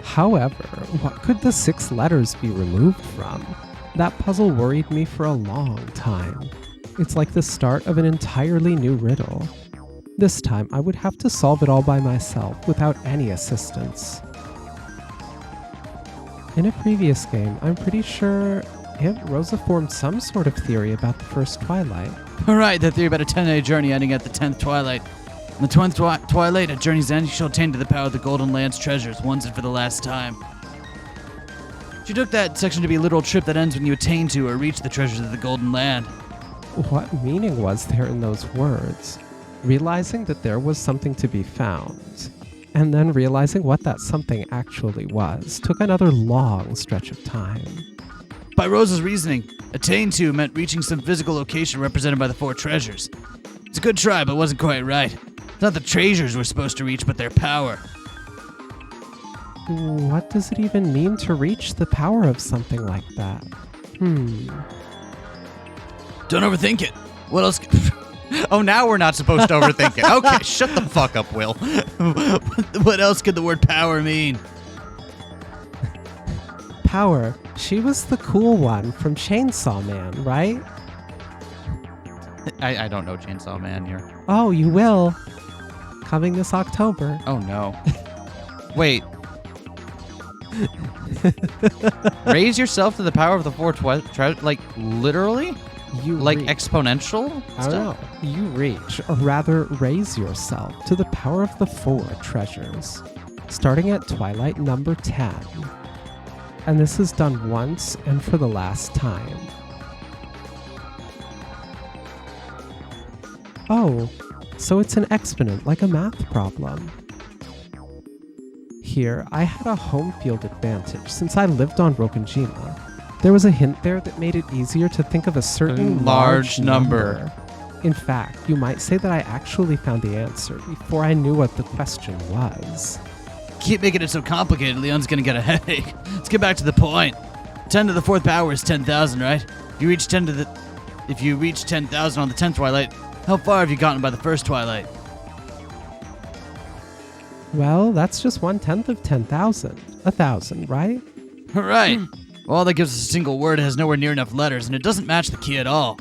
However, what could the 6 letters be removed from? That puzzle worried me for a long time. It's like the start of an entirely new riddle. This time, I would have to solve it all by myself without any assistance. In a previous game, I'm pretty sure Aunt Rosa formed some sort of theory about the first twilight. Alright, that theory about a 10-day journey ending at the 10th twilight. On the 20th twilight, at journey's end, you shall attain to the power of the Golden Land's treasures once and for the last time. She took that section to be a literal trip that ends when you attain to or reach the treasures of the Golden Land. What meaning was there in those words? Realizing that there was something to be found, and then realizing what that something actually was, took another long stretch of time. By Rosa's reasoning, attain to meant reaching some physical location represented by the 4 treasures. It's a good try, but wasn't quite right. It's not the treasures we're supposed to reach, but their power. What does it even mean to reach the power of something like that? Don't overthink it. What else? Oh, now we're not supposed to overthink it. Okay, shut the fuck up, Will. What else could the word power mean? Power. She was the cool one from Chainsaw Man, right? I don't know Chainsaw Man here. Oh, you will. Coming this October. Oh, no. Wait. Raise yourself to the power of the 4 like, literally? You Like reach. exponential I don't know. You reach, or rather raise yourself to the power of the 4 treasures, starting at twilight number 10. And this is done once and for the last time. Oh, so it's an exponent like a math problem. Here, I had a home field advantage since I lived on Rokkenjima. There was a hint there that made it easier to think of a certain large number. In fact, you might say that I actually found the answer before I knew what the question was. Keep making it so complicated, Leon's gonna get a headache. Let's get back to the point. 10 to the 4th power is 10,000, right? If you reach 10,000 on the 10th twilight, how far have you gotten by the 1st twilight? Well, that's just 1/10 of 10,000. 1,000, right? Right. Well, that gives us a single word that has nowhere near enough letters, and it doesn't match the key at all.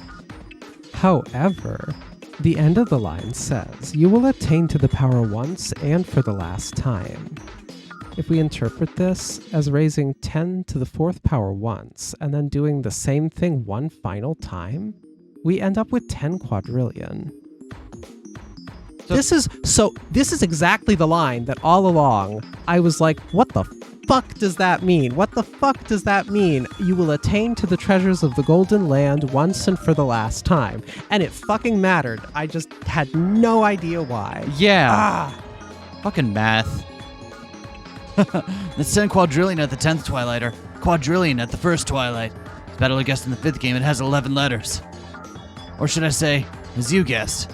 However, the end of the line says, you will attain to the power once and for the last time. If we interpret this as raising 10 to the 4th power once, and then doing the same thing one final time, we end up with 10 quadrillion. This is exactly the line that all along I was like, what the fuck does that mean? What the fuck does that mean? You will attain to the treasures of the Golden Land once and for the last time. And it fucking mattered. I just had no idea why. Yeah. Fucking math. That's 10 quadrillion at the 10th twilight, or quadrillion at the 1st twilight. As Battler guessed in the 5th game, it has 11 letters. Or should I say, as you guessed.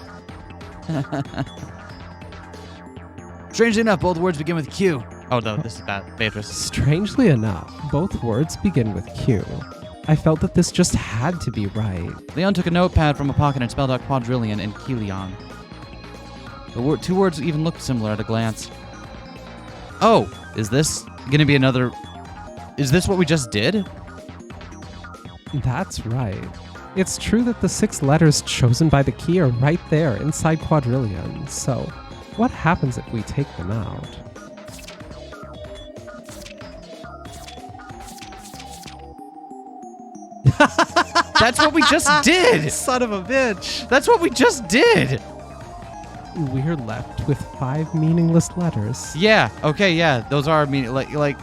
Strangely enough, both words begin with Q. Oh no, this is bad. Beatrice. Strangely enough, both words begin with Q. I felt that this just had to be right. Leon took a notepad from a pocket and spelled out quadrillion and Kilion. The 2 words even looked similar at a glance. Oh, is this gonna be another... Is this what we just did? That's right. It's true that the 6 letters chosen by the key are right there inside quadrillion, so what happens if we take them out? That's what we just did! Son of a bitch! That's what we just did! We're left with 5 meaningless letters. Yeah, okay, yeah. Those are like...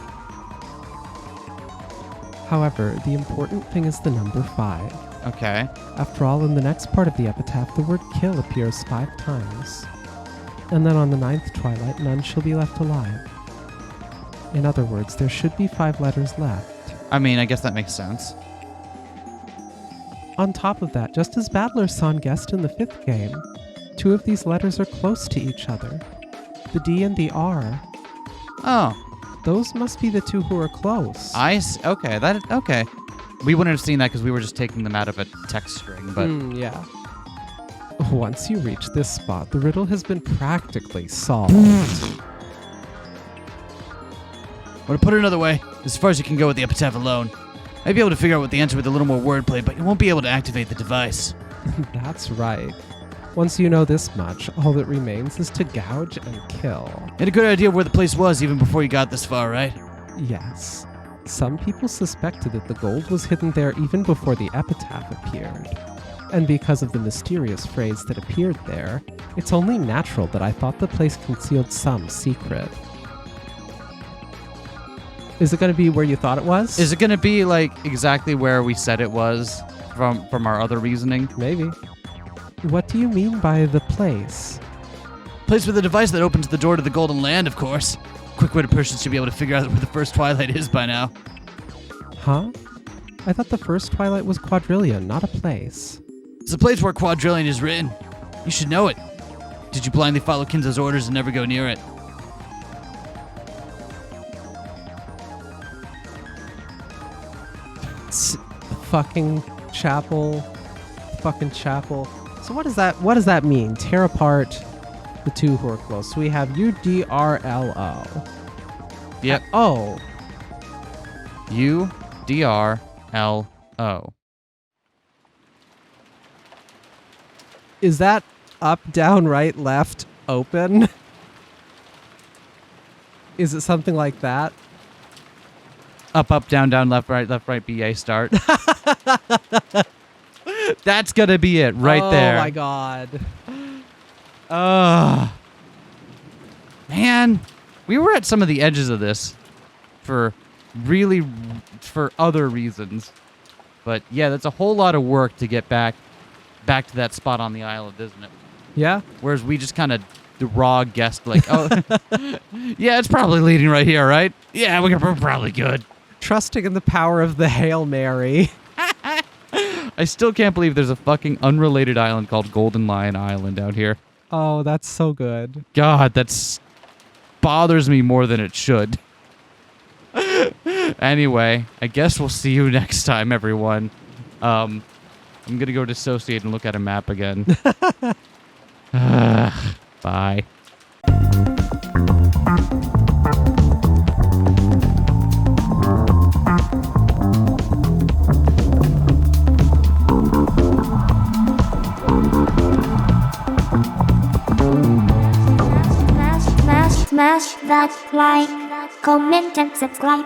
However, the important thing is the number 5. Okay. After all, in the next part of the epitaph, the word kill appears 5 times. And then on the 9th twilight, none shall be left alive. In other words, there should be 5 letters left. I mean, I guess that makes sense. On top of that, just as Battler-san guessed in the 5th game, 2 of these letters are close to each other. The D and the R. Oh, Those must be the 2 who are close. okay. Okay. We wouldn't have seen that because we were just taking them out of a text string, but Yeah. Once you reach this spot, the riddle has been practically solved. or to put it another way, as far as you can go with the epitaph alone, I'd be able to figure out what the answer with a little more wordplay, but you won't be able to activate the device. That's right. Once you know this much, all that remains is to gouge and kill. You had a good idea of where the place was even before you got this far, right? Yes. Some people suspected that the gold was hidden there even before the epitaph appeared. And because of the mysterious phrase that appeared there, it's only natural that I thought the place concealed some secret. Is it going to be where you thought it was? Is it going to be like exactly where we said it was from our other reasoning? Maybe. What do you mean by the place? Place with a device that opens the door to the Golden Land, of course. Quick-witted person should be able to figure out where the first Twilight is by now. Huh? I thought the first Twilight was quadrillion, not a place. It's a place where quadrillion is written. You should know it. Did you blindly follow Kinzo's orders and never go near it? Fucking chapel. So what does that mean? Tear apart the 2 who are close. So we have UDRLO. Yep. Oh. UDRLO. Is that up, down, right, left, open? Is it something like that? Up, down, left, right, BA, start. That's gonna be it right there. Oh my god. Man, we were at some of the edges of this for other reasons. But yeah, that's a whole lot of work to get back to that spot on the island, isn't it? Yeah? Whereas we just kind of raw guessed like, oh, yeah, it's probably leading right here, right? Yeah, we're probably good. Trusting in the power of the Hail Mary. I still can't believe there's a fucking unrelated island called Golden Lion Island out here. Oh, that's so good. God, that's bothers me more than it should. Anyway, I guess we'll see you next time, everyone. I'm gonna go dissociate and look at a map again. Bye. Smash that like, comment and subscribe.